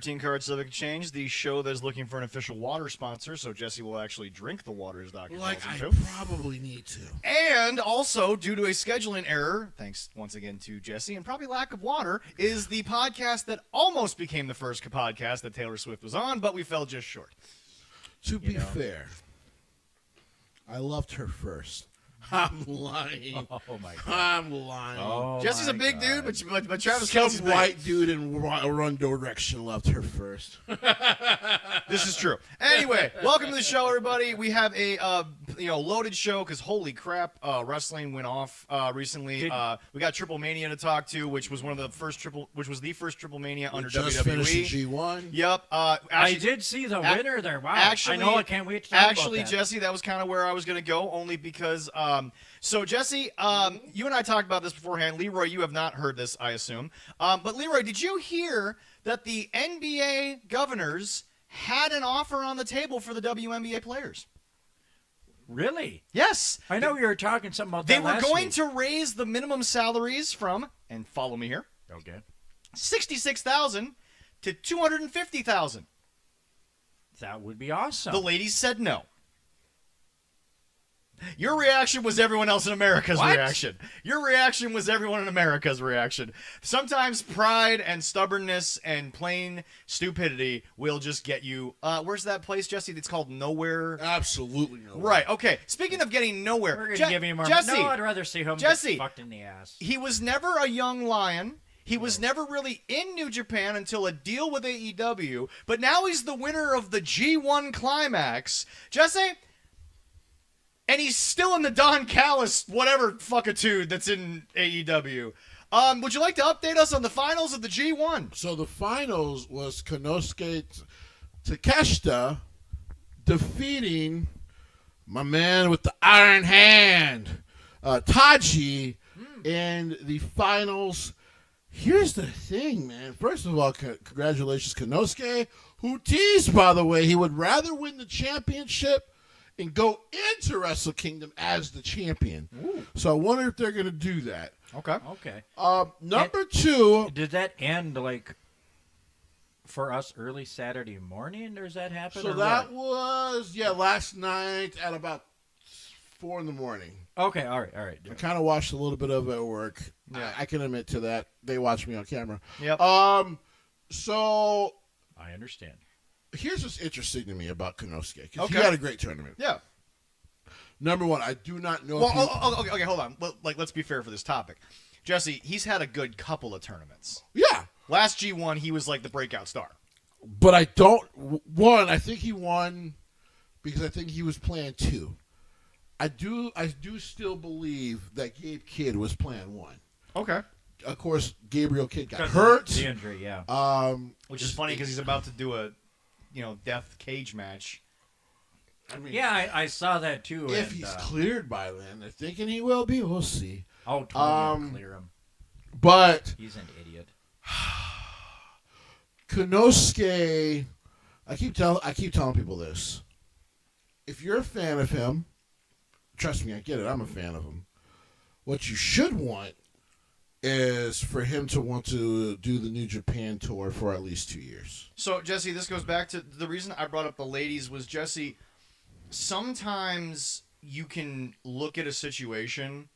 13 Card Civic Exchange, the show that's looking for an official water sponsor, so Jesse will actually drink the water as Dr. Like, calls I him to. probably need to. And also, due to a scheduling error, thanks once again to Jesse, and probably lack of water, is the podcast that almost became the first podcast that Taylor Swift was on, but we fell just short. To be fair, I loved her first. I'm lying. Oh, my God. I'm lying. Oh, Jesse's a big dude, but Travis Kelce's Some big. white dude in run direction loved her first. This is true. Anyway, welcome to the show, everybody. We have a loaded show because holy crap, wrestling went off recently. We got Triple Mania to talk to, which was the first Triple Mania under Just WWE. finished the G1. Yep. I did see the winner there. Wow. I know. I can't wait to talk about that. Jesse, that was kind of where I was going to go, only because. So, Jesse, you and I talked about this beforehand. Leroy, you have not heard this, I assume. But, Leroy, did you hear that the NBA governors had an offer on the table for the WNBA players? Really? Yes. I know you were talking something about They that were last going week. to raise the minimum salaries from, and follow me here, Okay. $66,000 to $250,000. That would be awesome. The ladies said no. Your reaction was everyone else in America's reaction. Your reaction was everyone in America's reaction. Sometimes pride and stubbornness and plain stupidity will just get you. Where's that place, Jesse? It's called Nowhere. Absolutely nowhere. Right. Okay. Speaking of getting nowhere, We're going to give him more. Jesse, No, I'd rather see him get fucked in the ass. He was never a young lion. He was never really in New Japan until a deal with AEW. But now he's the winner of the G1 Climax. Jesse. And he's still in the Don Callis whatever fuckitude that's in AEW. Would you like to update us on the finals of the G1? So the finals was Konosuke Takeshita defeating my man with the iron hand, Taji, in the finals. Here's the thing, man. First of all, congratulations, Konosuke, who teased, by the way, he would rather win the championship and go into Wrestle Kingdom as the champion. Ooh. So I wonder if they're going to do that. Okay. Number two. Did that end, for us early Saturday morning, or does that happen? So that was, last night at about 4 in the morning. Okay, all right. I kind of watched a little bit of it at work. Yeah. I can admit to that. They watched me on camera. Yep. So I understand. here's what's interesting to me about Konosuke, because Okay. he had a great tournament. Yeah. Number one, I do not know. Okay, hold on. Let's be fair for this topic. Jesse, he's had a good couple of tournaments. Yeah, Last G1, he was like the breakout star. but I don't. One, I think he won because I think he was plan 2. I do still believe that Gabe Kidd was plan 1. Okay. Of course, Gabriel Kidd got hurt. The injury, yeah. Which is funny because he's about to do a, death cage match. I mean, Yeah, I saw that too. if and, he's cleared by then, they're thinking he will be. We'll see. Oh, totally clear him. But He's an idiot. Konosuke, I keep telling people this. If you're a fan of him, trust me, I get it. I'm a fan of him. What you should want is for him to want to do the New Japan tour for at least 2 years. So, Jesse, this goes back to the reason I brought up the ladies was, Jesse, sometimes you can look at a situation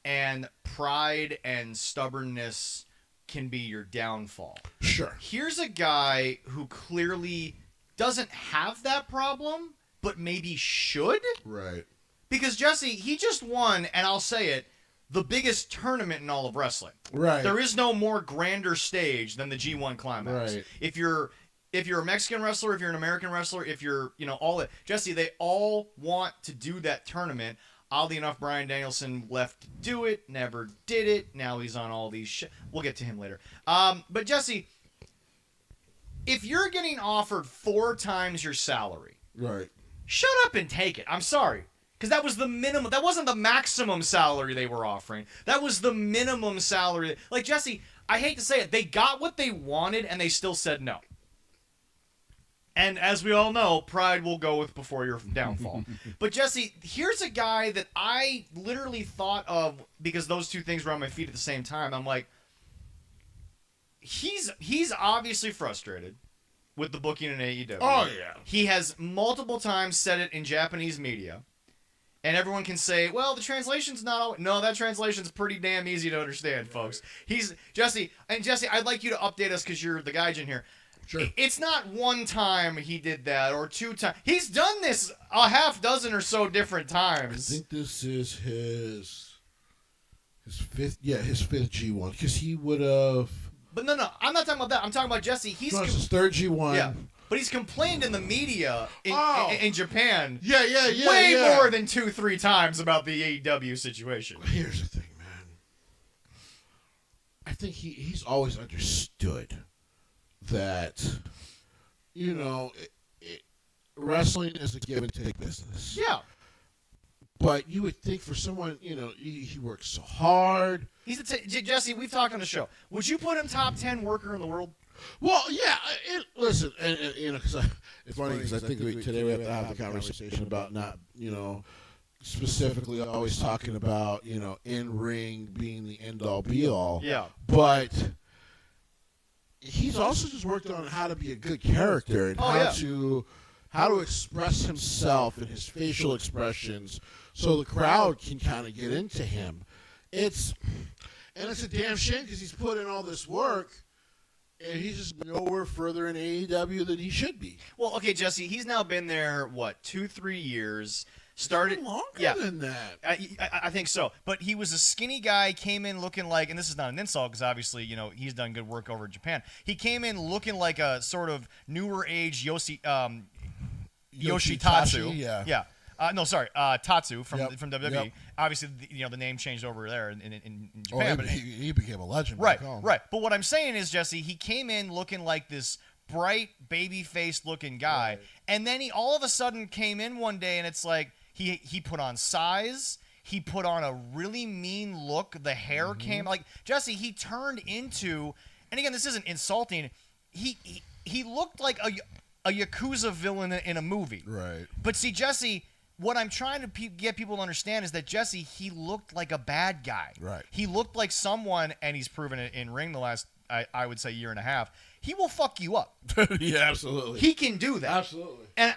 and pride and stubbornness can be your downfall. Sure. Here's a guy who clearly doesn't have that problem, but maybe should. Right. Because, Jesse, he just won, and I'll say it, the biggest tournament in all of wrestling. Right. There is no more grander stage than the G1 Climax. Right. If you're a Mexican wrestler, if you're an American wrestler, if you're, all that. Jesse, they all want to do that tournament. Oddly enough, Bryan Danielson left to do it, never did it. Now he's on all these We'll get to him later. But, Jesse, if you're getting offered 4 times your salary, Right. shut up and take it. I'm sorry. Because that was the minimum. That wasn't the maximum salary they were offering. That was the minimum salary. Like, Jesse, I hate to say it, they got what they wanted and they still said no. And as we all know, pride will go with before your downfall. But, Jesse, here's a guy that I literally thought of because those two things were on my feet at the same time. I'm like, he's obviously frustrated. with the booking in AEW. Oh, yeah. He has multiple times said it in Japanese media. And everyone can say, well, the translation's not all... No, that translation's pretty damn easy to understand, folks. He's... Jesse, I'd like you to update us because you're the gaijin here. Sure. It's not one time he did that or 2 times. He's done this a half dozen or so different times. I think this is his fifth G1 because he would have. But no, I'm not talking about that. I'm talking about Jesse. He's It's his third G1. yeah, but he's complained in the media in Japan. Yeah. Way more than 2-3 times about the AEW situation. Here's the thing, man. I think he's always understood that, wrestling is a give and take business. Yeah. But you would think for someone, he works so hard. Jesse, we've talked on the show. Would you put him top 10 worker in the world? Well, yeah. Listen, because it's funny because I think today we have to have the conversation about not, specifically always talking about, in ring being the end all be all. Yeah. But he's also just worked on how to be a good character and how to express himself and his facial expressions so the crowd can kind of get into him. It's a damn shame because he's put in all this work and he's just nowhere further in AEW than he should be. Well, okay, Jesse, he's now been there, 2-3 years. Started longer than that. I think so. But he was a skinny guy, came in looking like, and this is not an insult because obviously, he's done good work over in Japan. He came in looking like a sort of newer age Yoshitatsu. Yeah. Tatsu from WWE. Yep. Obviously, the name changed over there in Japan. But he became a legend. Right. But what I'm saying is, Jesse, he came in looking like this bright, baby-faced looking guy, Right. and then he all of a sudden came in one day, and it's like he put on size. He put on a really mean look. The hair came like Jesse. He turned into, and again, this isn't insulting. He looked like a Yakuza villain in a movie. Right. But see, Jesse, what I'm trying to get people to understand is that Jesse, he looked like a bad guy. Right. He looked like someone, and he's proven it in ring the last, I would say, year and a half. He will fuck you up. Yeah, absolutely. He can do that. Absolutely. And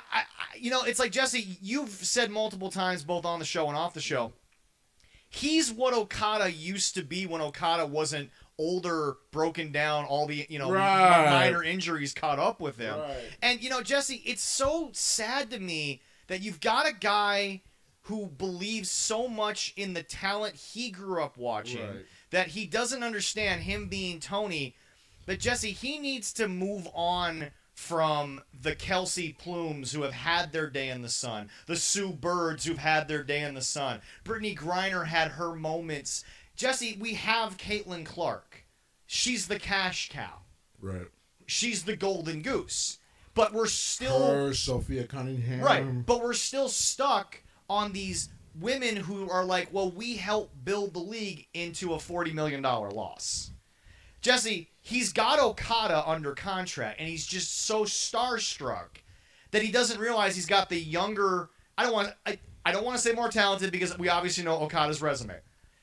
it's like, Jesse, you've said multiple times, both on the show and off the show, he's what Okada used to be when Okada wasn't older, broken down, all the, minor injuries caught up with him. Right. And, Jesse, it's so sad to me that you've got a guy who believes so much in the talent he grew up watching that he doesn't understand him being Tony. But, Jesse, he needs to move on from the Kelsey Plumes who have had their day in the sun, the Sue Birds who've had their day in the sun. Brittany Griner had her moments. Jesse, we have Caitlin Clark. She's the cash cow. Right. She's the golden goose. But we're still... Sophia Cunningham. Right, but we're still stuck on these women who are like, well, we helped build the league into a $40 million loss. Jesse, he's got Okada under contract, and he's just so starstruck that he doesn't realize he's got the younger... I don't want to say more talented because we obviously know Okada's resume.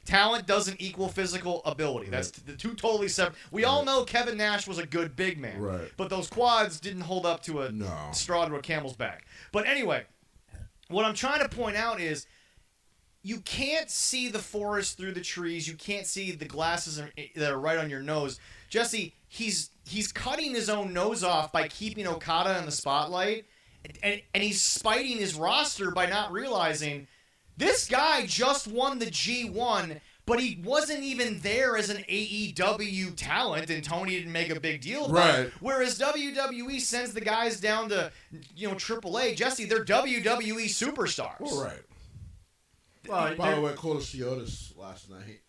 Talent doesn't equal physical ability. That's the two totally separate. We all know Kevin Nash was a good big man. Right. But those quads didn't hold up to a straw to a camel's back. But anyway, what I'm trying to point out is you can't see the forest through the trees. You can't see the glasses that are right on your nose. Jesse, he's cutting his own nose off by keeping Okada in the spotlight, and he's spiting his roster by not realizing this guy just won the G1, but he wasn't even there as an AEW talent, and Tony didn't make a big deal about it. Whereas WWE sends the guys down to, AAA. Jesse, they're WWE superstars. All right. Well, by the way, Cole Otis last night.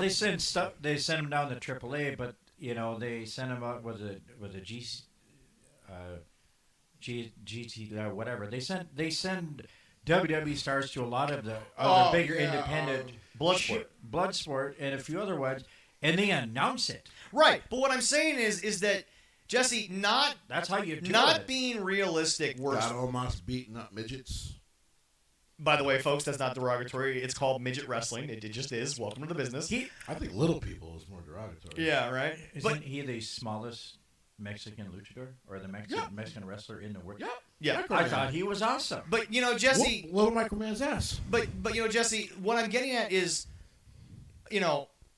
They send stuff. They send him down to AAA, but they send him out with a GT whatever. They send WWE stars to a lot of the other bigger independent Bloodsport and a few other ones, and they announce it. Right, but what I'm saying is that Jesse, that's how you do not being realistic works. God almost beating up midgets. By the way, folks, that's not derogatory. It's called midget wrestling. It just is. Welcome to the business. I think little people is more derogatory. Yeah, right. Isn't he the smallest Mexican luchador or the Yeah. Mexican wrestler in the world? Yep. Yeah. I thought he was awesome. But Jesse, Little Michael Man's ass. but Jesse, what I'm getting at is,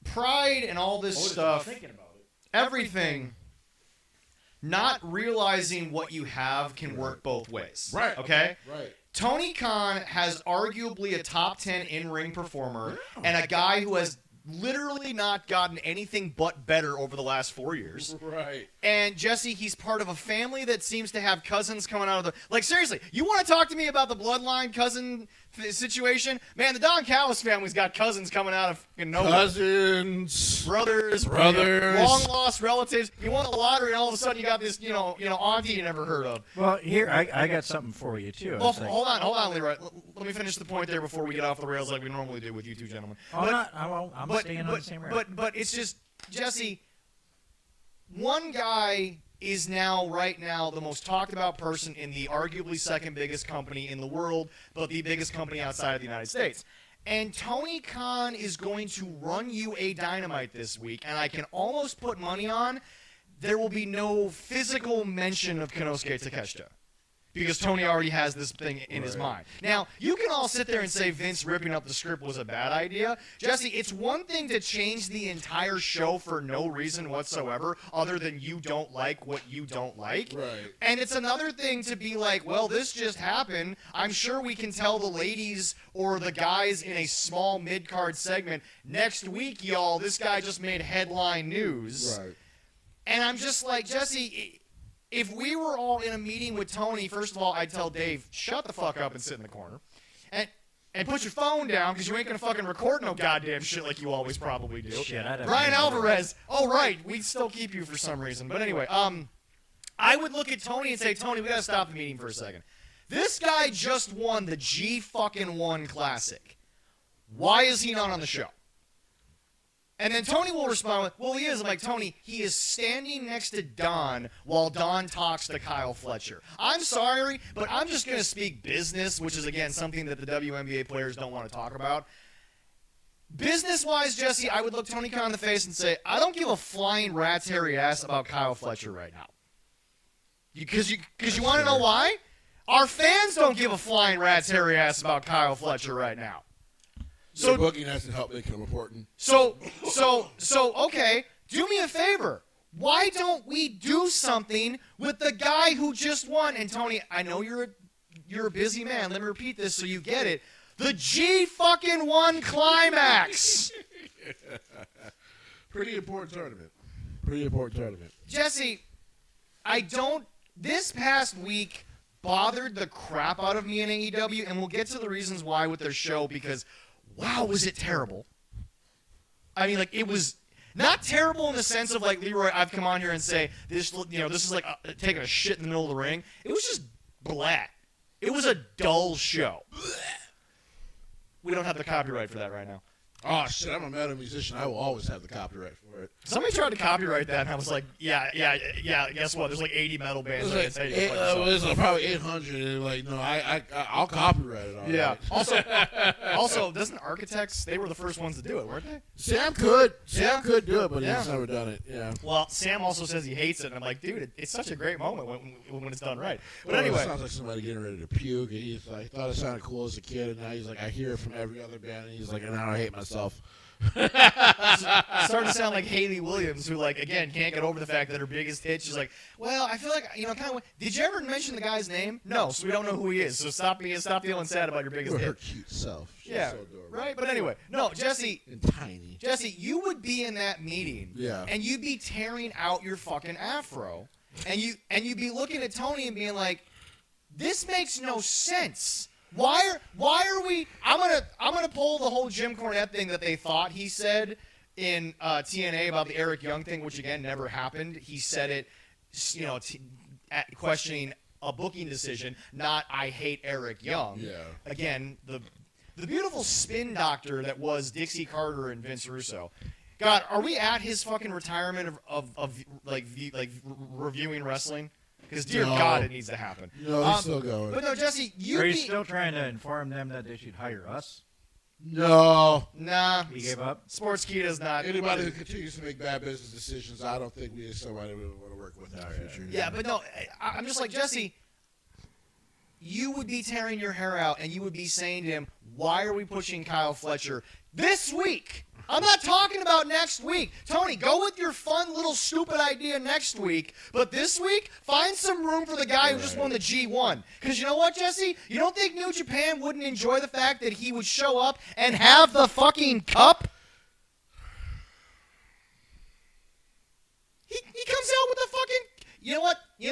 pride and all this stuff, Thinking about it. everything. Not realizing what you have can work both ways. Right. Okay. Right. Tony Khan has arguably a top 10 in-ring performer and a guy who has literally not gotten anything but better over the last 4 years. Right. And Jesse, he's part of a family that seems to have cousins coming out of the... Like, seriously, you want to talk to me about the bloodline cousin situation? Man, the Don Callis family's got cousins coming out of fucking nowhere. Cousins. Brothers. Long-lost relatives. You won the lottery, and all of a sudden you got this, auntie you never heard of. Well, here, I got something for you, too. Well, hold on, Leroy. Let me finish the point there before we get off the rails like we normally do with you two gentlemen. I'm staying on the same rail. But it's just, Jesse, one guy is right now the most talked about person in the arguably second biggest company in the world, but the biggest company outside of the United States. And Tony Khan is going to run you a Dynamite this week, and I can almost put money on there will be no physical mention of Konosuke Takeshita. Because Tony already has this thing in his mind. Now, you can all sit there and say Vince ripping up the script was a bad idea. Jesse, it's one thing to change the entire show for no reason whatsoever other than you don't like what you don't like. Right. And it's another thing to be like, well, this just happened. I'm sure we can tell the ladies or the guys in a small mid-card segment, next week, y'all, this guy just made headline news. Right. And I'm just like, Jesse... If we were all in a meeting with Tony, first of all, I'd tell Dave, shut the fuck up and sit in the corner. And put your phone down, because you ain't going to fucking record no goddamn shit like you always probably do. Shit, Brian Alvarez. Oh, right. We still keep you for some reason. But anyway, I would look at Tony and say, Tony, we got to stop the meeting for a second. This guy just won the G-fucking-1 Classic. Why is he not on the show? And then Tony will respond with, well, he is. I'm like, Tony, he is standing next to Don while Don talks to Kyle Fletcher. I'm sorry, but I'm just going to speak business, which is, again, something that the WNBA players don't want to talk about. Business-wise, Jesse, I would look Tony Khan in the face and say, I don't give a flying rat's hairy ass about Kyle Fletcher right now. Because you want to know why? Our fans don't give a flying rat's hairy ass about Kyle Fletcher right now. So booking has to help make him important. So, okay, do me a favor. Why don't we do something with the guy who just won? And Tony, I know you're a busy man. Let me repeat this so you get it. The G-fucking-1 Climax. Pretty important tournament. Jesse, this past week bothered the crap out of me in AEW, and we'll get to the reasons why with their show because wow, was it terrible. I mean, like, it was not terrible in the sense of, like, Leroy, I've come on here and say, this is like taking a shit in the middle of the ring. It was just blah. It was a dull show. We don't have the copyright for that right now. Oh, shit, I'm a metal musician. I will always have the copyright for it. Somebody tried to copyright that, and I was like, yeah, guess what? There's like 80 metal bands. It was probably 800, and like, no, I'll copyright it. All yeah. right. Also, doesn't Architects, they were the first ones to do it, weren't they? Sam could do it, but Yeah. he's never done it. Yeah. Well, Sam also says he hates it, and I'm like, dude, it's such a great moment when it's done right. But Well, anyway. it sounds like somebody getting ready to puke, and he's like, thought it sounded cool as a kid, and now he's like, I hear it from every other band, and he's like, and now I hate myself. Starting to sound like Hayley Williams, who, like, again, can't get over the fact that her biggest hit, she's like, well, I feel like, kind of, did you ever mention the guy's name? No, so we don't know who he is, so stop feeling sad about your biggest Her hit. cute self. She's Yeah, so adorable. right? But anyway, no, Jesse, And tiny. you would be in that meeting, Yeah. and you'd be tearing out your fucking afro, and you'd be looking at Tony and being like, this makes no sense. Why are we? I'm gonna pull the whole Jim Cornette thing that they thought he said in TNA about the Eric Young thing, which again never happened. He said it, questioning a booking decision, not I hate Eric Young. Yeah. Again, the beautiful spin doctor that was Dixie Carter and Vince Russo. God, are we at his fucking retirement of reviewing wrestling? Because, dear No. God, it needs to happen. No, he's still going. But no, Jesse, Are you still trying to inform them that they should hire us? No. Nah. He gave up. Sportskeeda does not. Anybody who continues to make bad business decisions, I don't think we as somebody we want to work with in the future. Yeah, but no, I'm just like, Jesse, you would be tearing your hair out and you would be saying to him, why are we pushing Kyle Fletcher this week? I'm not talking about next week. Tony, go with your fun little stupid idea next week, but this week, find some room for the guy who just won the G1. Because you know what, Jesse? You don't think New Japan wouldn't enjoy the fact that he would show up and have the fucking cup? He comes out with the fucking... You know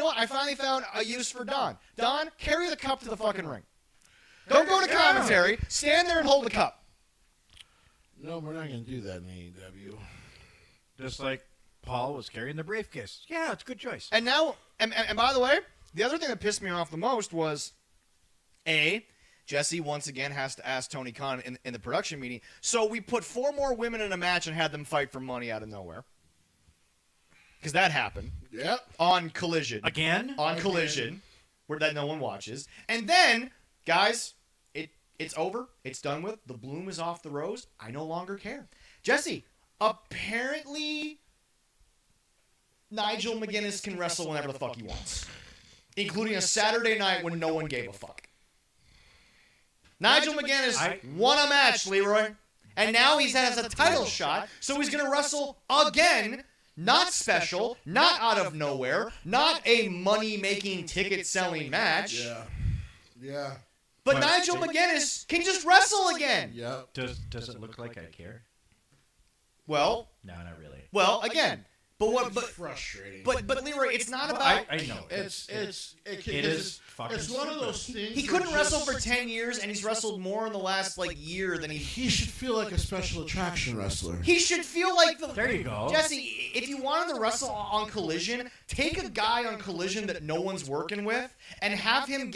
what? I finally found a use for Don. Don, carry the cup to the fucking ring. Don't go to commentary. Stand there and hold the cup. No, we're not going to do that in AEW. Just like Paul was carrying the briefcase. Yeah, it's a good choice. And now, and by the way, the other thing that pissed me off the most was, Jesse once again has to ask Tony Khan in the production meeting. So we put 4 more women in a match and had them fight for money out of nowhere. Because that happened. Yep. On Collision. Again? On Collision, where that no one watches. And then, guys, it's over. It's done with. The bloom is off the rose. I no longer care. Jesse, apparently Nigel McGuinness can wrestle whenever the fuck he wants. Including a Saturday night when no one gave a fuck. Nigel McGuinness won a match, Leroy. And now he has a title shot, so he's going to wrestle again. Not special, not out of nowhere, not a money-making, ticket-selling match. Yeah. Yeah. But Nigel McGuinness can just wrestle again. Yep. Does it look like I care? Well, No, not really. well, again. But what? It's But frustrating. but Leroy, it's not about. I know. It's fucking it's one of those things. He couldn't wrestle for 10 years, and he's wrestled more in the last year than he. He should feel like a special attraction wrestler. He should feel like the. There you go. Jesse, if you wanted to wrestle on Collision, take a guy on Collision that no one's working with, and have him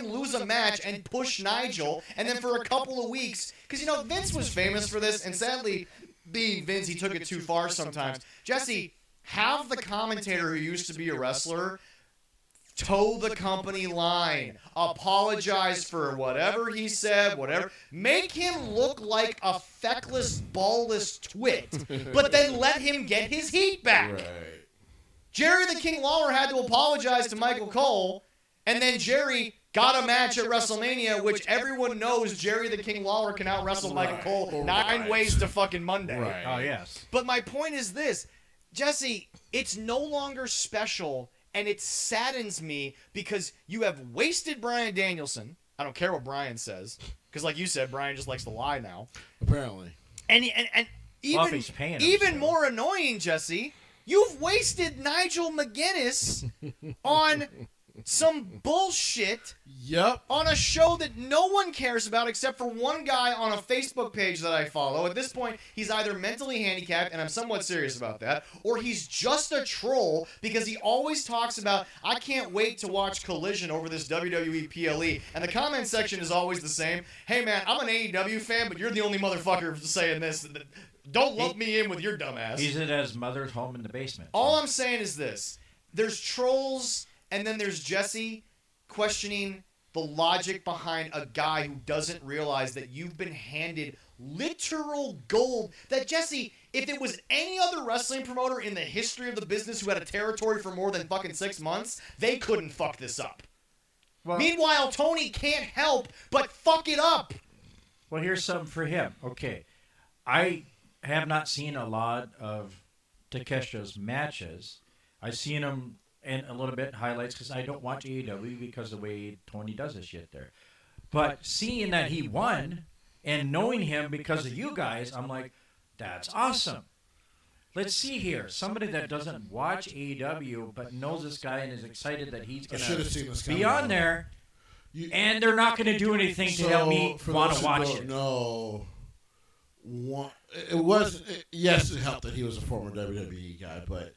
lose a match and push Nigel, and then for a couple of weeks, because Vince was famous for this, and sadly, being Vince, he took it too far sometimes. Jesse, have the commentator who used to be a wrestler toe the company line, apologize for whatever he said, whatever, make him look like a feckless, ballless twit, but then let him get his heat back. Right. Jerry the King Lawler had to apologize to Michael Cole, and then Jerry got a match at WrestleMania, which everyone knows Jerry the King Lawler can out-wrestle Michael Cole 9 ways to fucking Monday. Right. Oh, yes. But my point is this, Jesse, it's no longer special, and it saddens me because you have wasted Bryan Danielson. I don't care what Bryan says, because like you said, Bryan just likes to lie now. Apparently. And Well, if he's paying him, even so. more annoying, Jesse, you've wasted Nigel McGuinness on some bullshit Yep. on a show that no one cares about except for one guy on a Facebook page that I follow. At this point, he's either mentally handicapped, and I'm somewhat serious about that, or he's just a troll because he always talks about, I can't wait to watch Collision over this WWE PLE. And the comment section is always the same. Hey, man, I'm an AEW fan, but you're the only motherfucker saying this. Don't lump me in with your dumb ass. He's at his mother's home in the basement. All I'm saying is this. There's trolls, and then there's Jesse questioning the logic behind a guy who doesn't realize that you've been handed literal gold. That, Jesse, if it was any other wrestling promoter in the history of the business who had a territory for more than fucking 6 months, they couldn't fuck this up. Well, Meanwhile, Tony can't help but fuck it up. well, here's something for him. Okay. I have not seen a lot of Takeshita's matches. I've seen him in a little bit highlights because I don't watch AEW because of the way Tony does his shit there. But seeing that he won and knowing him because of you guys, I'm like, that's awesome. Let's see here. Somebody that doesn't watch AEW but knows this guy and is excited that he's going to be on there, and they're not going to do anything to help me want to watch it. No. It was, yes, it helped that he was a former WWE guy, but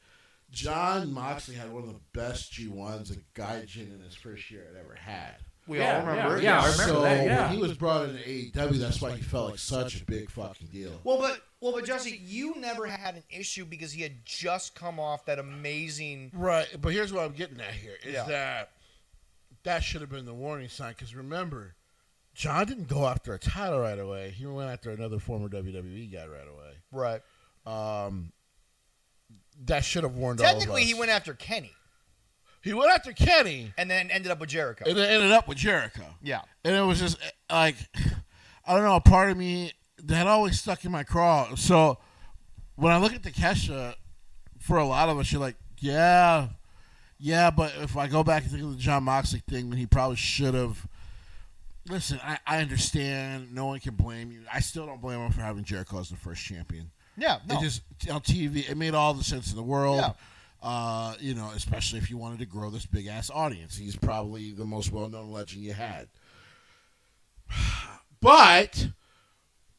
John Moxley had one of the best G1s a Gaijin in his first year I'd ever had. We all remember it. Yeah, I remember that, yeah. When he was brought into AEW, that's why he felt like such a big fucking deal. Well, but Jesse, you never had an issue because he had just come off that amazing. Right, but here's what I'm getting at here, is Yeah. that should have been the warning sign, because remember, John didn't go after a title right away. He went after another former WWE guy right away. Right. That should have warned all of us. Technically, he went after Kenny He went after Kenny, and then ended up with Jericho. and then ended up with Jericho. Yeah. And it was just like, I don't know, a part of me that always stuck in my craw. So when I look at Takeshita, for a lot of us, you're like, yeah, but if I go back and think of the John Moxley thing, then he probably should have. Listen, I understand. No one can blame you. I still don't blame him for having Jericho as the first champion. Yeah. No. It just, on TV, it made all the sense in the world. Yeah. Especially if you wanted to grow this big ass audience. He's probably the most well known legend you had. But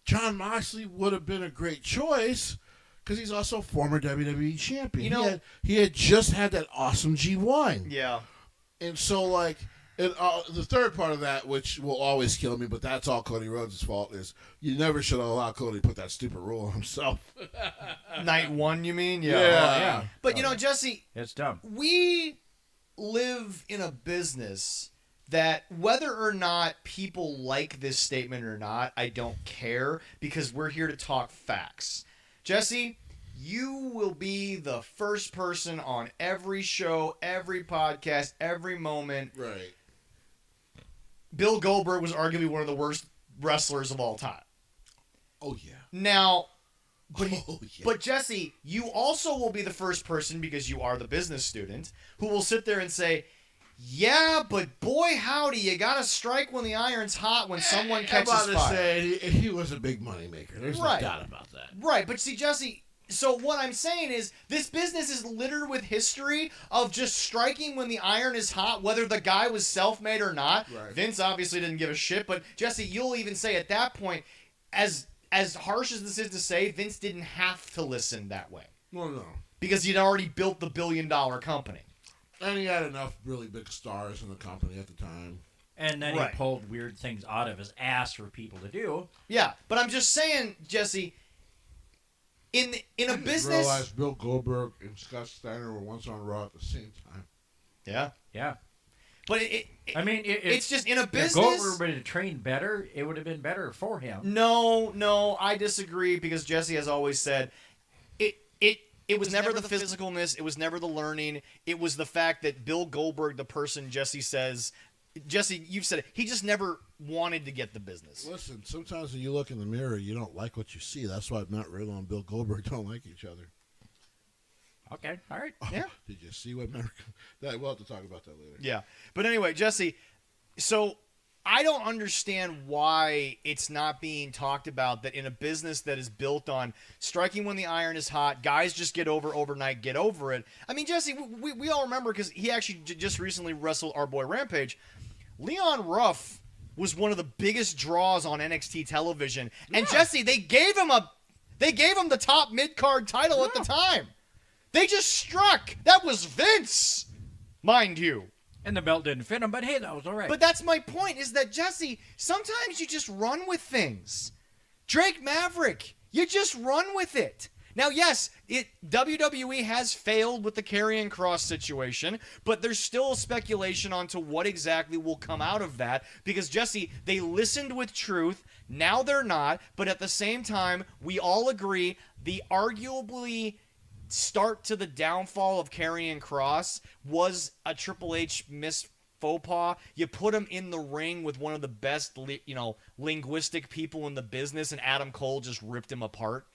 John Moxley would have been a great choice because he's also a former WWE champion. He had just had that awesome G1. Yeah. And so, like, the third part of that, which will always kill me, but that's all Cody Rhodes' fault, is you never should have allowed Cody to put that stupid rule on himself. Night one, you mean? Yeah. Yeah. But, Jesse, It's dumb. we live in a business that whether or not people like this statement or not, I don't care because we're here to talk facts. Jesse, you will be the first person on every show, every podcast, every moment. Right. Bill Goldberg was arguably one of the worst wrestlers of all time. Oh, yeah. Now, Yeah. but Jesse, you also will be the first person, because you are the business student, who will sit there and say, yeah, but boy, howdy, you got to strike when the iron's hot when someone catches I'm about fire. to say, he was a big moneymaker. There's no doubt about that. Right, but see, Jesse, so what I'm saying is this business is littered with history of just striking when the iron is hot, whether the guy was self-made or not. Right. Vince obviously didn't give a shit, but Jesse, you'll even say at that point, as harsh as this is to say, Vince didn't have to listen that way. No. Because he'd already built the billion-dollar company. And he had enough really big stars in the company at the time. And then Right. he pulled weird things out of his ass for people to do. Yeah, but I'm just saying, Jesse, in a I didn't business... realize Bill Goldberg and Scott Steiner were once on Raw at the same time. Yeah. Yeah. But it's just in a If business... Goldberg would have trained better, it would have been better for him. No, I disagree because Jesse has always said it was never the physicalness, it was never the learning, it was the fact that Bill Goldberg, the person Jesse says, Jesse, you've said it, he just never wanted to get the business. Listen, sometimes when you look in the mirror, you don't like what you see. That's why Matt Riddle and Bill Goldberg don't like each other. Okay, all right. Yeah. Did you see what we'll have to talk about that later. Yeah. But anyway, Jesse, so I don't understand why it's not being talked about that in a business that is built on striking when the iron is hot, guys just get over overnight, get over it. I mean, Jesse, we all remember because he actually just recently wrestled our boy Rampage. Leon Ruff was one of the biggest draws on NXT television. And Jesse, they gave him the top mid-card title at the time. They just struck. That was Vince, mind you. And the belt didn't fit him, but hey, that was all right. But that's my point, is that, Jesse, sometimes you just run with things. Drake Maverick, you just run with it. Now, yes, WWE has failed with the Karrion Kross situation, but there's still speculation onto what exactly will come out of that because, Jesse, they listened with truth. Now they're not, but at the same time, we all agree the arguably start to the downfall of Karrion Kross was a Triple H missed faux pas. You put him in the ring with one of the best, linguistic people in the business, and Adam Cole just ripped him apart.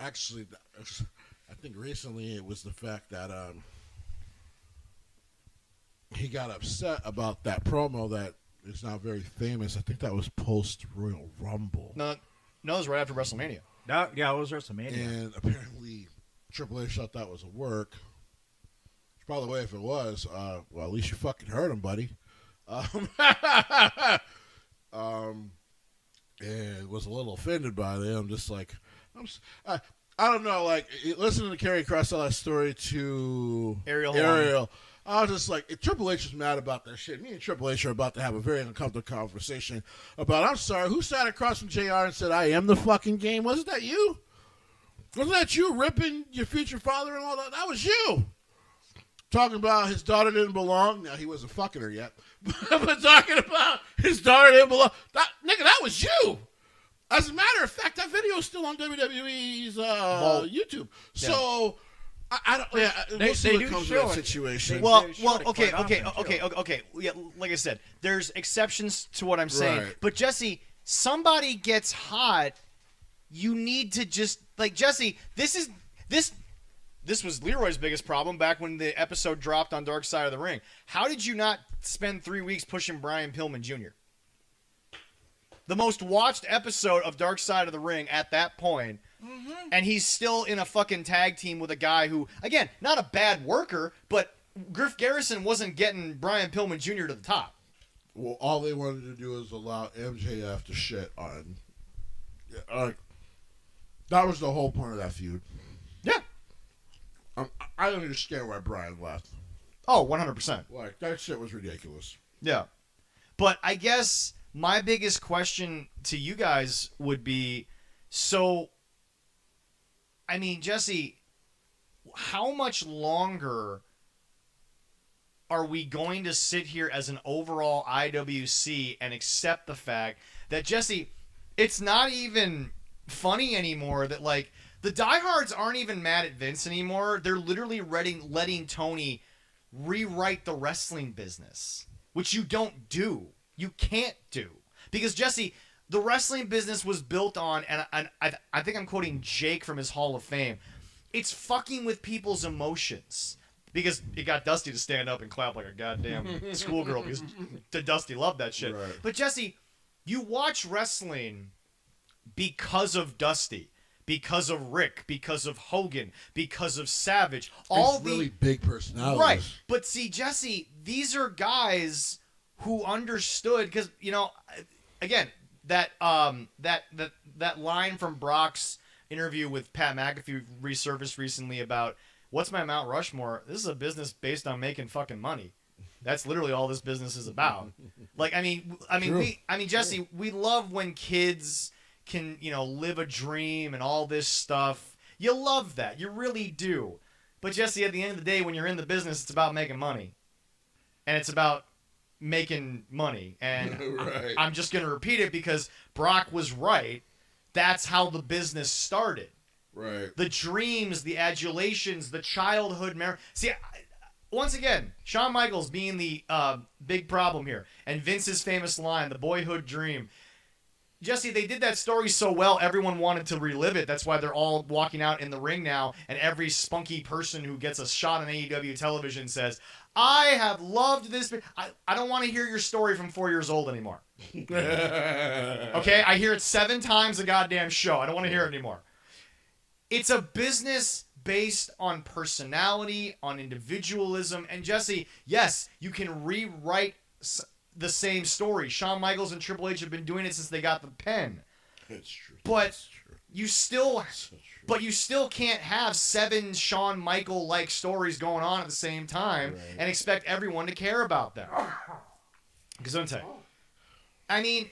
Actually, I think recently it was the fact that he got upset about that promo that is now very famous. I think that was post Royal Rumble. No, it was right after WrestleMania. No, yeah, it was WrestleMania. And apparently Triple H thought that was a work. By the way, if it was, well, at least you fucking heard him, buddy. And was a little offended by that. I'm just like, I don't know, like, listening to Karrion Kross tell that story to Ariel. I was just like, if Triple H is mad about that shit, me and Triple H are about to have a very uncomfortable conversation about, I'm sorry, who sat across from JR and said, I am the fucking game? Wasn't that you? Wasn't that you ripping your future father-in-law? That was you. Talking about his daughter didn't belong. Now, he wasn't fucking her yet. but talking about his daughter didn't belong. Nigga, that was you. As a matter of fact, that video is still on WWE's YouTube. So I don't. Yeah, we'll see what comes of that situation. Well, showed it okay. quite often, Yeah, like I said, there's exceptions to what I'm saying. Right. But Jesse, somebody gets hot, you need to just like Jesse. This was Leroy's biggest problem back when the episode dropped on Dark Side of the Ring. How did you not spend 3 weeks pushing Brian Pillman Jr.? The most watched episode of Dark Side of the Ring at that point, and he's still in a fucking tag team with a guy who, again, not a bad worker, but Griff Garrison wasn't getting Brian Pillman Jr. to the top. Well, all they wanted to do is allow MJF to shit on. That was the whole point of that feud. Yeah. I don't understand why Brian left. Oh, 100%. Like, that shit was ridiculous. Yeah. But I guess my biggest question to you guys would be, so, I mean, Jesse, how much longer are we going to sit here as an overall IWC and accept the fact that, Jesse, it's not even funny anymore that, like, the diehards aren't even mad at Vince anymore. They're literally letting Tony rewrite the wrestling business, which you don't do. You can't do. Because, Jesse, the wrestling business was built on, and I think I'm quoting Jake from his Hall of Fame, it's fucking with people's emotions. Because it got Dusty to stand up and clap like a goddamn schoolgirl because Dusty loved that shit. Right. But, Jesse, you watch wrestling because of Dusty, because of Rick, because of Hogan, because of Savage. All really big personalities. Right. But see, Jesse, these are guys who understood, because, you know, again, that line from Brock's interview with Pat McAfee resurfaced recently about, what's my Mount Rushmore? This is a business based on making fucking money. That's literally all this business is about. Like, Jesse, we love when kids can, you know, live a dream and all this stuff. You love that. You really do. But, Jesse, at the end of the day, when you're in the business, it's about making money. And it's about making money. And Right. I'm just going to repeat it because Brock was right. That's how the business started. Right. The dreams, the adulations, the childhood memory. See, once again, Shawn Michaels being the big problem here. And Vince's famous line, the boyhood dream. Jesse, they did that story so well, everyone wanted to relive it. That's why they're all walking out in the ring now, and every spunky person who gets a shot on AEW television says, I have loved this. I don't want to hear your story from 4 years old anymore. Okay? I hear it 7 times a goddamn show. I don't want to hear it anymore. It's a business based on personality, on individualism. And Jesse, yes, you can rewrite the same story. Shawn Michaels and Triple H have been doing it since they got the pen. It's true. But It's true. you still So true. but you still can't have 7 Shawn Michael like stories going on at the same time Right. and expect everyone to care about them. Because I'm telling you, I mean,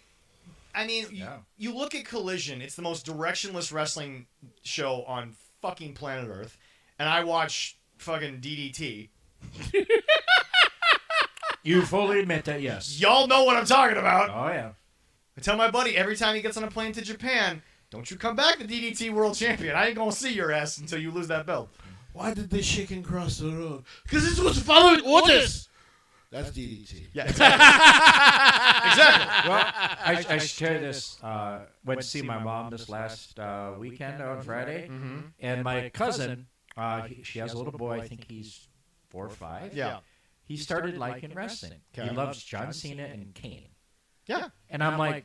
Yeah. you look at Collision. It's the most directionless wrestling show on fucking planet Earth, and I watch fucking DDT. You fully admit that, yes. Y'all know what I'm talking about. Oh, yeah. I tell my buddy every time he gets on a plane to Japan, don't you come back the DDT World Champion. I ain't gonna see your ass until you lose that belt. Why did they chicken cross the road? Because this was following orders. That's DDT. Yeah, exactly. Well, I shared this. Went to see my mom this last weekend on Friday, and my cousin, she has a little boy. I think he's 4 or 5. Yeah. He started liking wrestling. Okay. He loves John Cena and Kane. Yeah. And I'm like,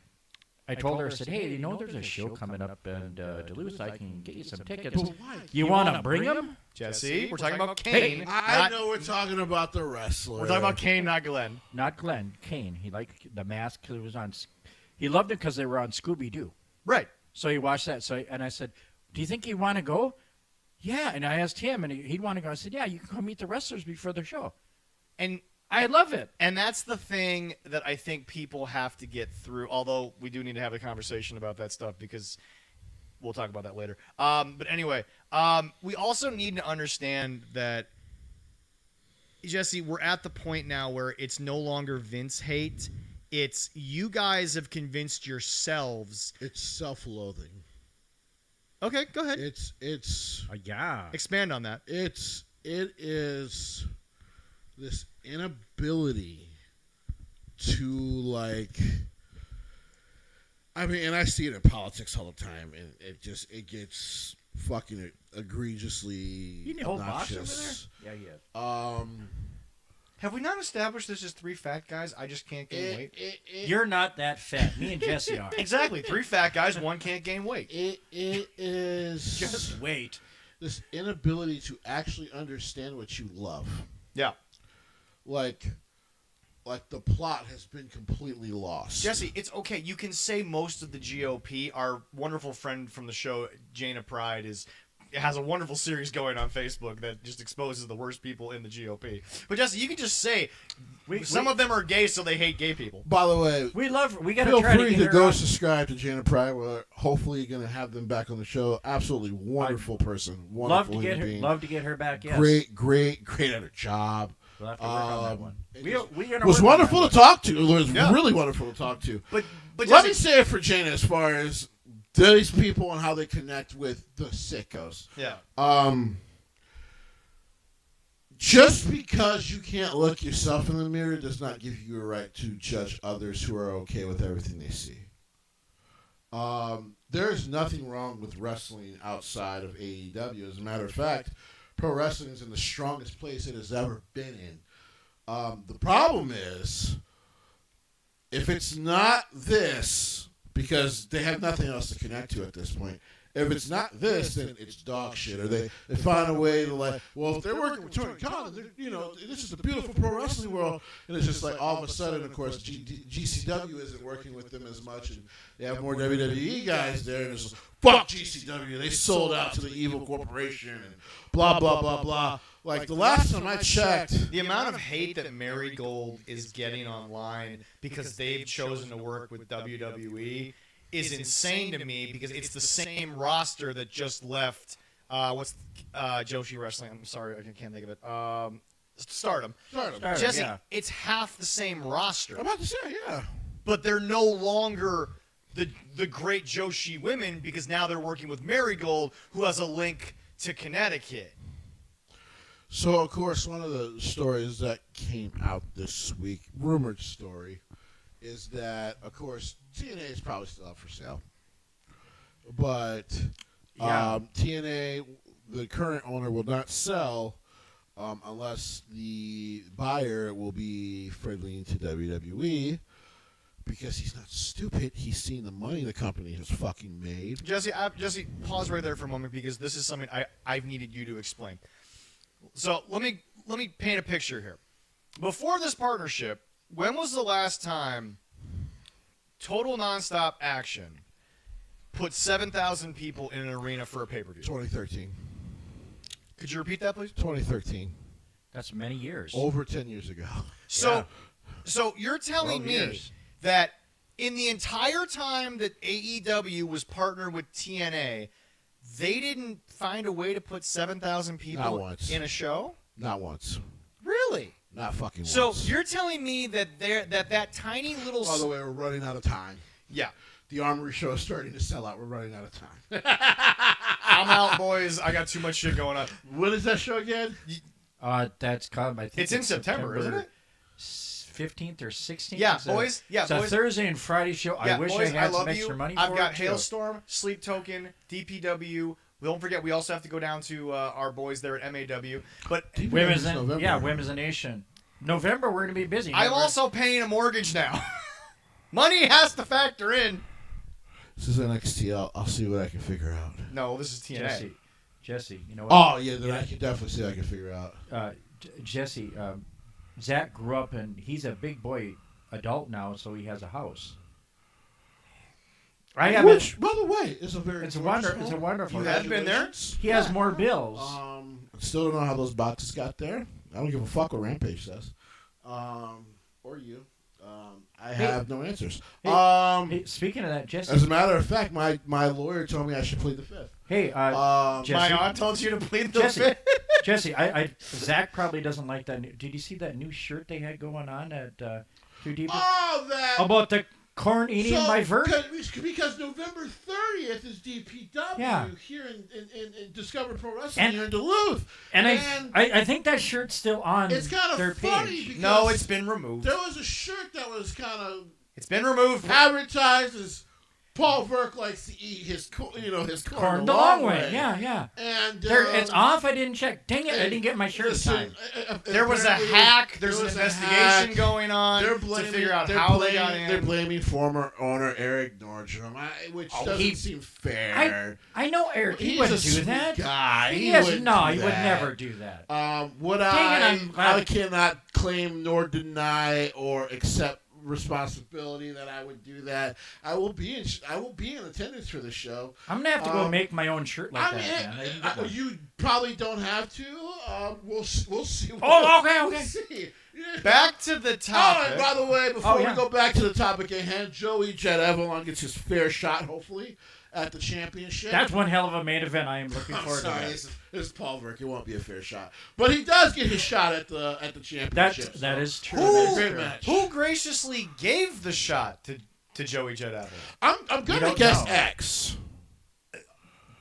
I told her, I said, hey, you know, there's a show coming up in Duluth. I can get you some tickets. You want to bring them? Jesse, we're talking about Kane. I know we're talking about the wrestler. We're talking about Kane, not Glenn. Not Glenn, Kane. He liked the mask because it was on. He loved it because they were on Scooby Doo. Right. So he watched that. And I said, do you think you want to go? Yeah. And I asked him, and he'd want to go. I said, yeah, you can come meet the wrestlers before the show. And I love it. And that's the thing that I think people have to get through, although we do need to have a conversation about that stuff because we'll talk about that later. But anyway, we also need to understand that Jesse, we're at the point now where it's no longer Vince hate. It's you guys have convinced yourselves. It's self-loathing. Okay, go ahead. It's Yeah. Expand on that. it is this inability to like. I mean, and I see it in politics all the time, and it gets fucking egregiously You need a whole box over obnoxious. there? Yeah, yeah. Have we not established this as 3 fat guys? I just can't gain weight. You're not that fat. Me and Jesse are. Exactly. 3 fat guys, 1 can't gain weight. It is Just wait. this inability to actually understand what you love. Yeah. Like the plot has been completely lost. Jesse, it's okay. You can say most of the GOP. Our wonderful friend from the show, Jana Pride, has a wonderful series going on Facebook that just exposes the worst people in the GOP. But Jesse, you can just say some of them are gay, so they hate gay people. By the way, We gotta feel try to free get to her go on. subscribe to Jana Pride. We're hopefully going to have them back on the show. Absolutely wonderful person. Wonderful Love to get human her. being. Love to get her back. Yes. Great at her job. We'll have to work on that one. it We just- gonna It was work on wonderful that to talk to. It was Yeah. really wonderful to talk to. But Let me Jesse, say it for Jana as far as these people and how they connect with the sickos. yeah. Just because you can't look yourself in the mirror does not give you a right to judge others who are okay with everything they see. There's nothing wrong with wrestling outside of AEW. As a matter of fact, pro wrestling is in the strongest place it has ever been in. The problem is, if it's not this, because they have nothing else to connect to at this point. If it's not this, then it's dog shit. Or they find a way to like, well, if they're working with Tony Khan, this is a beautiful pro wrestling world. And it's just like all of a sudden, of course, GCW isn't working with them as much. And they have more WWE guys there. And it's like, fuck GCW. They sold out to the evil corporation and blah, blah, blah, blah. Like the last time I checked. The amount of hate that Marigold is getting online because they've chosen to work with WWE is insane to me because it's the same roster that just left. What's Joshi Wrestling? I'm sorry, I can't think of it. Stardom. Jesse, yeah. it's half the same roster, I'm about to say, yeah. but they're no longer the great Joshi women because now they're working with Marigold, who has a link to Connecticut. So, of course, one of the stories that came out this week, rumored story, is that, of course, TNA is probably still up for sale. But TNA, the current owner, will not sell unless the buyer will be friendly to WWE. Because he's not stupid. He's seen the money the company has fucking made. Jesse, pause right there for a moment because this is something I've needed you to explain. So let me paint a picture here. Before this partnership, when was the last time Total Nonstop Action put 7,000 people in an arena for a pay-per-view? 2013. Could you repeat that, please? 2013. That's many years. Over 10 years ago. So you're telling 12 me years. that in the entire time that AEW was partnered with TNA, they didn't find a way to put 7,000 Not people once. in a show? Not once. Really? Not fucking So once. you're telling me that that tiny little By the way, we're running out of time. yeah. The Armory show is starting to sell out. We're running out of time. I'm out, boys. I got too much shit going on. When is that show again? That's called. I think It's in September, isn't it? 15th or 16th. Yeah, It's boys. Yeah, it's a boys. Thursday and Friday show. Yeah, I wish boys, I had love some extra you. money I've for got it, too. Hailstorm, Sleep Token, DPW. Don't forget, we also have to go down to our boys there at MAW. But Women's November. Women's a Nation. November, we're going to be busy. I'm Remember? also paying a mortgage now. Money has to factor in. This is NXT. I'll see what I can figure out. No, this is TNA. Jesse, you know what? Oh, yeah, then I can definitely see what I can figure out. Jesse, Zach grew up and he's a big boy adult now, so he has a house. Which, by the way, is a very It's a gorgeous wonderful. home. You have been there? Congratulations. He has more bills. Still don't know how those boxes got there. I don't give a fuck what Rampage says. Or you. I have no answers. Hey, speaking of that, Jesse. As a matter of fact, my lawyer told me I should plead the fifth. Hey, My Jesse. My aunt told you to plead the Jesse. fifth. Jesse, Zach probably doesn't like that. Did you see that new shirt they had going on at Too Deep? Oh, that. About the corn eating my vert? Because November 30th is DPW here in Discover Pro Wrestling here in Duluth. And I think that shirt's still on it's kind their of funny page. because No, it's been removed. there was a shirt that was kind of It's been removed. advertised as Paul Burke likes to eat his corn The long way. Yeah. And It's off. I didn't check. Dang it! I didn't get my shirt in time. There was a hack. There's an investigation going on to figure out how they got in. They're blaming former owner Eric Nordstrom, which doesn't seem fair. I know Eric. He He's wouldn't a do sweet that. guy. He wouldn't would do he would that. never do that. I cannot claim nor deny or accept responsibility that I would do that. I will be in attendance for the show. I'm gonna have to go make my own shirt like that. Man. You probably don't have to. We'll see. Okay. We'll see. Yeah. Back to the topic. Oh, and by the way, before we go back to the topic at hand, Joey Jet Avalon gets his fair shot, hopefully, at the championship. That's one hell of a main event. I am looking forward to that. This is Paul Burke. It won't be a fair shot, but he does get his shot at the championship. That is true. Great match. Who graciously gave the shot to Joey Jet Avalon? I'm gonna guess X.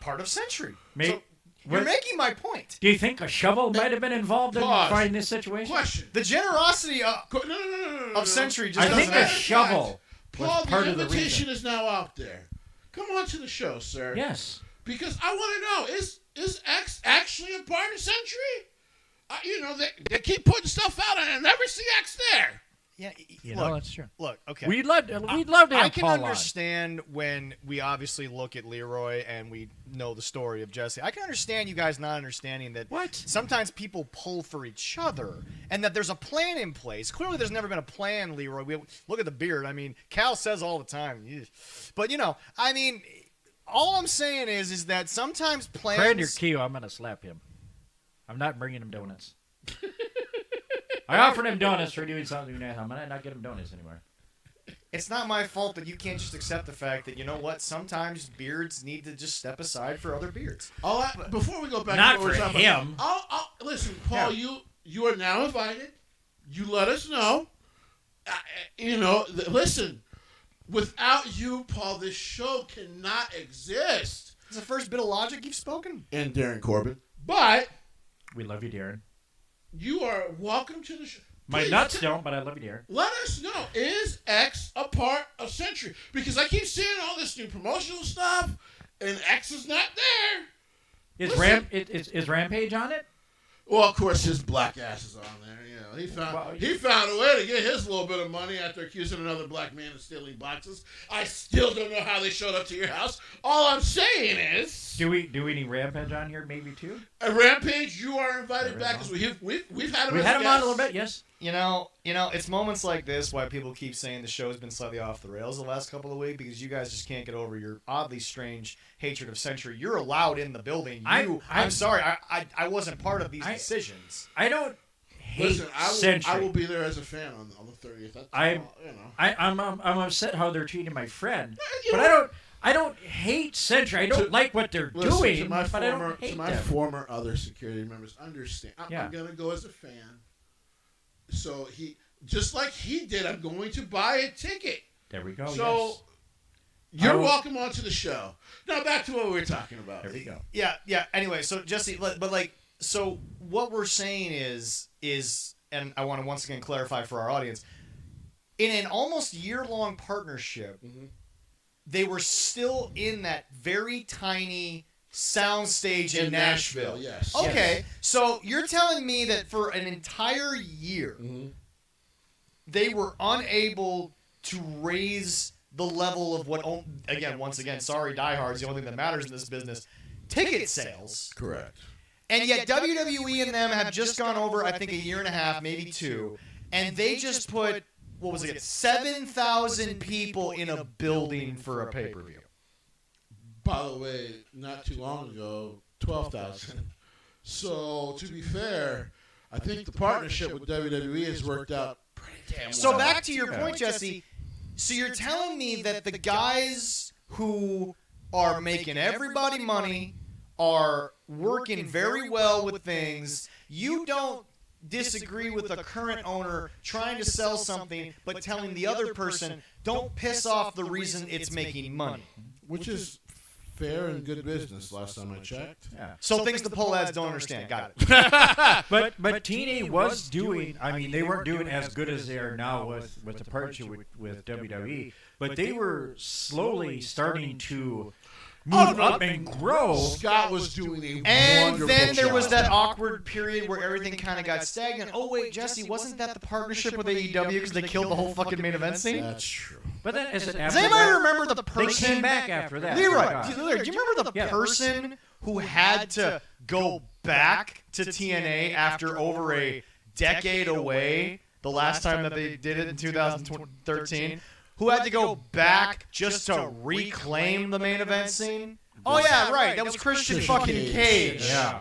Part of Century. Mate, You're making my point. do you think a shovel might have been involved in Pause. finding this situation? Question. The generosity No. of Century just I think doesn't a shovel was Paul, part the of the invitation reason. is now out there. Come on to the show, sir. Yes. Because I want to know, is X actually a part of Century? They keep putting stuff out and I never see X there. Yeah, That's true. look, okay. We'd love to have I can Paul on. understand when we obviously look at Leroy and we know the story of Jesse. I can understand you guys not understanding that sometimes people pull for each other and that there's a plan in place. Clearly there's never been a plan, Leroy. Look at the beard. I mean, Cal says all the time. But, all I'm saying is that sometimes plans... Brand your Keo, I'm going to slap him. I'm not bringing him donuts. I offered him donuts for doing something nice. I'm going to not get him donuts anymore. It's not my fault that you can't just accept the fact that, you know what, sometimes beards need to just step aside for other beards. Before we go back Not to what we're for talking him. about, listen, Paul, you are now invited. You let us know. Listen, without you, Paul, this show cannot exist. It's the first bit of logic you've spoken. And Darren Corbin. But We love you, Darren. you are welcome to the show. My Please, nuts don't, but I love you, Darren. let us know, is X a part of Century? Because I keep seeing all this new promotional stuff, and X is not there. Is Rampage on it? Well, of course, his black ass is on there. He found a way to get his little bit of money after accusing another black man of stealing boxes. I still don't know how they showed up to your house. All I'm saying is, Do we need Rampage on here maybe too? a Rampage, you are invited back as we've had him. We've as had him guest. on a little bit, yes. It's moments like this why people keep saying the show's been slightly off the rails the last couple of weeks because you guys just can't get over your oddly strange hatred of Century. You're allowed in the building. I'm sorry, I wasn't part of these decisions. I don't hate Listen, Century. I will be there as a fan on the 30th. I'm upset how they're treating my friend, but I don't hate Century. I don't like what they're doing, To my but I don't hate them. former other security members, understand. I'm gonna go as a fan. So just like he did, I'm going to buy a ticket. There we go. So you're welcome onto the show. Now back to what we were talking about. There we go. Yeah. Anyway, so Jesse, so what we're saying is, and I want to once again clarify for our audience, in an almost year-long partnership, they were still in that very tiny soundstage in Nashville. Yes. Okay, so you're telling me that for an entire year, they were unable to raise the level of what, once again, sorry, diehards, the only thing that matters in this business, ticket sales. Correct. And yet WWE and them have just gone over, I think, a year and a half, maybe two, and they just put, 7,000 people in a building for a pay-per-view. By the way, not too long ago, 12,000. So to be fair, I think the partnership with WWE has worked out pretty damn well. So back to your point, Jesse. So you're telling me that the guys who are making everybody money are working very well with things. You don't disagree with the current owner trying to sell something, but telling the other person, don't piss off the reason it's making money. Which is fair and good business last time I checked. Yeah. So things the poll ads don't understand. Got it. But TNA was doing. I mean, they weren't doing as good as they are now with the partnership with WWE, but they were slowly starting to move up and grow. Scott was doing a And wonderful then there was job. that awkward period where everything kind of got stagnant. Oh, wait, Jesse, wasn't that the partnership with AEW because they killed the whole fucking main event scene? That's true. But then, is it Does after anybody that? remember the They person? came back after that. Leroy, Oh, do you remember the person who had to go back to TNA after over a decade away, the last time that they did it in 2013, who had to go back just to reclaim the main event scene? Oh, yeah, right. That was Christian fucking Cage. Yeah.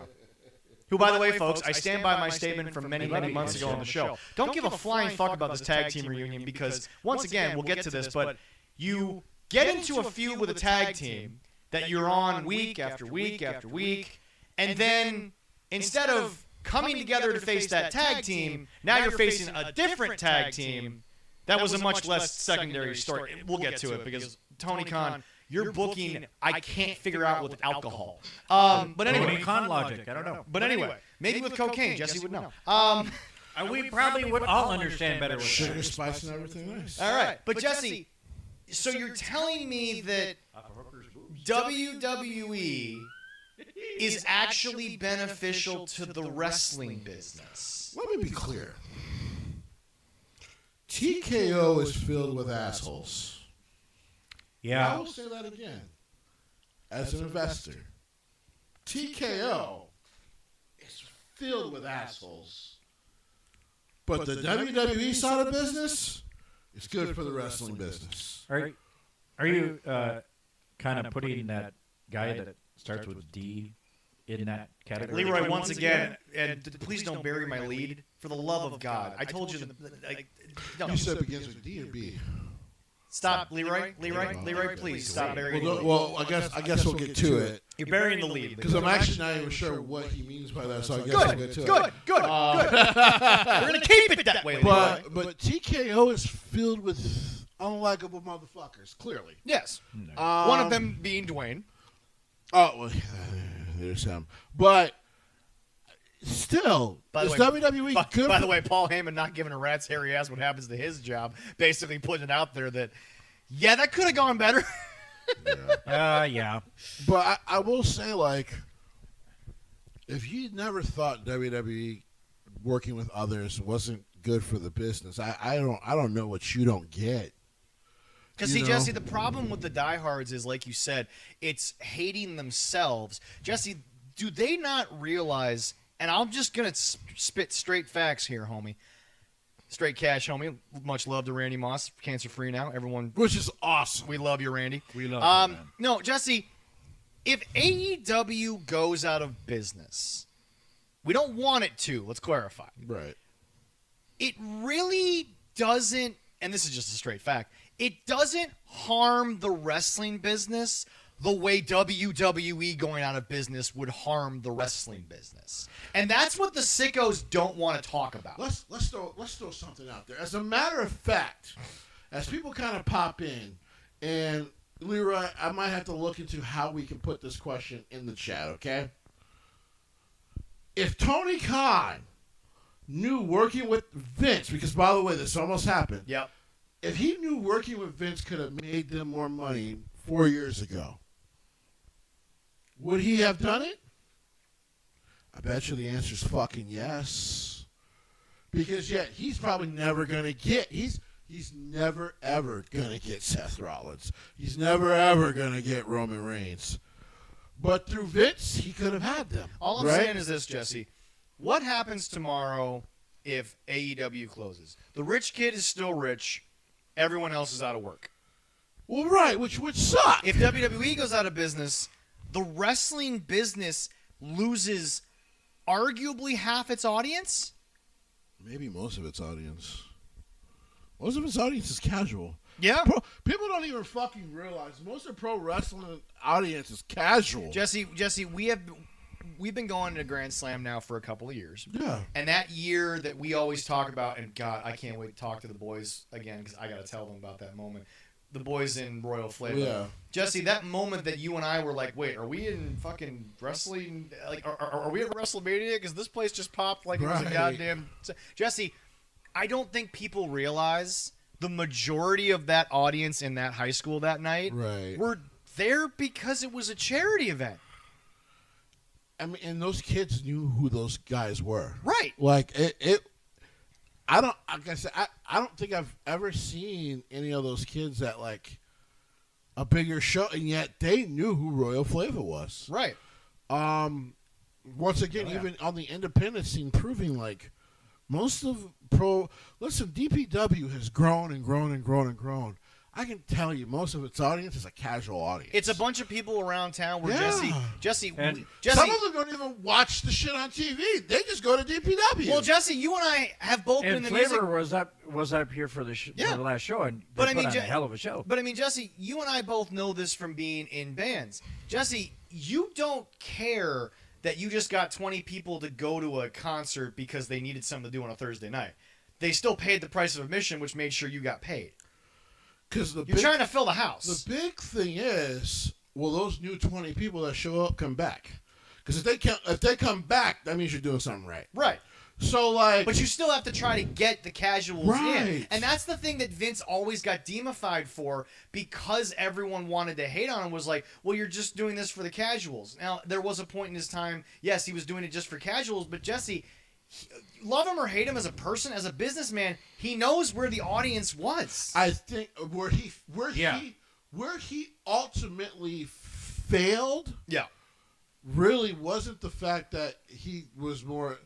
Who, by the way, folks, I stand by my statement from many, many months ago on the show. Don't give a flying fuck about this tag team reunion because, once again, we'll get to this, but you get into a feud with a tag team that you're on week after week after week, and then instead of coming together to face that tag team, now you're facing a different tag team that was a much less secondary story. We'll get to it because, Tony Khan, you're booking I can't figure out with alcohol. But anyway. Tony Khan logic. I don't know. But anyway, maybe with cocaine, Jesse would know. We probably would all understand better with Sugar, that. spice, and everything nice. All right, but Jesse, so you're telling me that WWE is actually beneficial to the wrestling business? Let me be clear. TKO is filled with assholes. I Yeah. will say that again. As an investor, TKO is filled with assholes. But the WWE side of business is good for the wrestling business. Are you kind of putting that guy that starts with D in that category? Leroy, once again, and please don't bury my lead. For the love of God, I told you. You said it begins with D or B? Stop, Leroy. Leroy, please stop burying the lead. Well, I guess we'll get to it. You're burying the lead. Because I'm actually not even sure what he means by that, so I guess we'll get to it. Good. We're gonna keep it that way, Leroy. But TKO is filled with unlikable motherfuckers, clearly. Yes. One of them being Dwayne. Oh, well, there's him. But still, By the is way- WWE good? By the way, Paul Heyman not giving a rat's hairy ass what happens to his job, basically putting it out there that, yeah, that could have gone better. Yeah. But I will say, like, if you never thought WWE working with others wasn't good for the business, I don't know what you don't get. Because, You see, know? Jesse, the problem with the diehards is, like you said, it's hating themselves. Jesse, do they not realize, and I'm just going to spit straight facts here, homie. Straight cash, homie. Much love to Randy Moss, cancer-free now. Everyone, Which is awesome. we love you, Randy. We love you, man. No, Jesse, if AEW goes out of business, we don't want it to, let's clarify. Right. It really doesn't, and this is just a straight fact, it doesn't harm the wrestling business the way WWE going out of business would harm the wrestling business. And that's what the sickos don't want to talk about. Let's throw something out there. As a matter of fact, as people kind of pop in, and Leroy, I might have to look into how we can put this question in the chat, okay? If Tony Khan knew working with Vince, because by the way, this almost happened. Yep. If he knew working with Vince could have made them more money 4 years ago, would he have done it? I bet you the answer is fucking yes. Because yeah, he's probably never gonna get he's never ever gonna get Seth Rollins. He's never ever gonna get Roman Reigns. But through Vince, he could have had them. All I'm right? saying is this, Jesse. What happens tomorrow if AEW closes? The rich kid is still rich. Everyone else is out of work. Well, right, which would suck. If WWE goes out of business, the wrestling business loses arguably half its audience. Maybe most of its audience. Most of his audience is casual. Yeah. People don't even fucking realize most of pro wrestling audience is casual. Jesse, we've been going to Grand Slam now for a couple of years. Yeah. And that year that we always talk about, and God, I can't wait to talk to the boys again because I got to tell them about that moment. The boys in Royal Flavor. Yeah. Jesse, that moment that you and I were like, wait, are we in fucking wrestling? Like, are we at WrestleMania? Because this place just popped like it was a Right. goddamn. Jesse, I don't think people realize the majority of that audience in that high school that night were there because it was a charity event. I mean, and those kids knew who those guys were. Right. Like I don't. Like I said, I don't think I've ever seen any of those kids at like a bigger show, and yet they knew who Royal Flavor was. Right. Once again, even on the independent scene, proving like most of DPW has grown and grown and grown and grown. I can tell you, most of its audience is a casual audience. It's a bunch of people around town where Jesse. some of them don't even watch the shit on TV. They just go to DPW. Well, Jesse, you and I have both been in And the music. Flavor was up here for for the last show, and they put on a hell of a show. But I mean, Jesse, you and I both know this from being in bands. Jesse, you don't care that you just got 20 people to go to a concert because they needed something to do on a Thursday night. They still paid the price of admission, which made sure you got paid. Because you're trying to fill the house. The big thing is, will those new 20 people that show up come back? Because if they come back, that means you're doing something right. Right. So like, but you still have to try to get the casuals in, Right. and that's the thing that Vince always got demified for because everyone wanted to hate on him. Was like, well, you're just doing this for the casuals. Now there was a point in his time, yes, he was doing it just for casuals, but Jesse. Love him or hate him as a person, as a businessman, he knows where the audience was. I think where he ultimately failed. Yeah. Really wasn't the fact that he was more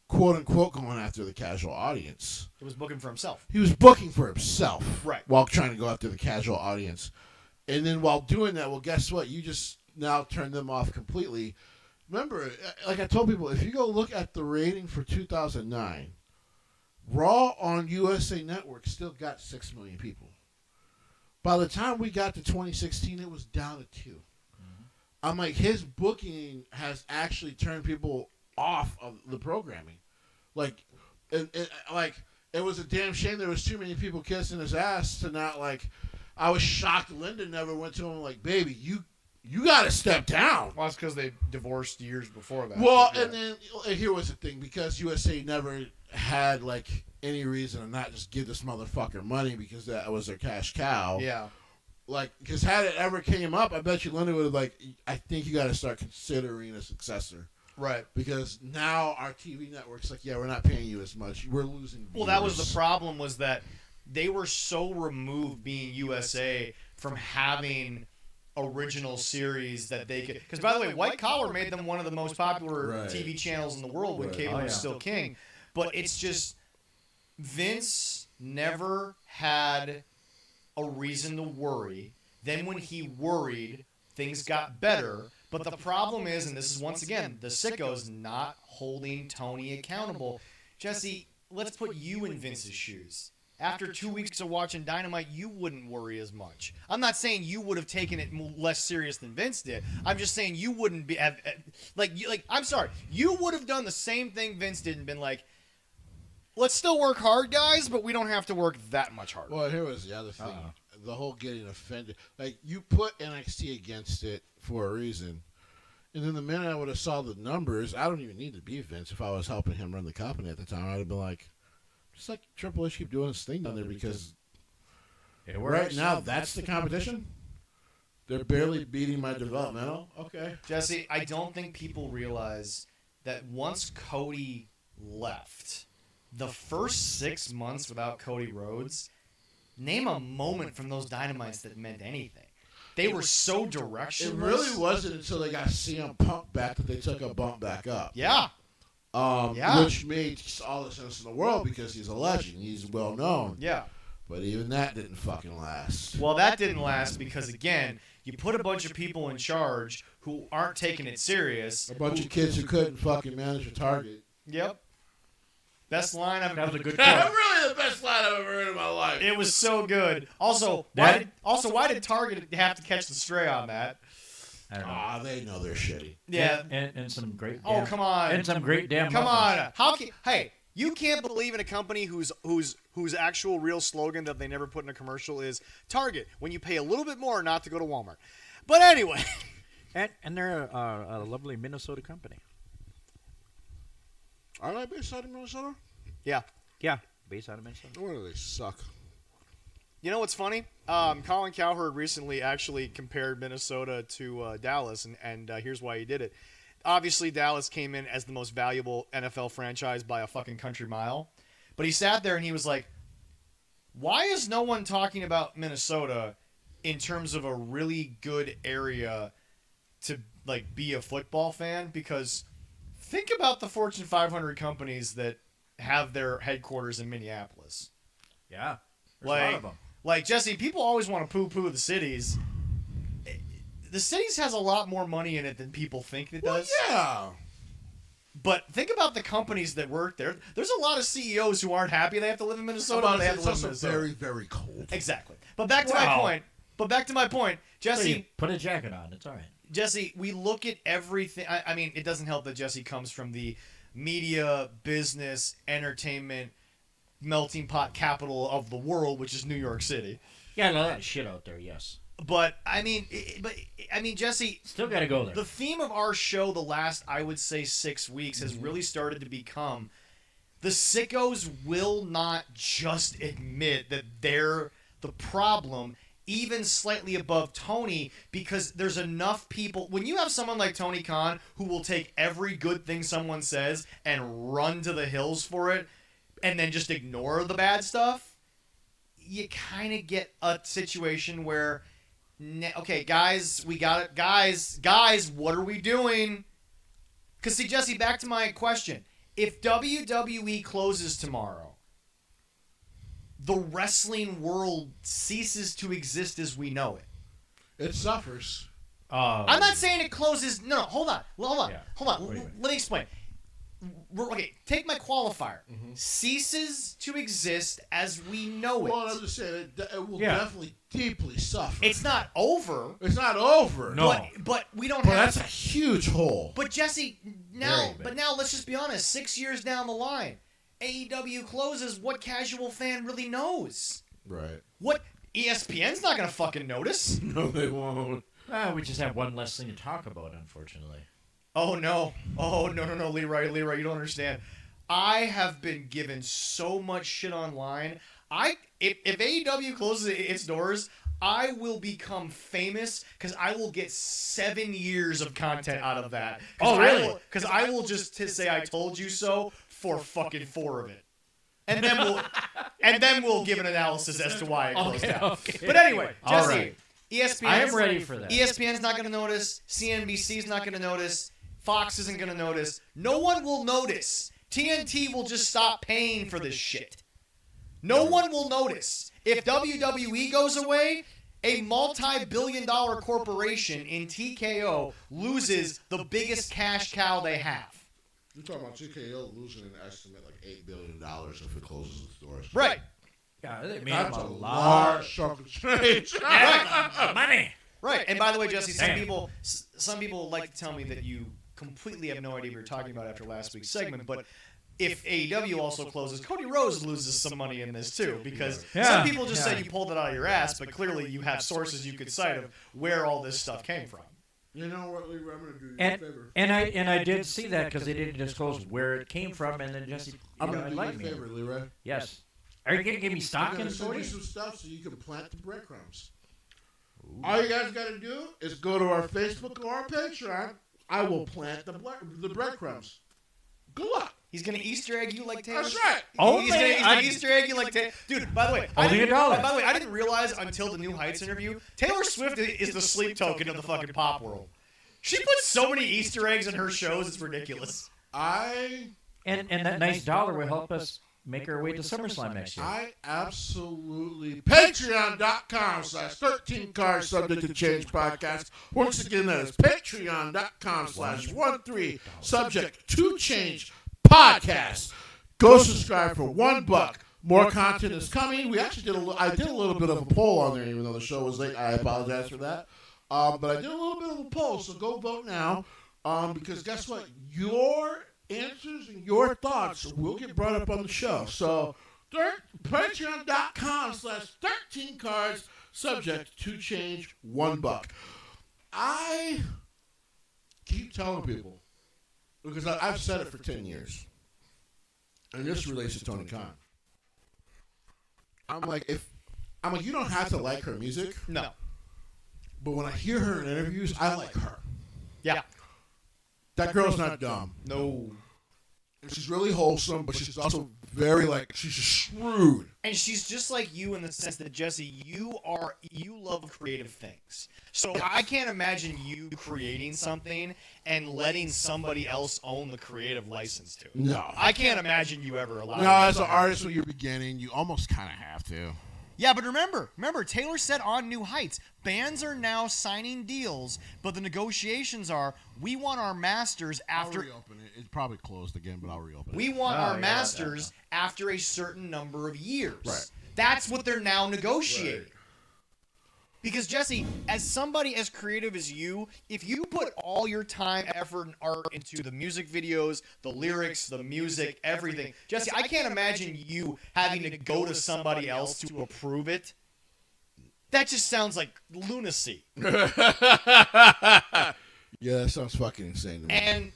quote unquote going after the casual audience. He was booking for himself. He was booking for himself, right? While trying to go after the casual audience, and then while doing that, well, guess what? You just now turn them off completely. Remember, like I told people, if you go look at the rating for 2009, Raw on USA Network still got 6 million people. By the time we got to 2016, it was down to 2. Mm-hmm. I'm like, his booking has actually turned people off of the programming. Like, it was a damn shame there was too many people kissing his ass to not like. I was shocked Linda never went to him like, baby, you got to step down. Well, that's because they divorced years before that. Well, and then here was the thing. Because USA never had, like, any reason to not just give this motherfucker money because that was their cash cow. Yeah. Like, because had it ever came up, I bet you Linda would have, like, I think you got to start considering a successor. Right. Because now our TV network's like, yeah, we're not paying you as much. We're losing viewers. Well, that was the problem, was that they were so removed, being USA, from having original series that they could. Because, by the way, White Collar made them one of the most popular TV channels in the world when cable was still king. But it's just, Vince never had a reason to worry. Then when he worried, things got better. But the problem is, and this is once again, the sickos not holding Tony accountable. Jesse, let's put you in Vince's shoes. After 2 weeks of watching Dynamite, you wouldn't worry as much. I'm not saying you would have taken it less serious than Vince did. I'm just saying you wouldn't be I'm sorry, you would have done the same thing Vince did and been like, let's still work hard, guys, but we don't have to work that much harder. Well, here was the other thing. The whole getting offended. Like, you put NXT against it for a reason. And then the minute I would have saw the numbers, I don't even need to be Vince. If I was helping him run the company at the time, I'd have been like, just like Triple H keep doing his thing down there because right now that's the competition. They're barely beating my developmental. Okay. Jesse, I don't think people realize that once Cody left, the first 6 months without Cody Rhodes, name a moment from those Dynamites that meant anything. They were so directionless. It really wasn't until they got CM Punk back that they took a bump back up. Yeah. Which made all the sense in the world because he's a legend. He's well known. Yeah. But even that didn't fucking last. Well, that didn't last because, again, you put a bunch of people in charge who aren't taking it serious. A bunch of kids who couldn't fucking manage a target. Yep. Best line I've That was a good That's quote. really the best line I've ever heard in my life. It was so good. Also, That- why did Target have to catch the stray on that? I don't know. Ah, they know they're shitty. Yeah. And some great. Oh, damn- come on. And some great damn. Come muffins. on. How can hey, you can't believe in a company whose actual real slogan that they never put in a commercial is Target, when you pay a little bit more not to go to Walmart. But anyway, And they're a lovely Minnesota company. Aren't I based out of Minnesota? yeah. Yeah, based out of Minnesota. No wonder they suck. You know what's funny? Colin Cowherd recently actually compared Minnesota to Dallas, and here's why he did it. Obviously, Dallas came in as the most valuable NFL franchise by a fucking country mile. But he sat there and he was like, why is no one talking about Minnesota in terms of a really good area to like be a football fan? Because think about the Fortune 500 companies that have their headquarters in Minneapolis. Yeah. There's a lot Like, of them. like Jesse, people always want to poo-poo the cities. The cities has a lot more money in it than people think it Well, does. yeah. But think about the companies that work there. There's a lot of CEOs who aren't happy they have to live in Minnesota. But they have to It's live in also Minnesota. very, very cold. Exactly. But back to my point. So Jesse. you put a jacket on. It's all right. Jesse, we look at everything. I mean, it doesn't help that Jesse comes from the media, business, entertainment, melting pot capital of the world, which is New York City. Yeah, a lot of shit out there. Yes. But I mean, Jesse, Still got to go there. the theme of our show the last, I would say, 6 weeks has really started to become the sickos will not just admit that they're the problem, even slightly above Tony, because there's enough people. When you have someone like Tony Khan who will take every good thing someone says and run to the hills for it and then just ignore the bad stuff, you kind of get a situation where, okay, guys, we got it. Guys, what are we doing? Because, see, Jesse, back to my question. If WWE closes tomorrow, the wrestling world ceases to exist as we know it. It suffers. I'm not saying it closes. No, hold on. Yeah. Hold on. What do you mean? Let me explain. Okay, take my qualifier. Ceases to exist as we know it. Well, I'm just saying it will Yeah. definitely deeply suffer. It's not over. It's not over. No. But we don't But have. that's a huge hole. But Jesse, Very big. now let's just be honest. 6 years down the line, AEW closes. What casual fan really knows? Right. What ESPN's not gonna fucking notice. No, they won't. We just have one less thing to talk about, unfortunately. Oh no, Leroy, you don't understand. I have been given so much shit online. If AEW closes its doors, I will become famous because I will get 7 years of content out of that. Oh, really? Because I will just say I told you so for fucking 4 of it, and then we'll give an analysis as to why it closed down. Okay. But anyway, All Jesse, right. ESPN. I am ready for that. ESPN's not going to notice. CNBC's not going to notice. Fox isn't going to notice. No one will notice. TNT will just stop paying for this shit. No one will notice. If WWE goes away, a multi-billion-dollar corporation in TKO loses the biggest cash cow they have. You're talking about TKO losing an estimate like $8 billion if it closes its doors. Right. Yeah, they made That's him a a large chunk of change. money. Right. And by the way, Jesse, Damn. some people like to tell me that you completely have no idea what you're talking about after last week's segment, but if AEW also closes, Cody Rhodes loses some money in this too, because Yeah. some people just Yeah. say you pulled it out of your ass, but clearly you have sources you could cite of where all this stuff came from. You know what, Leroy? I'm going to do you a favor. And I did see that because they didn't disclose where it came from, and then Jesse, I'm you going to do you like a me. favor, Leroy. Yes. Are you gonna give me I'm stock going in to send you Cody? some stuff so you can plant the breadcrumbs. All you guys got to do is go to our Facebook or our Patreon. I will plant the breadcrumbs. Good luck. He's gonna Easter egg you like Taylor. That's right. Only He's gonna I- Easter egg you like Taylor. Dude, by the way, Only $1. By the way, I didn't realize until the New Heights interview, Taylor Swift is the sleep token of the fucking pop world. She puts so many Easter eggs in her shows, it's ridiculous. And that nice dollar will help us make our way to SummerSlam next year. I absolutely. Patreon.com/13 subject to change podcast. Once again, that is patreon.com/13 subject to change podcast. Go subscribe for $1. More content is coming. We actually I did a little bit of a poll on there, even though the show was late. I apologize for that. But I did a little bit of a poll, so go vote now. Because guess what? Your answers and your thoughts will get brought up on the show. So, patreon.com/13cards, subject to change, $1. I keep telling people, because I've said it for 10 years, and this relates to Tony Khan. I'm like, you don't have to like her music. No. But when I hear her in interviews, I like her. Yeah. That girl's not dumb. No. And she's really wholesome, but she's also very, she's shrewd. And she's just like you in the sense that, Jesse, you love creative things. So I can't imagine you creating something and letting somebody else own the creative license to it. No. I can't imagine you ever allow No, as an artist when you're beginning, you almost kind of have to. Yeah, but remember, Taylor said on New Heights, bands are now signing deals, but the negotiations are, we want our masters after... I'll reopen it. It's probably closed again, but I'll reopen it. We want our masters after a certain number of years. Right. That's what they're now negotiating. Right. Because, Jesse, as somebody as creative as you, if you put all your time, effort, and art into the music videos, the lyrics, the music, everything, Jesse, I can't imagine you having to go to somebody else to approve it. That just sounds like lunacy. Yeah, that sounds fucking insane to me. And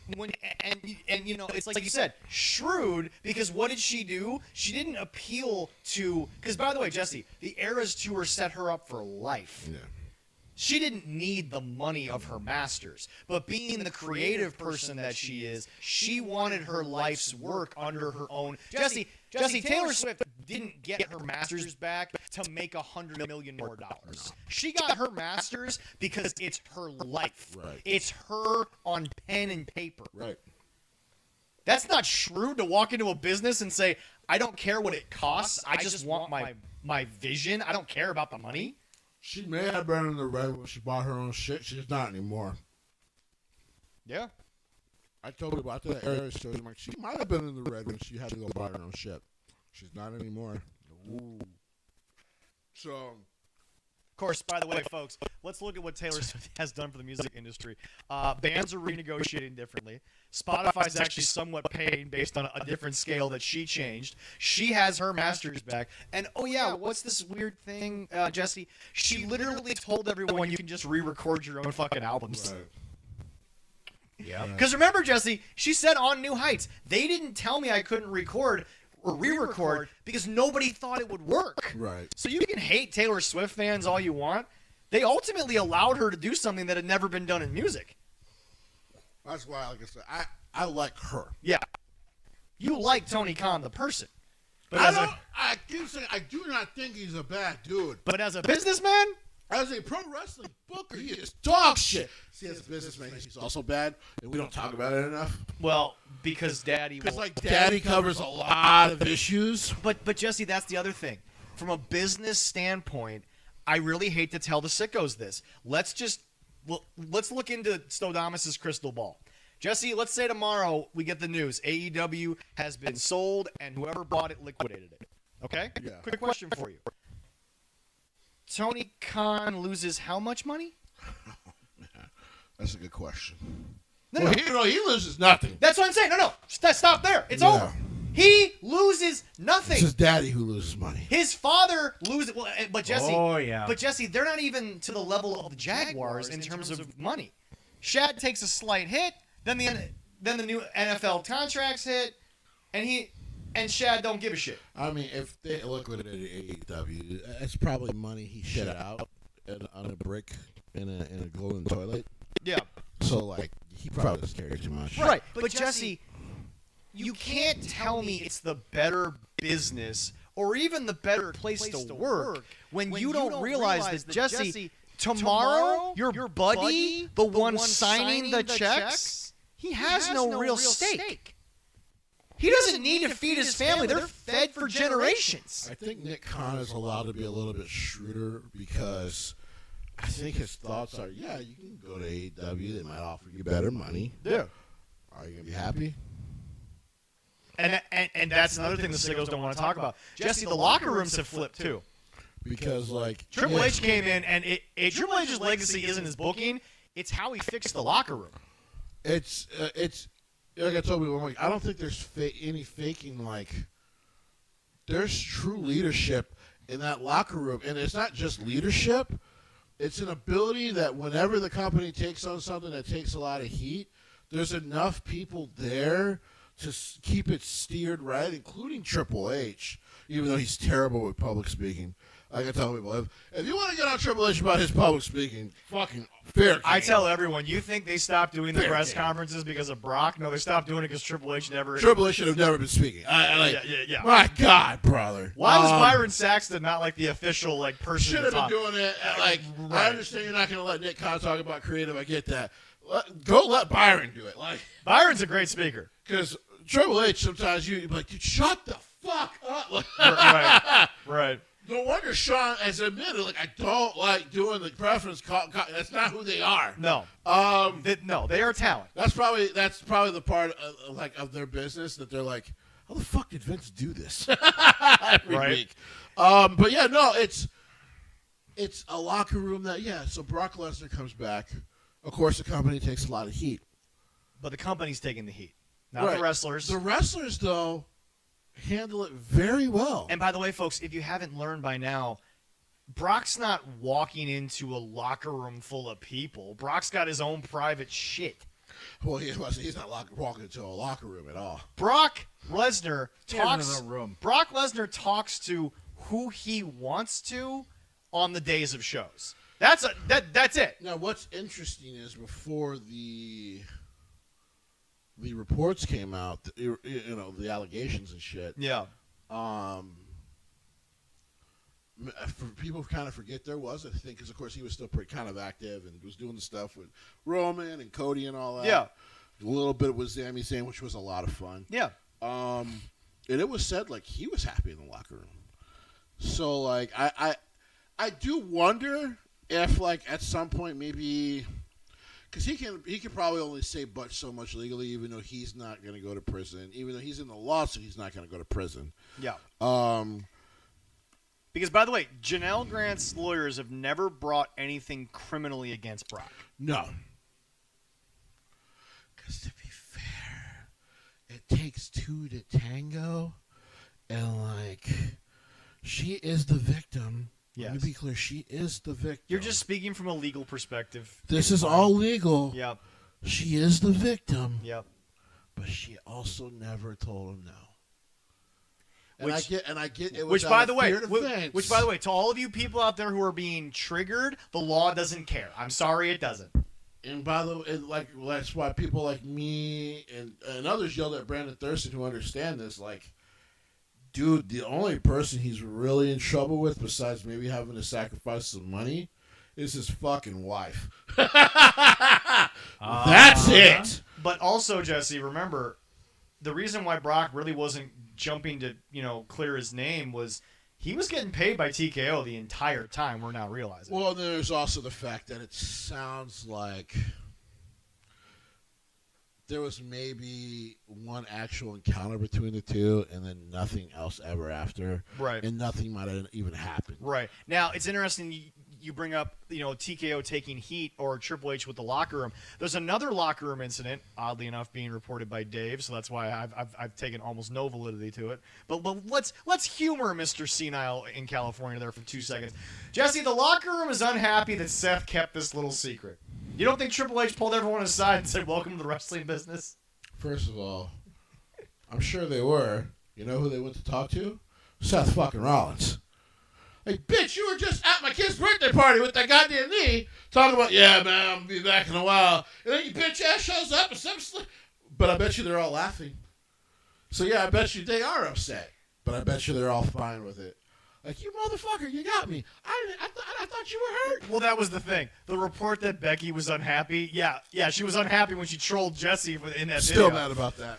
you know, it's like you said, shrewd, because what did she do? She didn't appeal to, because by the way, Jesse, the Eras Tour set her up for life. Yeah. She didn't need the money of her masters, but being the creative person that she is, she wanted her life's work under her own. Jesse, Taylor Swift didn't get her masters back to make $100 million more dollars. She got her masters because it's her life. Right. It's her on pen and paper. Right. That's not shrewd to walk into a business and say, I don't care what it costs. I just want my vision. I don't care about the money. She may have been in the red when she bought her own shit. She's not anymore. Yeah. I told her about that area story. I'm like, she might have been in the red when she had to go buy her own shit. She's not anymore. Ooh. So, Of course, by the way, folks, let's look at what Taylor Swift has done for the music industry. Bands are renegotiating differently. Spotify's actually somewhat paying based on a different scale that she changed. She has her masters back. And, oh, yeah, what's this weird thing, Jesse? She literally told everyone you can just re-record your own fucking albums. right. Yeah. Because remember, Jesse, she said on New Heights, they didn't tell me I couldn't record or re-record because nobody thought it would work. Right. So you can hate Taylor Swift fans all you want. They ultimately allowed her to do something that had never been done in music. That's why, like I said, I like her. Yeah. You like Tony Khan, the person. But I do not think he's a bad dude. but as a businessman, As a pro wrestling booker, he is dog shit. See, as a businessman, he's also bad, and we don't talk about it enough. well, because Daddy Because, will. like, Daddy covers a lot of issues. But Jesse, that's the other thing. From a business standpoint, I really hate to tell the sickos this. Let's look into Stodamus's crystal ball. Jesse, let's say tomorrow we get the news. AEW has been sold, and whoever bought it liquidated it. Okay? Yeah. Quick question for you. Tony Khan loses how much money? That's a good question. No, Well, no. he loses nothing. That's what I'm saying. No. Stop there. It's Yeah. over. He loses nothing. It's his daddy who loses money. His father loses. Well, but Jesse. Oh, yeah. But Jesse, they're not even to the level of the Jaguars in terms of money. Shad takes a slight hit, then the new NFL contracts hit, and Shad don't give a shit. I mean, if they liquidated AEW, that's probably money he shit out on a brick in a glowing toilet. Yeah. So, like, he probably doesn't care too much. Right. But Jesse, you can't tell me it's the better business or even the better place to work when you don't realize that, Jesse, tomorrow, your buddy, the one signing the checks, he has no real stake. He doesn't need to feed his family. They're fed for generations. I think Nick Khan is allowed to be a little bit shrewder because I think his thoughts are, yeah, you can go to AEW. They might offer you better money. Yeah. Are you going to be happy? And that's another thing the sickos don't want to talk about. Jesse, the locker rooms have flipped too. Because like Triple H came in, and Triple H's legacy isn't his booking; it's how he fixed the locker room. it's like I told people, I'm like, I don't think there's any faking. Like, there's true leadership in that locker room, and it's not just leadership. It's an ability that whenever the company takes on something that takes a lot of heat, there's enough people there to keep it steered right, including Triple H, even though he's terrible with public speaking. I can tell people, if you want to get on Triple H about his public speaking, fucking fair game. I tell everyone, you think they stopped doing the Fair press game. conferences because of Brock? No, they stopped doing it because Triple H never. Triple H should have never been speaking. Yeah. My God, brother. Why was Byron Saxton not like the official person? Should to have been talk? doing it. Like, Right. I understand you're not going to let Nick Khan talk about creative. I get that. Go let Byron do it. Like, Byron's a great speaker. because Triple H sometimes you're like, dude, shut the fuck up. Like, Right. no wonder Sean has admitted, like, I don't like doing the preference call. That's not who they are. No. No, they are talent. That's probably the part of their business that they're like, how the fuck did Vince do this every Right. week? But yeah, no, it's a locker room that So Brock Lesnar comes back. Of course, the company takes a lot of heat. But the company's taking the heat, not Right. the wrestlers. The wrestlers, though, handle it very well. And by the way, folks, if you haven't learned by now, Brock's not walking into a locker room full of people. Brock's got his own private shit. Well, he's not walking into a locker room at all. Brock Lesnar talks. another room. Brock Lesnar talks to who he wants to on the days of shows. That's it. Now, what's interesting is before the reports came out, the allegations and shit. Yeah. For people kind of forget there was, I think, because of course he was still pretty kind of active and was doing the stuff with Roman and Cody and all that. Yeah. A little bit with Sami Zayn, which was a lot of fun. Yeah. And it was said like he was happy in the locker room. So like I do wonder if like at some point maybe. Because he can probably only say but so much legally, even though he's not going to go to prison. Even though he's in the lawsuit, he's not going to go to prison. Yeah. Because, by the way, Janelle Grant's lawyers have never brought anything criminally against Brock. No. Because to be fair, it takes two to tango, and like she is the victim. Yes. Let me be clear, she is the victim. You're just speaking from a legal perspective. This is all legal. Yep. She is the victim. Yep. But she also never told him no. And Which- I get it. Which, Was by out the of way, fear to Vince. which, by the way, to all of you people out there who are being triggered, the law doesn't care. I'm sorry, it doesn't. And by the way, like that's why people like me and others yelled at Brandon Thurston who understand this. Like, dude, the only person he's really in trouble with, besides maybe having to sacrifice some money, is his fucking wife. That's it. But also, Jesse, remember, the reason why Brock really wasn't jumping to, clear his name was he was getting paid by TKO the entire time. We're now realizing. Well, there's also the fact that it sounds like there was maybe one actual encounter between the two, and then nothing else ever after. Right. And nothing might have even happened. Right. Now, it's interesting you bring up, TKO taking heat or Triple H with the locker room. There's another locker room incident, oddly enough, being reported by Dave, so that's why I've taken almost no validity to it. But let's humor Mr. Senile in California there for 2 seconds. Jesse, the locker room is unhappy that Seth kept this little secret. You don't think Triple H pulled everyone aside and said, "Welcome to the wrestling business"? First of all, I'm sure they were. You know who they went to talk to? Seth fucking Rollins. Like, bitch, you were just at my kid's birthday party with that goddamn knee talking about, yeah, man, I'm going to be back in a while. And then your bitch ass shows up and stuff. But I bet you they're all laughing. So, yeah, I bet you they are upset. But I bet you they're all fine with it. Like, you motherfucker, you got me. I thought you were hurt. Well, that was the thing. The report that Becky was unhappy. Yeah, she was unhappy when she trolled Jesse in that Still video. mad about that.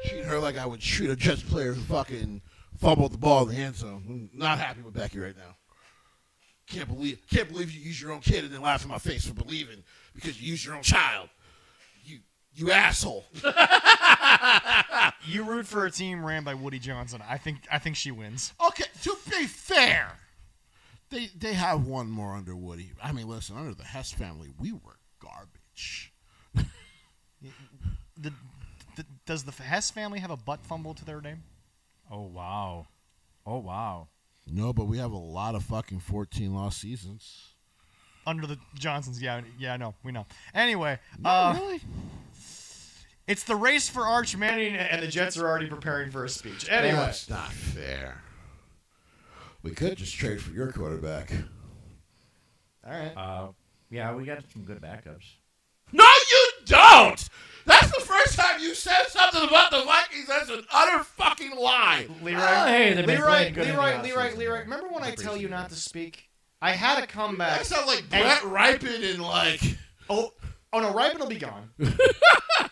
Treating her like I would treat a Jets player who fucking fumbled the ball in the end zone. I'm not happy with Becky right now. Can't believe you use your own kid and then laugh in my face for believing because you use your own child. You asshole. You root for a team ran by Woody Johnson. I think she wins. Okay, to be fair, they have one more under Woody. I mean, listen, under the Hess family, we were garbage. Does the Hess family have a butt fumble to their name? Oh wow. No, but we have a lot of fucking 14 lost seasons. Under the Johnsons, yeah, I know, we know. Anyway, Really? it's the race for Arch Manning, and the Jets are already preparing for a speech. Anyway, That's not fair. We could just trade for your quarterback. all right. Yeah, we got some good backups. No, you don't! That's the first time you said something about the Vikings. That's an utter fucking lie. Leroy, hey, they've been playing good in the offseason. Leroy. Remember when I tell you not to speak? I had a comeback. That sounds like Brett Ripon and like... Oh no, Ripon will be gone.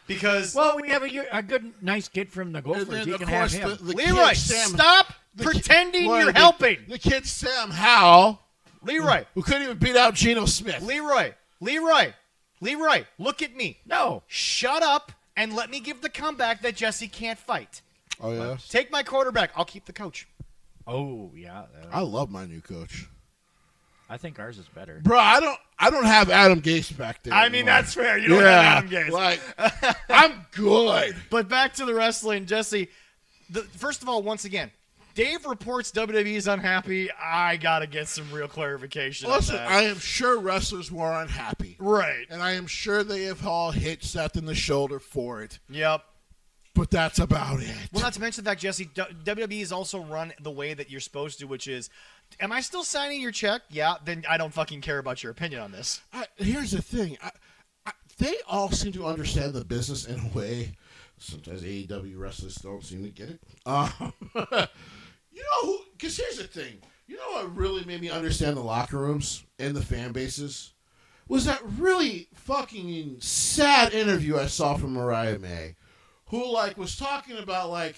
Because Well, we have a good, nice kid from the And Gophers. then, He of can have course, him. the Leroy, kid Sam, stop the kid- pretending well, you're the- helping. The kid Sam Howell, Leroy, who couldn't even beat out Geno Smith. Leroy, look at me. No. Shut up and let me give the comeback that Jesse can't fight. Oh, yeah? Take my quarterback. I'll keep the coach. Oh, yeah. I love my new coach. I think ours is better. Bro, I don't have Adam Gase back there. I mean, anymore. that's fair. You don't have Adam Gase. Like, I'm good. But back to the wrestling, Jesse. First of all, once again, Dave reports WWE is unhappy. I got to get some real clarification Listen, on that. I am sure wrestlers were unhappy. Right. And I am sure they have all hit Seth in the shoulder for it. Yep. But that's about it. Well, not to mention the fact, Jesse, WWE is also run the way that you're supposed to, which is, am I still signing your check? Yeah, then I don't fucking care about your opinion on this. Here's the thing. They all seem to understand the business in a way. Sometimes AEW wrestlers don't seem to get it. You know, because here's the thing. You know what really made me understand the locker rooms and the fan bases? Was that really fucking sad interview I saw from Mariah May, who, like, was talking about, like,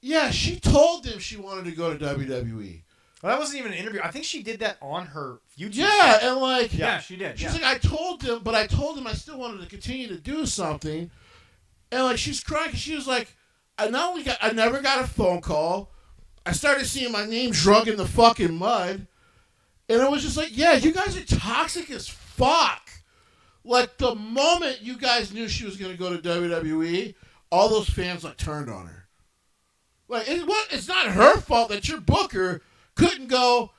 yeah, she told them she wanted to go to WWE. Well, that wasn't even an interview. I think she did that on her YouTube. Yeah, and, like, Yeah, she did. she's like, I told them I still wanted to continue to do something. And, like, she's crying 'cause she was like, I never got a phone call. I started seeing my name drunk in the fucking mud. And it was just like, yeah, you guys are toxic as fuck. Like, the moment you guys knew she was going to go to WWE, all those fans, like, turned on her. Like, it's not her fault that your booker couldn't go,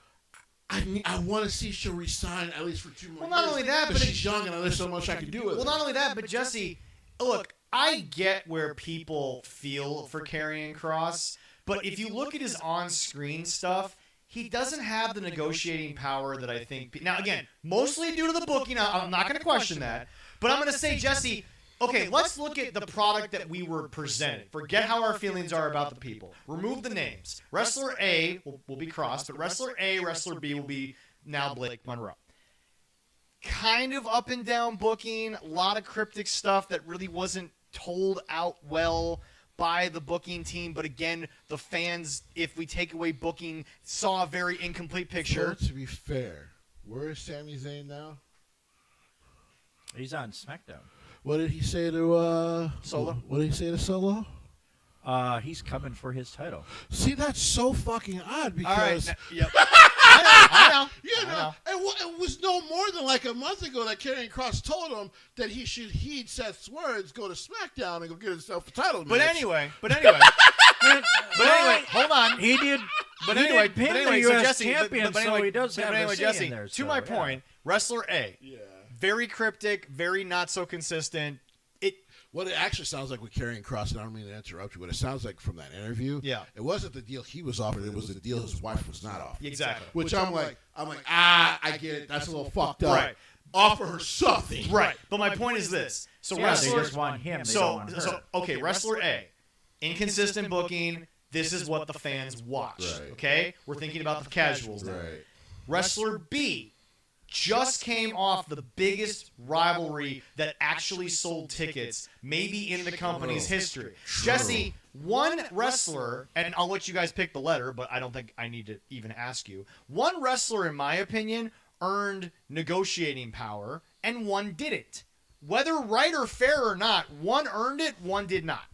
I want to see if she'll resign at least for 2 more years. Well, not only that, but she's young and there's so much I can do with her. Well, not only that, but Jesse, look, I get where people feel for Karrion Kross, but if you look at his on-screen stuff, he doesn't have the negotiating power that I think. Now, again, mostly due to the booking. I'm not going to question that, but I'm going to say, Jesse, okay, let's look at the product that we were presented. Forget how our feelings are about the people. Remove the names. Wrestler A will be Kross, but Wrestler A, Wrestler B will be now Blake Monroe. Kind of up and down booking, a lot of cryptic stuff that really wasn't told out well by the booking team. But again, the fans, if we take away booking, saw a very incomplete picture. To be fair, where is Sami Zayn now? He's on SmackDown. What did he say to Solo? What did he say to Solo? He's coming for his title. See, that's so fucking odd because Yep. I know. you know, it was no more than like a month ago that Karrion Kross told him that he should heed Seth's words, go to SmackDown and go get himself a title But match. anyway, hold on. He did. But he anyway, did pin the so US Jesse, champion, so he does have a say Jesse, in there. to so, my yeah. point, Wrestler A, very cryptic, very not so consistent. What it actually sounds like with Karrion Kross, and I don't mean to interrupt you, but it sounds like from that interview, it wasn't the deal he was offered, it was the deal his wife was not offered. Exactly. Which I'm like, I get it, that's a little fucked up. Right. Offer her something. Right. But my point is this. So Yeah, Wrestler, they just want him. They don't want her. okay, Wrestler A, inconsistent booking. This is what the fans watch. Right. Okay? We're thinking about the casuals now. Right. Wrestler B just came off the biggest rivalry that actually sold tickets, maybe in the company's history. Jesse, one wrestler, and I'll let you guys pick the letter, but I don't think I need to even ask you. One wrestler, in my opinion, earned negotiating power, and one didn't. Whether right or fair or not, one earned it, one did not.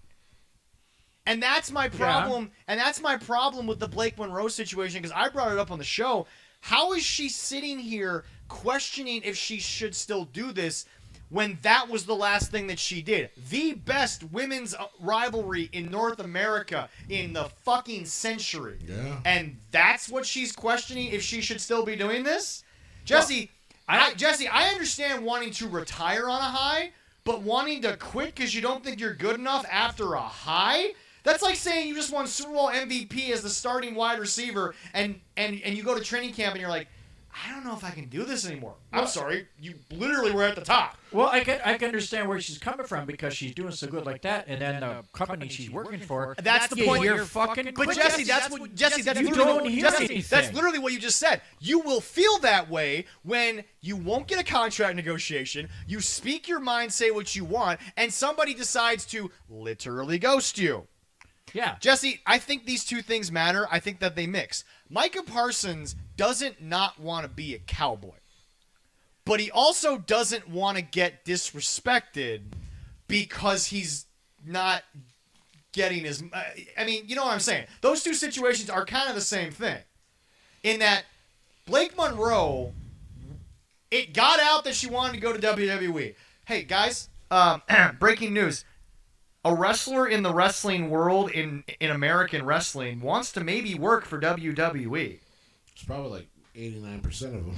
And that's my problem. And that's my problem with the Blake Monroe situation, because I brought it up on the show. How is she sitting here questioning if she should still do this when that was the last thing that she did? The best women's rivalry in North America in the fucking century. Yeah. And that's what she's questioning, if she should still be doing this? Jesse, Jesse, I understand wanting to retire on a high, but wanting to quit because you don't think you're good enough after a high? That's like saying you just won Super Bowl MVP as the starting wide receiver, and you go to training camp and you're like, I don't know if I can do this anymore. I'm sorry, you literally were at the top. Well, I can understand where she's coming from, because she's doing so good like that, and then the company she's working for. That's the point. You're fucking. But Jesse, that's You don't hear anything. That's literally what you just said. You will feel that way when you won't get a contract negotiation, you speak your mind, say what you want, and somebody decides to literally ghost you. Yeah. Jesse, I think these two things matter. I think that they mix. Micah Parsons doesn't not want to be a cowboy, but he also doesn't want to get disrespected because he's not getting his... I mean, you know what I'm saying? Those two situations are kind of the same thing. In that Blake Monroe, it got out that she wanted to go to WWE. Hey, guys, breaking news. A wrestler in the wrestling world, in American wrestling, wants to maybe work for WWE. It's probably like 89% of them.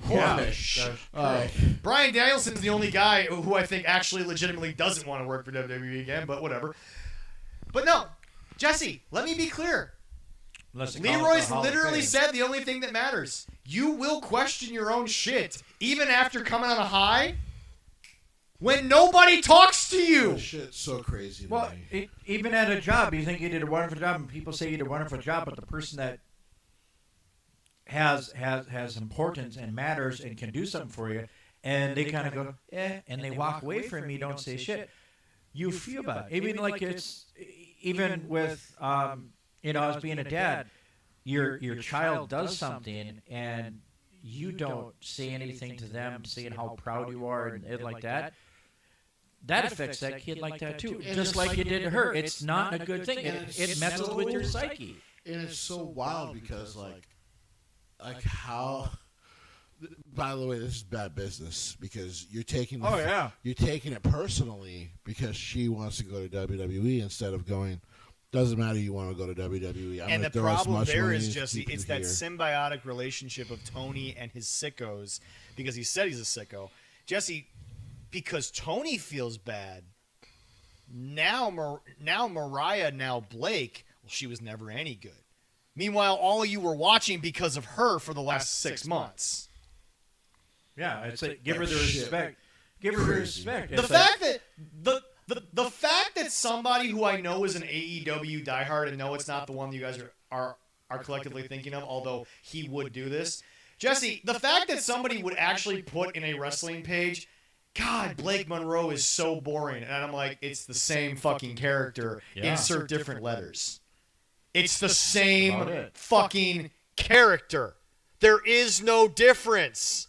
Yeah. Bryan Danielson's the only guy who I think actually legitimately doesn't want to work for WWE again, but whatever. But no, Jesse, let me be clear. Leroy's literally said the only thing that matters. You will question your own shit, even after coming on a high, when nobody talks to you. Shit's so crazy. Well, even at a job, you think you did a wonderful job, and people say you did a wonderful job, but the person that has importance and matters and can do something for you, and they kind of go, and they walk away from you, don't say shit. You feel bad. Even like it's, even with, as being a dad, your child does something, and you don't say anything to them, saying how proud you are and like that. That affects that kid like that too, just like you did to her. It's not a good thing. It messes with your psyche. And it's so wild because, like how. By the way, this is bad business because you're taking. You're taking it personally because she wants to go to WWE instead of going. Doesn't matter. You want to go to WWE. And the problem there is, Jesse, it's that symbiotic relationship of Tony and his sickos, because he said he's a sicko. Jesse, because Tony feels bad, now Mariah, now Blake, well, she was never any good. Meanwhile, all of you were watching because of her for the last 6 months. Yeah, it's like, give her the respect. Give her the respect. The fact that the fact that somebody who I know is an AEW diehard, and no, it's not the one you guys are collectively thinking of, although he would do this. Jesse, the fact that somebody would actually put in a wrestling page, God, Blake Monroe is so boring. And I'm like, it's the same fucking character. Yeah. Insert different letters. It's the same fucking character. There is no difference.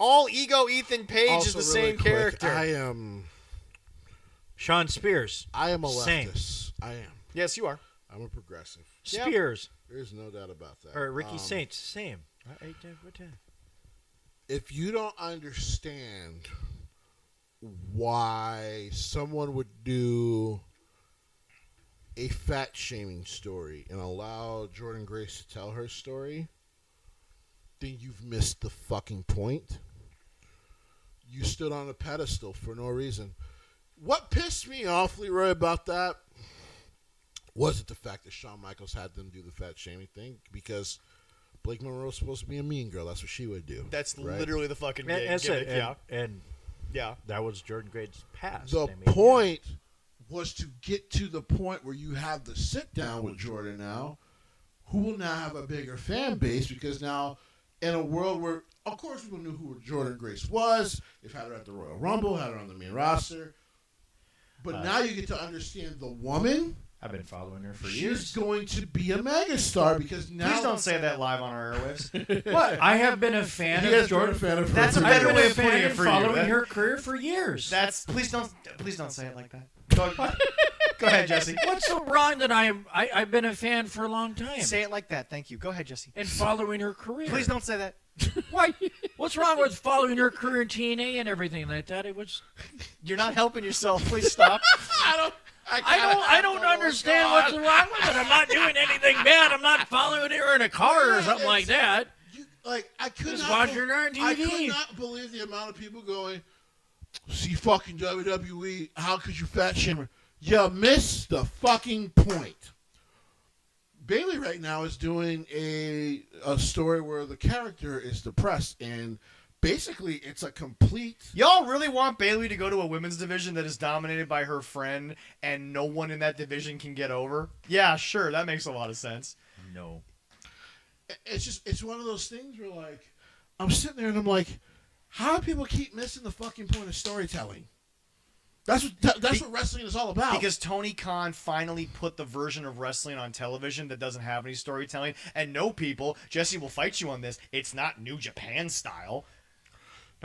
All Ego Ethan Page also, is the really same quick, character. I am Sean a Same. leftist. I am. Yes, you are. I'm a progressive. Spears. There's no doubt about that. Or Ricky Saints. Same. If you don't understand why someone would do a fat shaming story and allow Jordan Grace to tell her story, then you've missed the fucking point. You stood on a pedestal for no reason. What pissed me off, Leroy, about that wasn't the fact that Shawn Michaels had them do the fat shaming thing, because Blake Monroe's supposed to be a mean girl. That's what she would do. That's right? literally the fucking That's gimmick, it. And yeah. that was Jordan Grace's past. The point was to get to the point where you have the sit down with Jordan now, who will now have a bigger fan base, because now in a world where, of course, people knew who Jordan Grace was. They've had her at the Royal Rumble, had her on the main roster. But now you get to understand the woman. I've been following her for She's years. going to be a megastar because now. Please don't say that live on our airwaves. What? I have been a fan He of has been a fan of her. That's a for I've better been years. way a of putting fan it and for you. following That- her career for years. That's please don't say it like that. Go ahead, Jesse. What's so wrong that I've been a fan for a long time Say it like that. Thank you. Go ahead, Jesse. and following her career? Please don't say that. Why? What's wrong with following her career in TNA and everything like that? It was. You're not helping yourself. Please stop. I don't understand what's wrong with it. I'm not doing anything bad. I'm not following her in a car or something like that. I could Just not. watching her on I TV. could not believe the amount of people going, see fucking WWE. How could you fat shame her? You missed the fucking point. Bailey right now is doing a story where the character is depressed, and basically it's a complete. Y'all really want Bailey to go to a women's division that is dominated by her friend and no one in that division can get over? Yeah, sure. That makes a lot of sense. No. It's one of those things where, like, I'm sitting there and I'm like, how do people keep missing the fucking point of storytelling? That's what wrestling is all about. Because Tony Khan finally put the version of wrestling on television that doesn't have any storytelling. And no, people, Jesse will fight you on this. It's not New Japan style.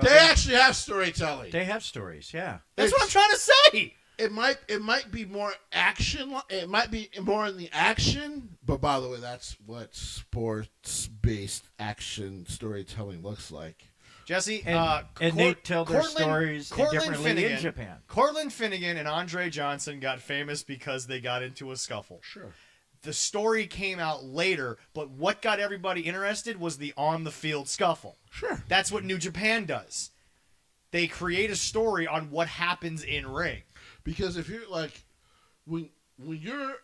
they actually have storytelling. They have stories, yeah. That's what I'm trying to say. It might be more action. It might be more in the action. But by the way, that's what sports-based action storytelling looks like. Jesse, And they tell their stories differently in Japan. Cortland Finnegan and Andre Johnson got famous because they got into a scuffle. Sure. The story came out later, but what got everybody interested was the on-the-field scuffle. Sure. That's what New Japan does. They create a story on what happens in ring. Because if you're like, when you're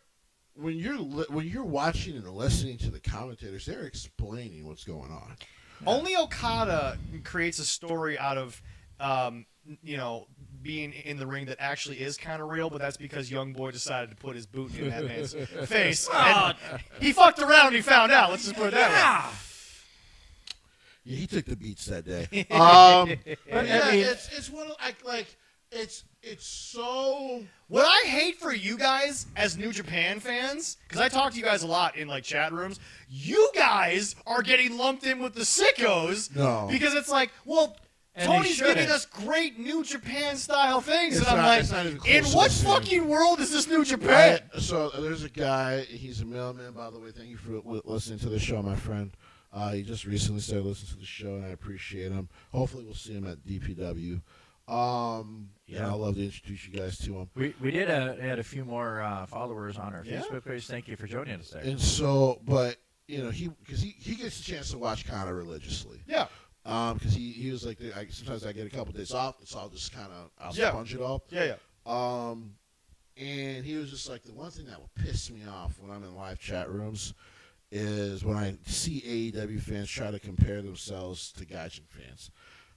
watching and listening to the commentators, they're explaining what's going on. Only Okada creates a story out of, being in the ring that actually is kind of real, but that's because Young Boy decided to put his boot in that man's face. And he fucked around and he found out. Let's just put it that way. Yeah, he took the beats that day. But yeah, I mean- it's one of it's so. What I hate for you guys as New Japan fans, because I talk to you guys a lot in like chat rooms, you guys are getting lumped in with the sickos. No. Because it's like, well, And Tony's they giving shouldn't. us great New Japan style things, It's and I'm not- it's not like, even close in to what the same. fucking world is this New Japan? So there's a guy. He's a mailman, by the way. Thank you for listening to the show, my friend. He just recently started listening to the show, and I appreciate him. Hopefully, we'll see him at DPW. Yeah, I'd love to introduce you guys to him. We did had a few more followers on our Yeah. Facebook page. Thank you for joining us there. And so, but he gets a chance to watch kind of religiously. Yeah. Because he was like, sometimes I get a couple days off, so I'll just kind of Yeah. sponge it all. Yeah. And he was just like, the one thing that will piss me off when I'm in live chat rooms is when I see AEW fans try to compare themselves to Gaijin fans.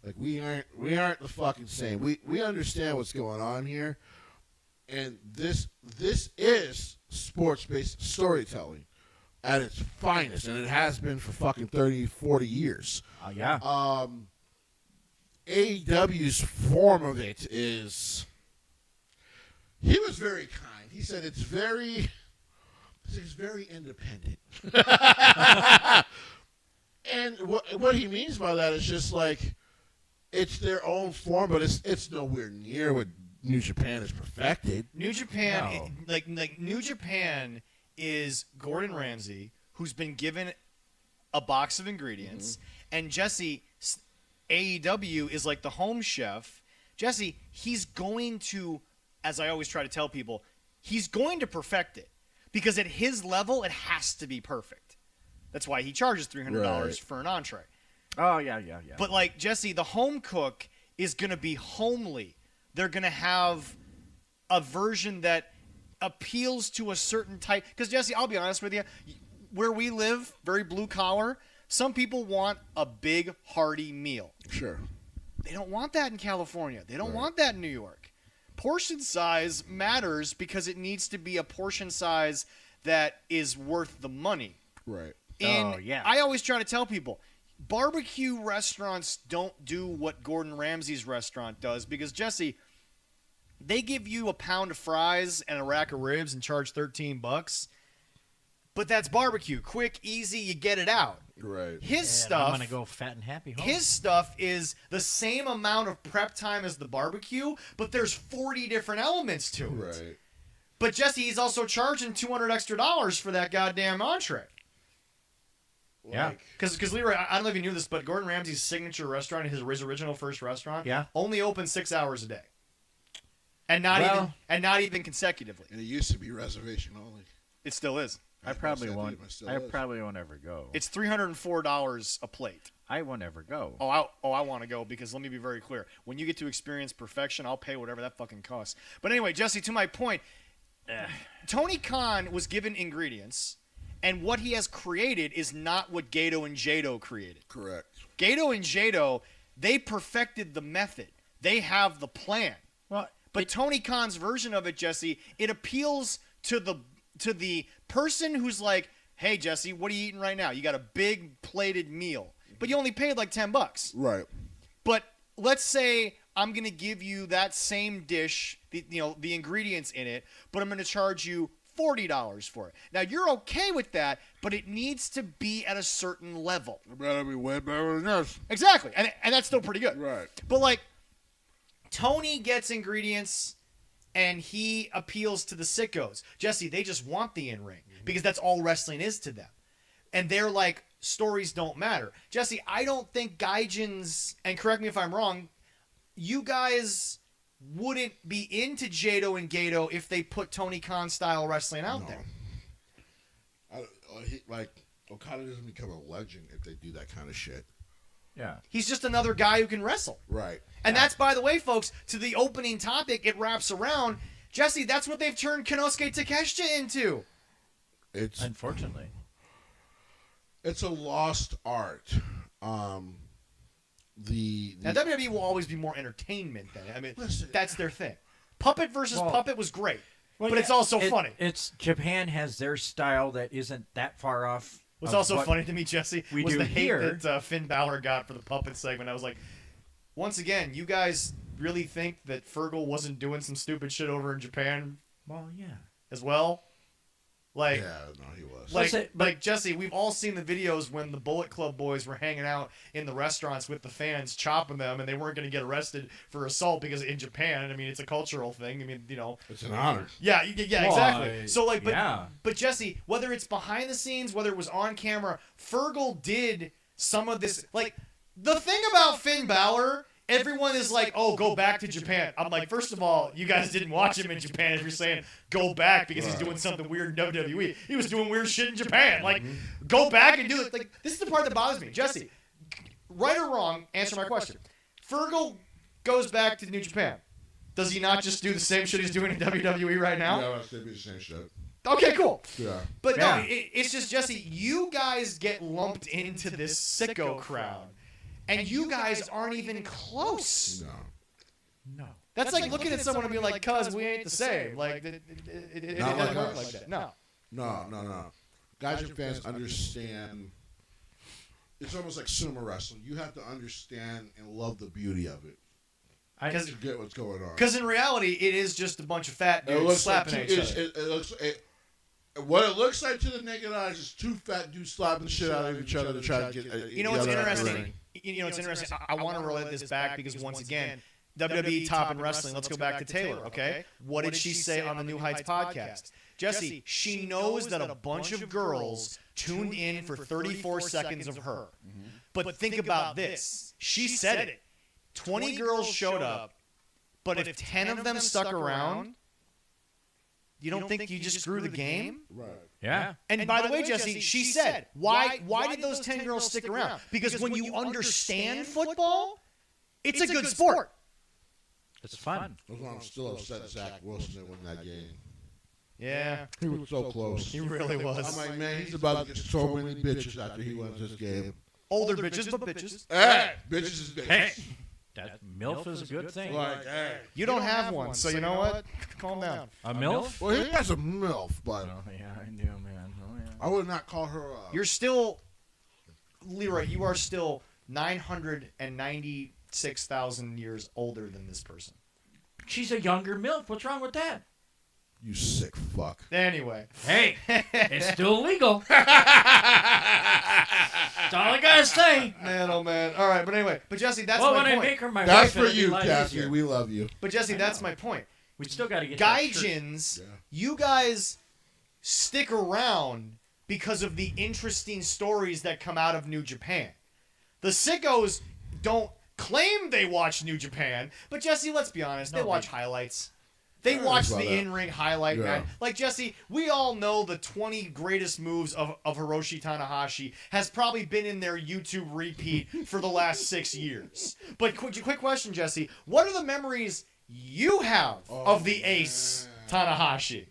Like, we aren't the fucking same. We understand what's going on here, and this is sports-based storytelling at its finest, and it has been for fucking 30, 40 years. Yeah. AEW's form of it is. He was very kind. He said it's very independent. And what he means by that is just like it's their own form, but it's nowhere near what New Japan has perfected. New Japan, like New Japan is Gordon Ramsay, who's been given a box of ingredients, and Jesse, AEW is like the home chef. Jesse, he's going to, as I always try to tell people, he's going to perfect it because at his level, it has to be perfect. That's why he charges $300 Right. for an entree. Oh yeah. But like Jesse, the home cook is going to be homely. They're going to have a version that appeals to a certain type. Because Jesse, I'll be honest with you, where we live, very blue collar, some people want a big hearty meal. Sure. They don't want that in California. They don't want that in New York. Portion size matters because it needs to be a portion size that is worth the money. Right. And Oh, yeah. I always try to tell people, barbecue restaurants don't do what Gordon Ramsay's restaurant does because, Jesse, they give you a pound of fries and a rack of ribs and charge $13. but that's barbecue. Quick, easy, you get it out. Right. His And stuff. I'm gonna go fat and happy home. His stuff is the same amount of prep time as the barbecue, but there's 40 different elements to it. Right. But Jesse, he's also charging $200 extra for that goddamn entree. Yeah. Because Leroy, I don't know if you knew this, but Gordon Ramsay's signature restaurant, his original first restaurant, Yeah. only open 6 hours a day, and not even consecutively. And it used to be reservation only. It still is. I probably That won't. even still I is. probably won't ever go. It's $304 a plate. I won't ever go. I want to go because let me be very clear. When you get to experience perfection, I'll pay whatever that fucking costs. But anyway, Jesse, to my point, Tony Khan was given ingredients, and what he has created is not what Gato and Jado created. Correct. Gato and Jado, they perfected the method. They have the plan. Well, But Tony Khan's version of it, Jesse, it appeals to the person who's like, hey, Jesse, what are you eating right now? You got a big plated meal, but you only paid like $10. Right. But let's say I'm going to give you that same dish, the ingredients in it, but I'm going to charge you $40 for it. Now, you're okay with that, but it needs to be at a certain level. It better be way better than this. Exactly. And that's still pretty good. Right. But, like, Tony gets ingredients, and he appeals to the sickos. Jesse, they just want the in-ring because that's all wrestling is to them. And they're like, stories don't matter. Jesse, I don't think Gaijins, and correct me if I'm wrong, you guys wouldn't be into Jado and Gato if they put Tony Khan style wrestling out there. Okada doesn't become a legend if they do that kind of shit. yeah. He's just another guy who can wrestle. Right. And that's, by the way, folks, to the opening topic, it wraps around. Jesse, that's what they've turned Konosuke Takeshita into. It's Unfortunately. it's a lost art. Now, WWE will always be more entertainment than it. I mean, Listen. that's their thing. Puppet versus Well- puppet was great, Well, but yeah, it's also funny. It's Japan has their style that isn't that far off. What's of also what- funny to me, Jesse, we was do the hate here. that Finn Balor got for the puppet segment. I was like, once again, you guys really think that Fergal wasn't doing some stupid shit over in Japan Well, yeah. as well? Like, yeah, no, he was. Like, Listen, but- like Jesse, we've all seen the videos when the Bullet Club boys were hanging out in the restaurants with the fans, chopping them, and they weren't going to get arrested for assault because in Japan, I mean, it's a cultural thing. I mean, It's an honor. yeah, exactly. Why, So, like, yeah. but Jesse, whether it's behind the scenes, whether it was on camera, Fergal did some of this. Like, the thing about Finn Balor, everyone is like, oh, go back to Japan. I'm like, first of all, you guys didn't watch him in Japan if you're saying go back because he's doing something weird in WWE. He was doing weird shit in Japan. Like, go back and do it. Like, this is the part that bothers me. Jesse, right or wrong, answer my question. Fergal goes back to New Japan. Does he not just do the same shit he's doing in WWE right now? Yeah, it's gonna be the same shit. Okay, cool. Yeah. But Yeah. no, it's just, Jesse, you guys get lumped into this sicko crowd. And you guys aren't even close. No. No. That's like looking at someone and being like, cuz, we ain't the same. Like, it Not doesn't like work us. like that. No. No. Gaijin fans understand. It's almost like sumo wrestling. You have to understand and love the beauty of it to get what's going on. Because in reality, it is just a bunch of fat dudes slapping at each other. What it looks like to the naked eye is just two fat dudes slapping the shit out of each other to try to get. You know what's interesting? It's interesting. I want to relate this back because once again, WWE Top in Wrestling. Let's go back to Taylor. Okay, what did she say on the New Heights podcast? Jesse, she knows that a bunch of girls tuned in for 34 seconds of her. But think about this. She said it. 20 girls showed up, but if 10 of them stuck around, you don't think you just grew the game? Right. Yeah. And by the way, Jesse, she said, why did those 10 girls stick around? Because when you understand football, it's a good sport. It's fun. That's why I'm still upset Zach Wilson didn't win that game. Yeah, He was so close. he really I'm was. like, man, he's about to get so many bitches after he wins this game. Older bitches, but bitches. Hey, bitches is bitches. Hey. That MILF is a good thing. Like, hey. You don't have one, so you know what? Calm down. A MILF? Well, he has a MILF, but Oh, yeah, I do, man. Oh, yeah. I would not call her a... You're still, Leroy, you are still 996,000 years older than this person. She's a younger MILF. What's wrong with that? You sick fuck. Anyway. Hey, it's still legal. That's all I gotta say. Man, oh man. All right, but anyway. But Jesse, that's Well, my when point. I make her my That's wife, for it'll be a you, lot Kathy. easier. We love you. But Jesse, I that's know. my point. We still gotta get that shirt. Gaijins, Yeah. you guys stick around because of the interesting stories that come out of New Japan. The sickos don't claim they watch New Japan, but Jesse, let's be honest, they No, watch they- highlights. They Yeah, watch I saw the that. in-ring highlight Yeah. match. Like, Jesse, we all know the 20 greatest moves of Hiroshi Tanahashi has probably been in their YouTube repeat for the last 6 years. But quick question, Jesse. What are the memories you have of the ace, Tanahashi?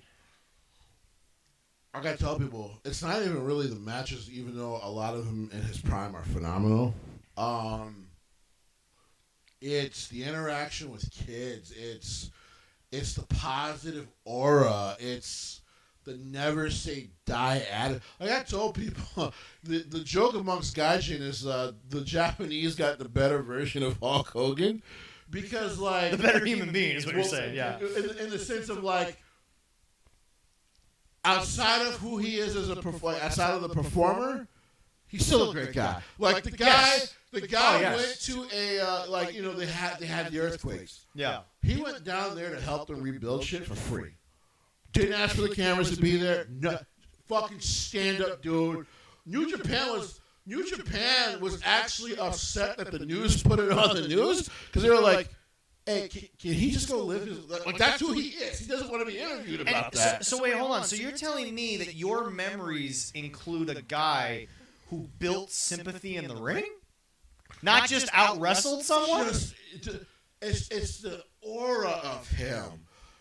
I gotta tell people, it's not even really the matches, even though a lot of them in his prime are phenomenal. It's the interaction with kids. It's the positive aura. It's the never say die attitude. Like I told people, the joke amongst Gaijin is the Japanese got the better version of Hulk Hogan because like The better human being is what you're saying, yeah. In the sense of like. Outside of who he is as a outside of the performer, he's still a great guy. Like the guy went to a they had the earthquakes. Yeah. He went down there to help them rebuild shit for free. Didn't ask for the cameras to be there. No, fucking stand up, dude. New Japan was actually upset that the news put it on the news because they were like, hey, can he just go live his life? Like, that's who he is. He doesn't want to be interviewed about And that. so wait, hold on. So you're telling me that your memories include a guy who built sympathy in the ring? Not just out wrestled someone? It's the aura of him,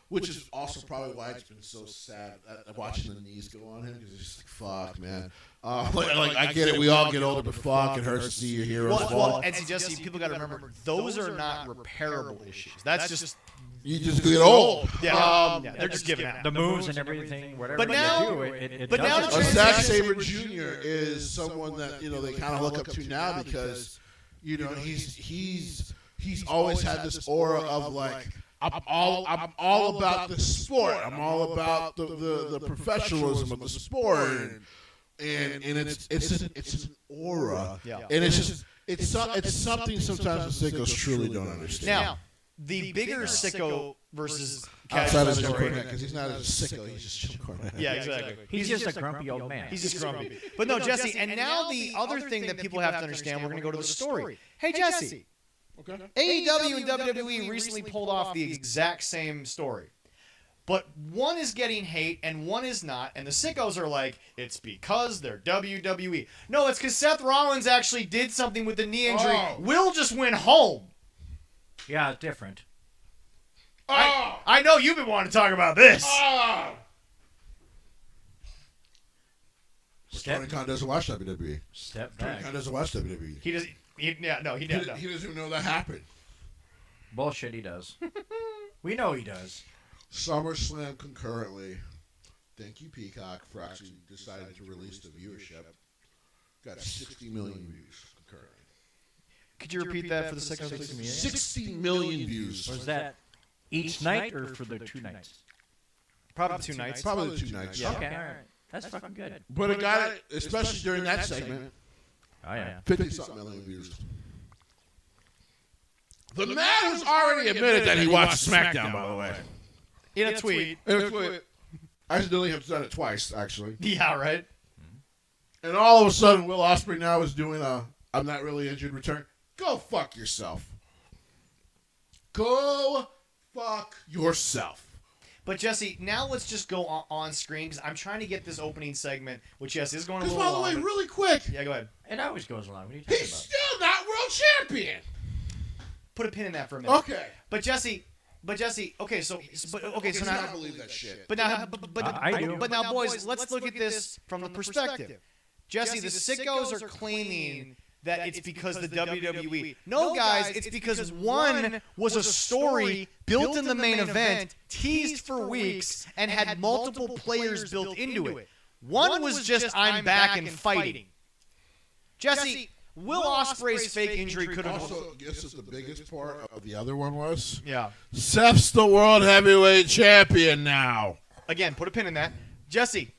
which is also probably why it's been so sad watching the knees go on him because it's just like, fuck, man. I get it. We all get older, but fuck, it hurts to see your heroes Well, fall. and see, Jesse, people got to remember, those are not repairable issues. That's just You just get old. yeah, they're just giving out. The moves and everything, whatever But you now- do, it but now does the it. Zack Sabre Jr. is someone that they kind of look up to now because he's always had this aura of like I'm all about the sport. I'm all about the professionalism of the sport, and it's an aura, Yeah. and it's something sometimes the sickos truly don't understand. Now, the bigger sicko versus Outside of casual Jim story. Cornette, because he's not a sicko, he's just Jim Cornette. Yeah, exactly. He's just a grumpy old man. He's just grumpy. But no, Jesse, and now the other thing that people have to understand, we're going to go to the story. Hey, Jesse, Okay. AEW and WWE recently pulled off the exact same story. But one is getting hate and one is not, and the sickos are like, it's because they're WWE. No, it's because Seth Rollins actually did something with the knee injury. Oh. Will just went home. Yeah, different. I know you've been wanting to talk about this. Tony Khan doesn't watch WWE. Step Tony back. Khan doesn't watch WWE. He does. He doesn't. He doesn't even know that happened. Bullshit, he does. We know he does. SummerSlam concurrently. Thank you, Peacock, for actually deciding to release the viewership. Got 60 million views concurrently. Could you repeat that for the sickos? 60 million views. Was that each night or for the 2 nights? Probably 2 nights. Probably the 2 nights. Yeah. Okay, all right. That's fucking good. But it got, especially during that segment, Oh, yeah. 50-something million views. The man has already admitted that he watched SmackDown, by the way. In a tweet. I accidentally have done it twice, actually. Yeah, right? And all of a sudden, Will Ospreay now is doing a I'm not really injured return. Go fuck yourself. Go fuck yourself. But Jesse, now let's just go on screen because I'm trying to get this opening segment, which yes is going a Because, little by the way, long. really quick, Yeah, go ahead. It always goes along. What are you talking he's about? still not world champion. Put a pin in that for a minute. Okay. But Jesse, okay, so I now, believe that shit. but now, I do. but now, boys, let's look at this from the perspective. Jesse, the sickos are claiming that it's because the WWE. No, guys, it's because one was a story built in the main event, teased for weeks, and had multiple players built into it. One was just I'm back and fighting. Jesse, Will Ospreay's fake injury could have. Also, this is the biggest part of the other one was Yeah. Seth's the world heavyweight champion now. again, put a pin in that. Jesse,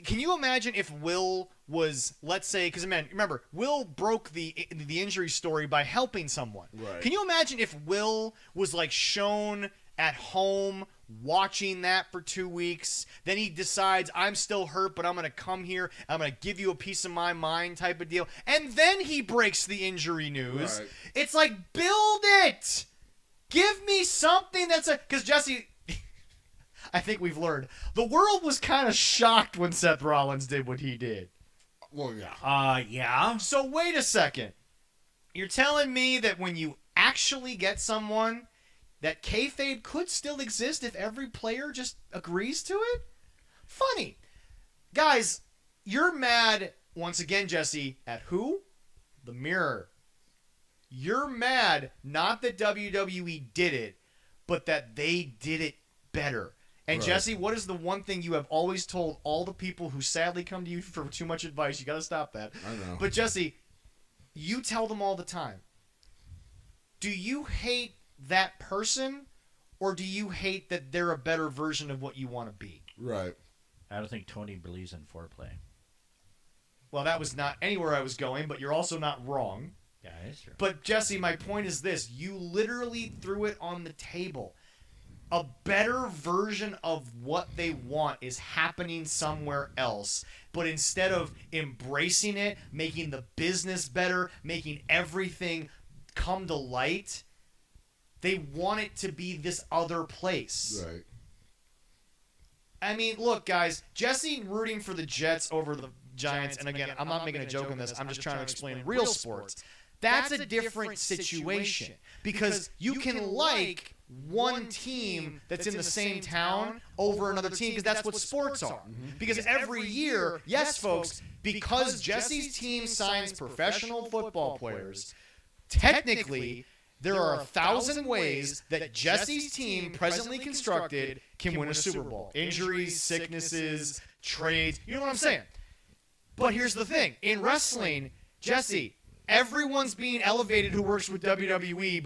can you imagine if Will was, let's say, because remember, Will broke the injury story by helping someone. Right. Can you imagine if Will was like shown at home watching that for 2 weeks, then he decides, I'm still hurt, but I'm going to come here, I'm going to give you a piece of my mind type of deal, and then he breaks the injury news. Right. It's like, build it! Give me something that's a... Because Jesse... I think we've learned. The world was kind of shocked when Seth Rollins did what he did. Well, yeah. Yeah. So wait a second. You're telling me that when you actually get someone, that kayfabe could still exist if every player just agrees to it? Funny. Guys, you're mad, once again, Jesse, at who? The Mirror. You're mad not that WWE did it, but that they did it better. And Right. Jesse, what is the one thing you have always told all the people who sadly come to you for too much advice? You got to stop that. I know. But Jesse, you tell them all the time. Do you hate that person, or do you hate that they're a better version of what you want to be? Right. I don't think Tony believes in foreplay. Well, that was not anywhere I was going, but you're also not wrong. Yeah, that's true. But Jesse, my point is this. You literally threw it on the table. A better version of what they want is happening somewhere else. But instead of embracing it, making the business better, making everything come to light, they want it to be this other place. Right. I mean, look, guys, Jesse rooting for the Jets over the Giants, and again, I'm not making a joke on this, I'm just trying to explain real sports. That's a different situation because you can like one team that's in the same town over another team because that's what sports are. Because every year, yes, folks, because Jesse's team signs professional football players, technically, there are 1,000 ways that Jesse's team, presently constructed, can win a Super Bowl. Injuries, sicknesses, trades. You know what I'm saying? But here's the thing. In wrestling, Jesse, everyone's being elevated who works with WWE,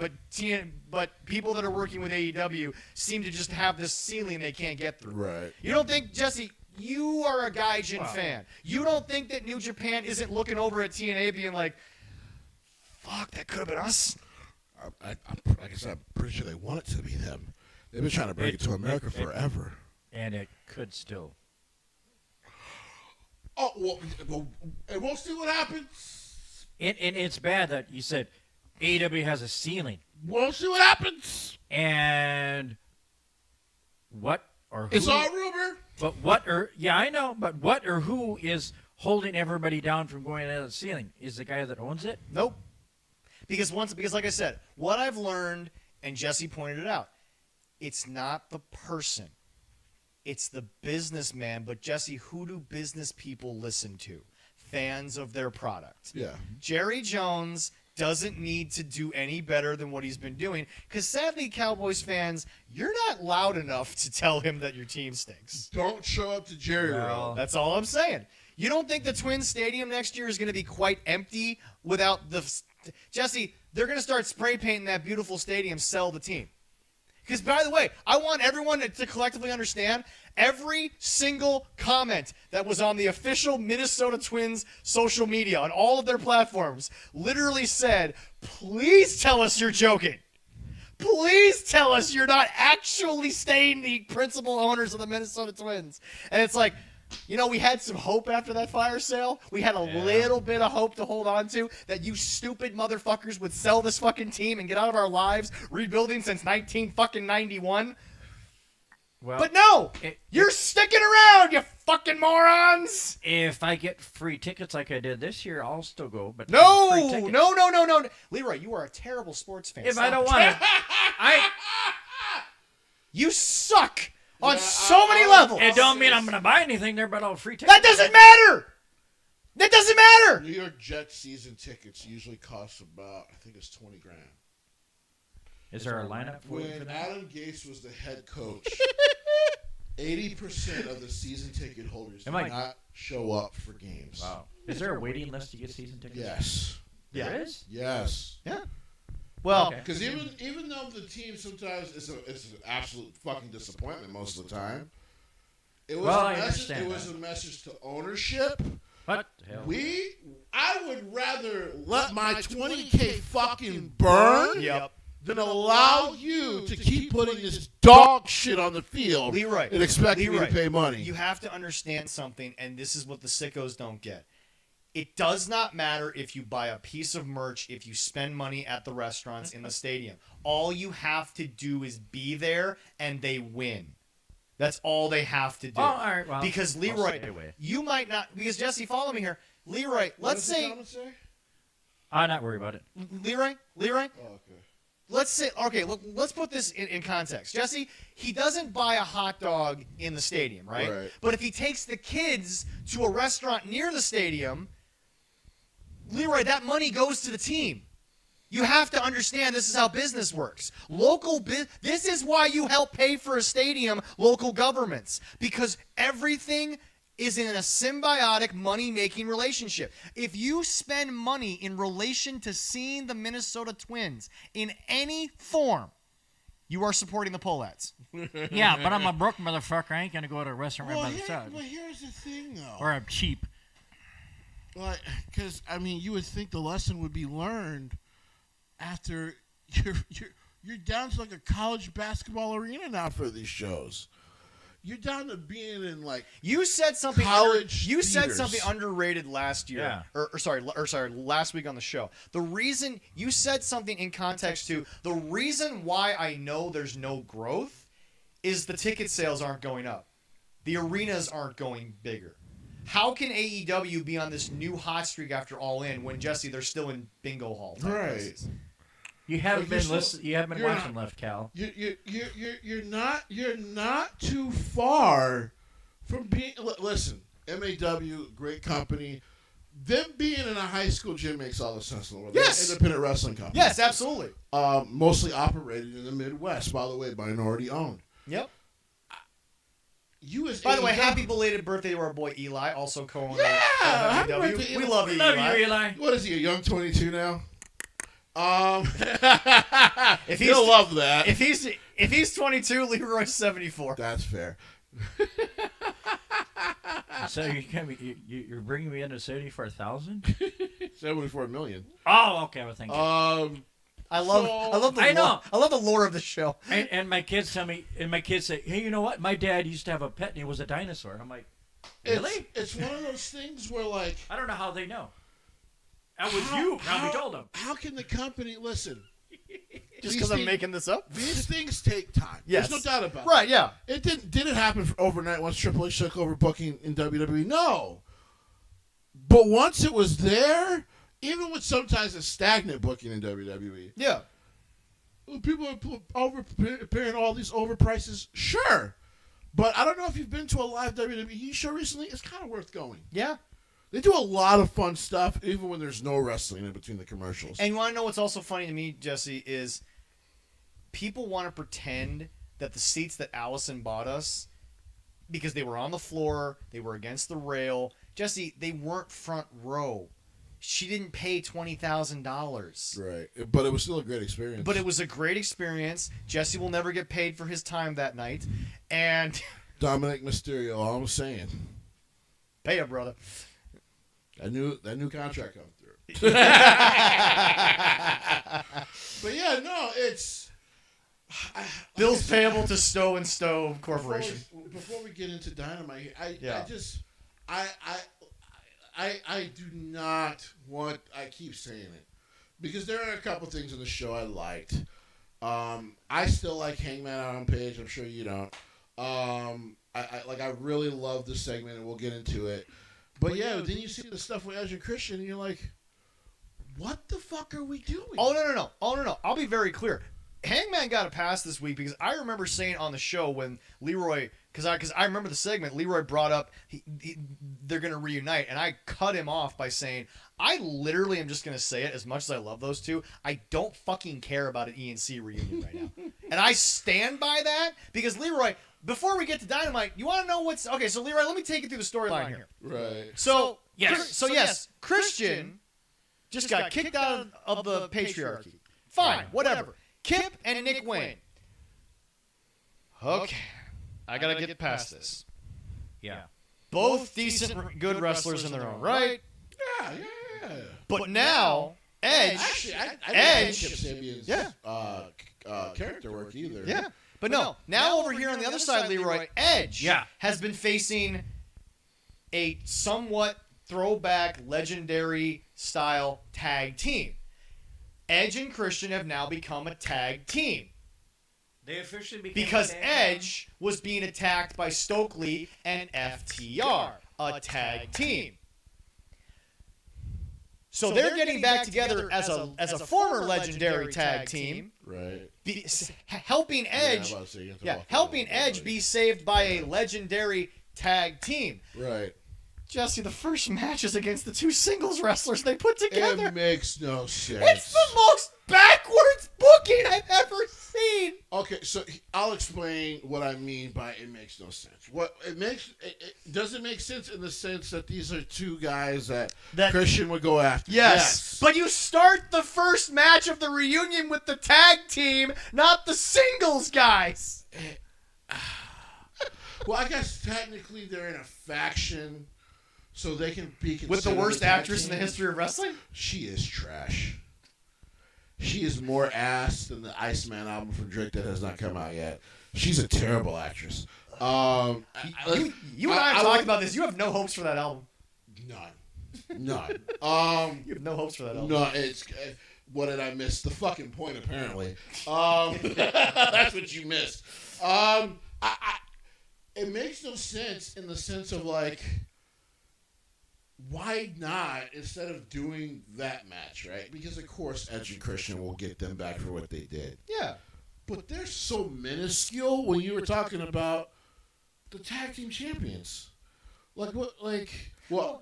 but people that are working with AEW seem to just have this ceiling they can't get through. Right. You don't think, Jesse, you are a Gaijin fan. You don't think that New Japan isn't looking over at TNA being like, fuck, that could have been us? Like I said, I'm pretty sure they want it to be them. They've been trying to bring it to America forever. And it could still. Oh, well, and we'll see what happens. And it's bad that you said AEW has a ceiling. We'll see what happens. And what or who? It's all rumor. But what or yeah, I know. But what or who is holding everybody down from going to the ceiling? Is the guy that owns it? Nope. Because like I said, what I've learned, and Jesse pointed it out, it's not the person. It's the businessman. But Jesse, who do business people listen to? Fans of their product. Yeah. Jerry Jones doesn't need to do any better than what he's been doing. Because sadly, Cowboys fans, you're not loud enough to tell him that your team stinks. Don't show up to Jerry Well, Roll. That's all I'm saying. You don't think the Twins Stadium next year is going to be quite empty without the... Jesse, they're going to start spray painting that beautiful stadium, sell the team. Because, by the way, I want everyone to collectively understand every single comment that was on the official Minnesota Twins social media on all of their platforms literally said, please tell us you're joking. Please tell us you're not actually staying the principal owners of the Minnesota Twins. And it's like, you know, we had some hope after that fire sale. We had a little bit of hope to hold on to that you stupid motherfuckers would sell this fucking team and get out of our lives, rebuilding since 1991. Well, But no, you're sticking around, you fucking morons. if I get free tickets like I did this year, I'll still go. But free No, tickets. no. Leroy, you are a terrible sports fan. If I Stop don't it. want to, You suck on Yeah, so many levels. it don't mean I'm going to buy anything there, but I'll free tickets. That doesn't matter. That doesn't matter. New York Jets season tickets usually cost about, I think it's $20,000. Is there a lineup for you for When that? Adam Gase was the head coach, 80% of the season ticket holders did Am I- not show up for games. Wow. Is there a waiting list to get season tickets? Yes. There is? Yes. Well, Okay. Because even though the team sometimes it's an absolute fucking disappointment most of the time, It was Well, a I message. understand It was that. a message to ownership. What the hell? I would rather let my 20K fucking burn Yep. than allow you to keep putting this dog shit on the field Leroy, and expecting me Leroy, to pay money. You have to understand something, and this is what the sickos don't get. It does not matter if you buy a piece of merch, if you spend money at the restaurants in the stadium. All you have to do is be there, and they win. That's all they have to do. Oh, all right, well, because I'll Leroy, stay away. you might not. Because Jesse, follow me here. Leroy, What let's does the say, comment say? I'm not worried about it. Leroy, Oh, okay. let's say, okay, let's put this in context. Jesse, he doesn't buy a hot dog in the stadium, right? Right. But if he takes the kids to a restaurant near the stadium, Leroy, that money goes to the team. You have to understand this is how business works. This is why you help pay for a stadium, local governments, because everything is in a symbiotic money-making relationship. If you spend money in relation to seeing the Minnesota Twins in any form, you are supporting the Poleats. Yeah, but I'm a broke motherfucker. I ain't gonna go to a restaurant right by the side. Well, here's the thing, though. Or I'm cheap. Like, because I mean, you would think the lesson would be learned after you're down to like a college basketball arena now for these shows. You're down to being in like You said something. College You said theaters. something underrated last year, Yeah. or sorry, last week on the show. The reason you said something in context to the reason why I know there's no growth is the ticket sales aren't going up, the arenas aren't going bigger. How can AEW be on this new hot streak after All In when Jesse they're still in bingo hall? type Right. places? You haven't But you're been still- listening. You haven't been you're watching not- left, Cal. You're not too far from being. Listen, MAW, great company. Them being in a high school gym makes all the sense in the world. They're an Yes. independent wrestling company. Yes, absolutely. Mostly operated in the Midwest, by the way, minority owned. Yep. You as By the way, AEW happy belated birthday to our boy Eli, also co-owner Yeah, of happy AEW. birthday, We Eli. love you, Love Eli. you, Eli. What is he, a young 22 now? If He'll love that. If he's 22, Leroy's 74. That's fair. So you're bringing me into 74,000? 74 million. Oh, okay. Well, thank you. I love the I know. lore. I love the lore of the show. And my kids tell me, and my kids say, "Hey, you know what? My dad used to have a pet, and it was a dinosaur." And I'm like, "Really?" It's one of those things where, like, I don't know how they know. That was you. Probably told them. How can the company listen? Just These because I'm things- making this up? These things take time. Yes. There's no doubt about it. Right, yeah. It did it happen overnight once Triple H took over booking in WWE? No. But once it was there, even with sometimes a stagnant booking in WWE, Yeah. people are preparing all these overprices. Sure. But I don't know if you've been to a live WWE show recently. It's kind of worth going. Yeah. They do a lot of fun stuff, even when there's no wrestling in between the commercials. And you want to know what's also funny to me, Jesse, is people want to pretend that the seats that Allison bought us, because they were on the floor, they were against the rail. Jesse, they weren't front row. She didn't pay $20,000. Right. But it was still a great experience. But it was a great experience. Jesse will never get paid for his time that night. And Dominic Mysterio, all I'm saying. pay up, brother. That new contract come through. But yeah, no, it's Bills payable to Stowe and Stowe Corporation. Before we get into Dynamite, I do not want. I keep saying it because there are a couple things in the show I liked. I still like Hangman out on Page. I'm sure you don't. I really love this segment, and we'll get into it. But yeah, then you see the stuff with Edge and Christian, and you're like, what the fuck are we doing? Oh, no. I'll be very clear. Hangman got a pass this week because I remember saying on the show when Leroy, because I remember the segment, Leroy brought up they're going to reunite, and I cut him off by saying, I literally am just going to say it, as much as I love those two, I don't fucking care about an ENC reunion right now. And I stand by that because Leroy, before we get to Dynamite, you want to know what's... Okay, so Leroy, let me take you through the storyline here. Right. So Yes. yes, Christian just got kicked out of the patriarchy. Fine, whatever. Kip and Nick Wayne. Okay, I gotta get past this. Yeah. Both decent, good wrestlers in their own right. Yeah. But now, Edge. Actually, I Edge. didn't like Kip Sabian's character work either. Yeah. But no, now over here on the other side, Leroy, Edge has been facing a somewhat throwback, legendary style tag team. Edge and Christian have now become a tag team. They officially became Because Edge was being attacked by Stokely and FTR, a tag team. So they're getting back together as a former legendary tag team, Right. helping Edge, helping Edge be saved by a legendary tag team. Right. Jesse, the first match is against the two singles wrestlers they put together. It makes no sense. It's the most backwards booking I've ever seen. Okay, so I'll explain what I mean by it makes no sense. What it doesn't make sense in the sense that these are two guys that Christian would go after. Yes. But you start the first match of the reunion with the tag team, not the singles guys. Well, I guess technically they're in a faction, so they can be considered With the worst a tag actress in the team. history of wrestling? She is trash. She is more ass than the Iceman album from Drake that has not come out yet. She's a terrible actress. You and I have talked about this. You have no hopes for that album. None. You have no hopes for that album. No, it's. What did I miss? The fucking point, apparently. That's what you missed. It makes no sense in the sense of like, why not instead of doing that match, right? Because of course Edge and Christian will get them back for what they did. Yeah. But they're so minuscule when you were talking about the tag team champions. Like what? Like what?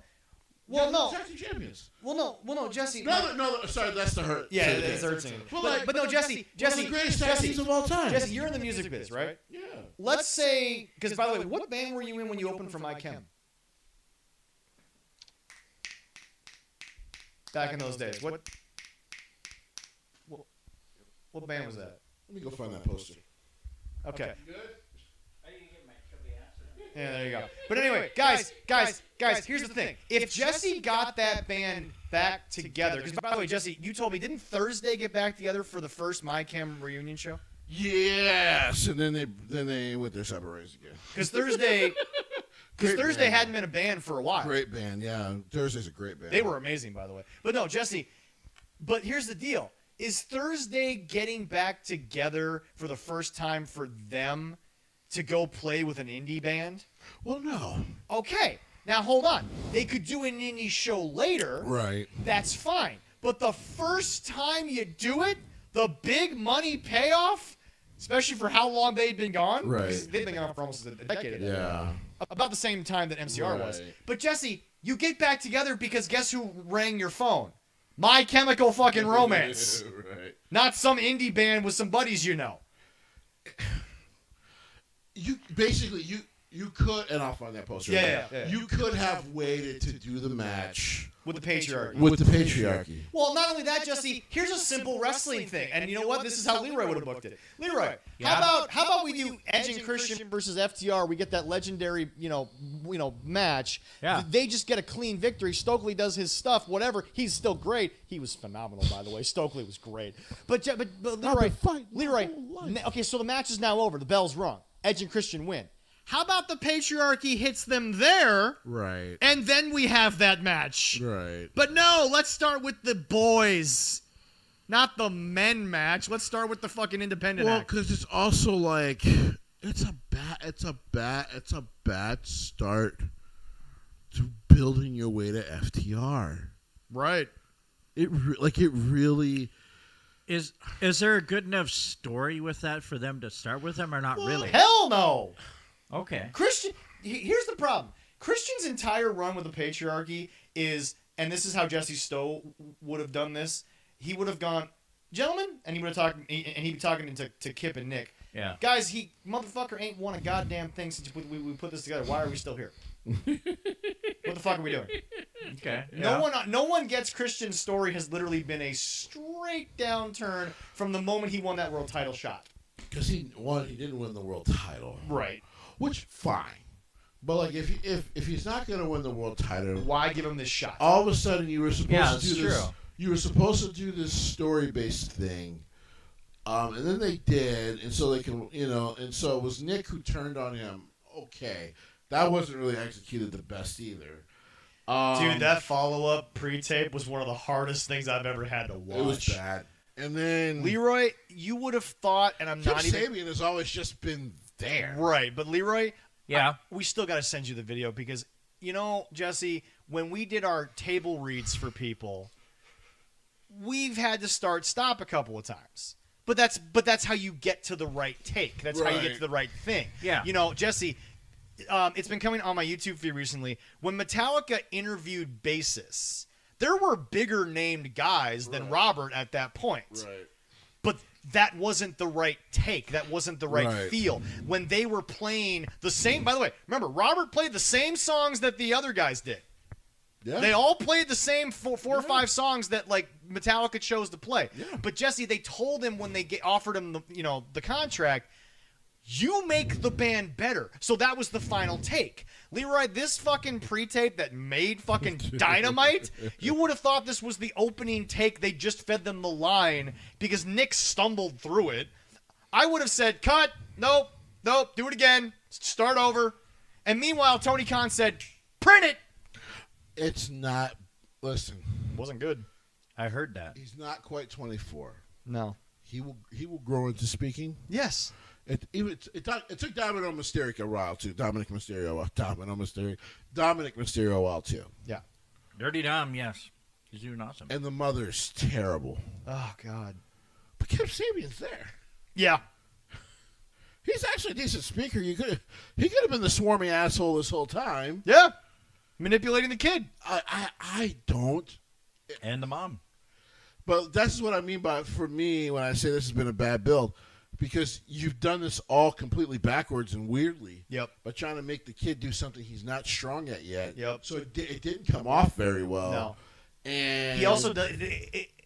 Well, no. Tag team champions. Well, no, Jesse. No, sorry, that's the hurt. Yeah, it's the hurt scene. But no, Jesse, one of the greatest tag teams of all time. Jesse, you're in the music biz, right? Yeah. Let's say, because by the way, what band were you in when you opened for My Chem? Back in those days, what band was that? Let me go find that poster. Okay. Good. Yeah, there you go. But anyway, guys, here's the thing. If Jesse got that band back together, because by the way, Jesse, you told me, didn't Thursday get back together for the first My Chem reunion show? Yes, and then they went their separate ways again. Because Thursday hadn't been a band for a while. Great band, yeah. Thursday's a great band. They were amazing, by the way. But no, Jesse, but here's the deal. Is Thursday getting back together for the first time for them to go play with an indie band? Well, no. Okay. Now, hold on. They could do an indie show later. Right. That's fine. But the first time you do it, the big money payoff, especially for how long they'd been gone. Right. Because they've been gone for almost a decade. Yeah. About the same time that MCR was. Right. But Jesse, you get back together because guess who rang your phone? My Chemical fucking Romance. Right. Not some indie band with some buddies you know. You could, and I'll find that poster. Yeah. You could have waited to do the match With the patriarchy. with the patriarchy. Well, not only that, Jesse, here's a simple wrestling thing. And you know what? This is how Leroy would have booked it. Leroy, how about we do Edge and Christian versus FTR? We get that legendary, match. Yeah. They just get a clean victory. Stokely does his stuff, whatever. He's still great. He was phenomenal, by the way. Stokely was great. But Leroy, okay, so the match is now over. The bell's rung. Edge and Christian win. How about the patriarchy hits them there, Right. and then we have that match? Right. But no, let's start with the boys, not the men match. Let's start with the fucking independent Well, act. because it's also like it's a bad start to building your way to FTR. Right. It really. Is there a good enough story with that for them to start with them or not really? Hell no. Okay. Christian, here's the problem. Christian's entire run with the patriarchy is, and this is how Jesse Stowe would have done this. He would have gone, gentlemen, and he would have talked, and he'd be talking to Kip and Nick. Yeah. Guys, motherfucker ain't won a goddamn thing since we put this together. Why are we still here? What the fuck are we doing? Okay. No one gets Christian's story has literally been a straight downturn from the moment he won that world title shot. Because he didn't win the world title. Right. Which, fine. But like if he's not going to win the world title, Why give him this shot? all of a sudden you were supposed Yeah, to that's do this. true. You were supposed to do this story-based thing, and then they did, and so they can, and so it was Nick who turned on him. Okay, that wasn't really executed the best either. Dude, that follow-up pre-tape was one of the hardest things I've ever had to watch. it was bad. And then Leroy, you would have thought, and I'm Kip not even Sabian has always just been there. right, but Leroy, Yeah. we still got to send you the video because Jesse, when we did our table reads for people, we've had to stop a couple of times. But that's how you get to the right take. That's how you get to the right thing. Yeah. Jesse, it's been coming on my YouTube feed recently. When Metallica interviewed bassists, there were bigger named guys than Robert at that point. Right. But that wasn't the right take. That wasn't the right Right. feel. When they were playing the same, by the way, remember, Robert played the same songs that the other guys did. Yeah. They all played the same four or five songs that like Metallica chose to play. Yeah. But Jesse, they told him when they offered him the contract, you make the band better. So that was the final take. Leroy, this fucking pre-tape that made fucking Dynamite, you would have thought this was the opening take. They just fed them the line because Nick stumbled through it. I would have said, cut, nope, do it again, start over. And meanwhile, Tony Khan said, print it. It's not. Listen, Wasn't good. I heard that. he's not quite 24. No. He will grow into speaking. Yes. It took Dominic Mysterio a while too. Dominic Mysterio a while too. Yeah. Dirty Dom, yes. He's doing awesome. And the mother's terrible. Oh God. But Kip Sabian's there. Yeah. He's actually a decent speaker. He could have been the swarmy asshole this whole time. Yeah. Manipulating the kid. I don't. And the mom. But that's what I mean by, for me, when I say this has been a bad build, because you've done this all completely backwards and weirdly. Yep. By trying to make the kid do something he's not strong at yet. Yep. So it didn't come off very well. No. And He also does.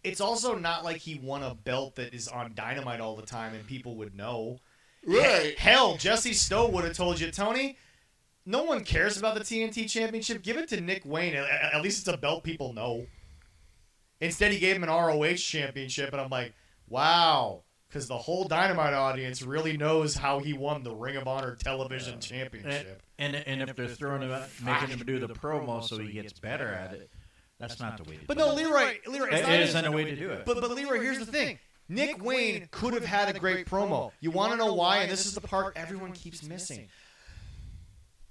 It's also not like he won a belt that is on Dynamite all the time and people would know. Right. Hell, Jesse Stowe would have told you, Tony. No one cares about the TNT Championship. Give it to Nick Wayne. At least it's a belt people know. Instead, he gave him an ROH Championship, and I'm like, wow. Because the whole Dynamite audience really knows how he won the Ring of Honor Television Championship. And if they're throwing him out, making him do the promo so he gets better at it, that's not the way to But do no, it. Leroy, it's It not isn't a way to do it. But Leroy, here's the thing. Nick Wayne could have had a great promo. You want to know why? And this is the part everyone keeps missing.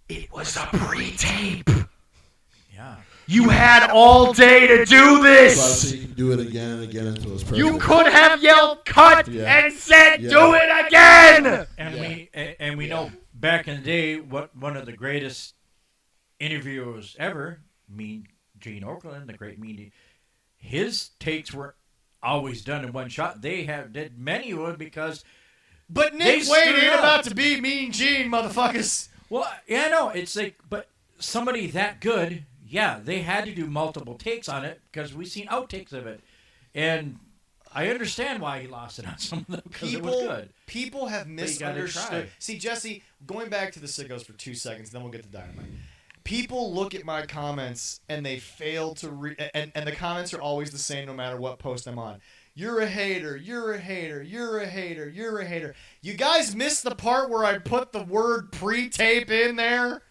It was a pre-tape. Yeah. You had all day to do this. So you can do it again and again until it's perfect. You could have yelled cut Yeah. and said, Yeah. do it again. And we know back in the day what one of the greatest interviewers ever, Mean Gene Okerlund, the great Mean, his takes were always done in one shot. They did many of them because But They Nick Wayne screwed ain't up. about to be Mean Gene, motherfuckers. well, yeah, no, it's like, but somebody that good, yeah, they had to do multiple takes on it because we seen outtakes of it, and I understand why he lost it on some of them because it was good. People have But you gotta misunderstood. try. See, Jesse, going back to the Sickos for 2 seconds, then we'll get to Dynamite. People look at my comments and they fail to read, and the comments are always the same no matter what post I'm on. You're a hater, you're a hater, you're a hater, you're a hater. You guys missed the part where I put the word pre-tape in there?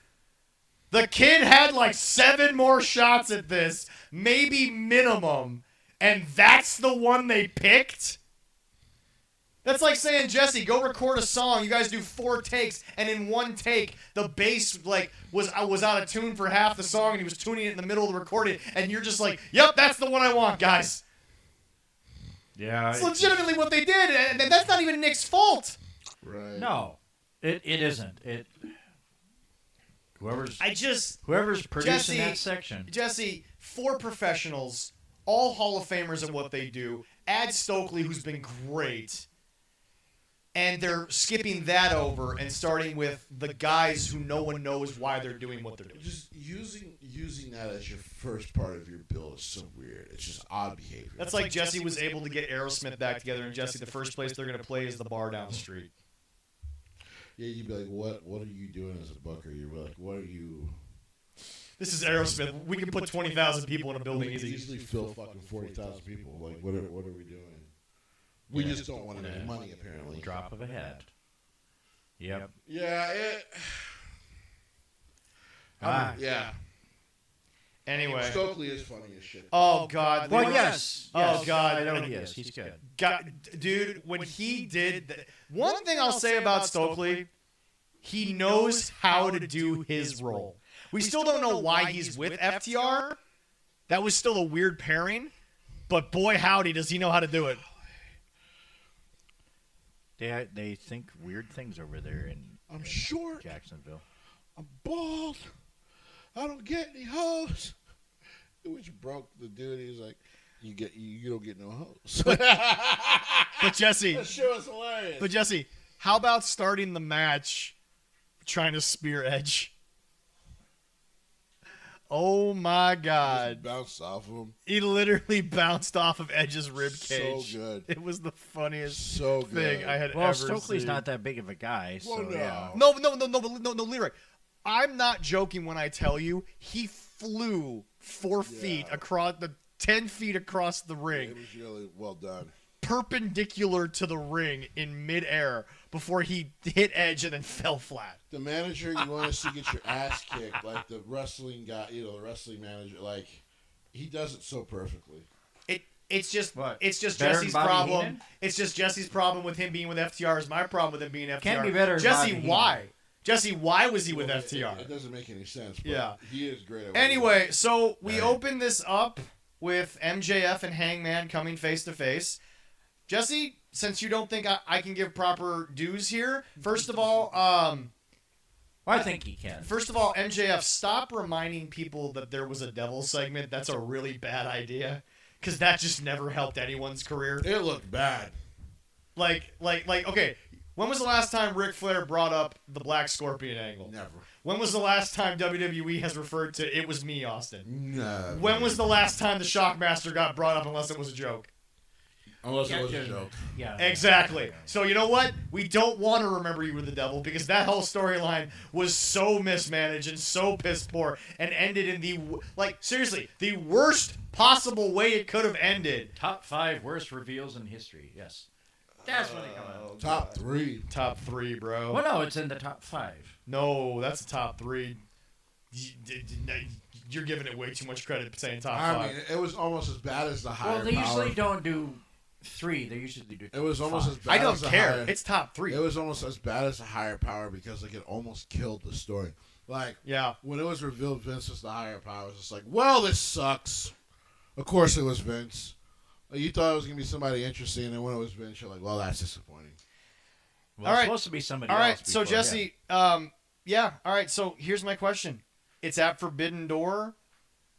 The kid had like 7 more shots at this, maybe minimum, and that's the one they picked? That's like saying, Jesse, go record a song. You guys do 4 takes, and in 1 take, the bass was out of tune for half the song, and he was tuning it in the middle of the recording, and you're just like, yep, that's the one I want, guys. Yeah, It's legitimately what they did, and that's not even Nick's fault. Right. no, it isn't. Whoever's producing Jesse, that section. Jesse, 4 professionals, all Hall of Famers at what they do. Add Stokely, who's been great. And they're skipping that over and starting with the guys who no one knows why they're doing what they're doing. Just using that as your first part of your build is so weird. It's just odd behavior. That's like Jesse was able to get Aerosmith back together, and Jesse, the first place they're going to play is the bar down the street. Yeah, you'd be like, what are you doing as a booker? You're like, what are you? This is Aerosmith. We can put 20,000 people in a building We could easy. easily fill fucking 40,000 people. Like, what are we doing? We just don't want any money, apparently. Drop of a hat. Yep. Yeah, yeah. Anyway. Stokely is funny as shit. Oh, God. Well, yes. Oh, God. I know he is. He's good. God, dude, when he did... One thing I'll say about Stokely, he knows how to do his role. We still don't know why he's with FTR. That was still a weird pairing. But boy, howdy, does he know how to do it. They think weird things over there in I'm short. Jacksonville. I'm bald. I don't get any hoes. Which broke the dude. He's like, you don't get no hoes. But Jesse, That shit was hilarious. but Jesse, how about starting the match trying to spear Edge? Oh my God. Bounced off of him. He literally bounced off of Edge's rib So cage. good. It was the funniest So thing good. I had Well, ever Stokely's seen. not that big of a guy, so Well, no. yeah. No, Leroy. I'm not joking when I tell you he flew 4 feet across 10 feet across the ring, It was really well done. perpendicular to the ring in midair before he hit Edge and then fell flat. The manager you want to see get your ass kicked, like the wrestling guy, the wrestling manager, like he does it so perfectly. It's just What? Jesse's Better than Bobby problem. Heenan? It's just Jesse's problem with him being with FTR is my problem with him being FTR. Can't be better than Jesse, Bobby why? Heenan. Jesse, why was he with Well, FTR? It doesn't make any sense. But Yeah. he is great. At what Anyway, he does. so we Right. open this up with MJF and Hangman coming face to face. Jesse, since you don't think I can give proper dues here, first of all, I think he can. MJF, stop reminding people that there was a devil segment. That's a really bad idea, because that just never helped anyone's career. It looked bad. Like, okay, when was the last time Ric Flair brought up the Black Scorpion angle? Never. When was the last time WWE has referred to "It was me, Austin"? No. When was the last time the Shockmaster got brought up, unless it was a joke? Unless it was a joke. Yeah. Exactly. So you know what? We don't want to remember you were the devil, because that whole storyline was so mismanaged and so piss poor and ended in seriously, the worst possible way it could have ended. Top 5 worst reveals in history. Yes. That's when they come out. Top 3. Top 3, bro. Well, no, it's in the top 5. No, that's a top 3. You're giving it way too much credit saying top 5. I mean, it was almost as bad as the higher Well, they power. usually don't do 3. They usually do. It was almost 5. as bad I don't as the care. higher- It's top 3. It was almost as bad as the higher power because like it almost killed the story. Like Yeah. when it was revealed Vince was the higher power, it was just like, well, this sucks. Of course it was Vince. Like, you thought it was gonna be somebody interesting, and when it was Vince, you're like, well, that's disappointing. Well, All it's right. supposed to be somebody All else. right, so before- Jesse, yeah, all right, so here's my question. It's at Forbidden Door.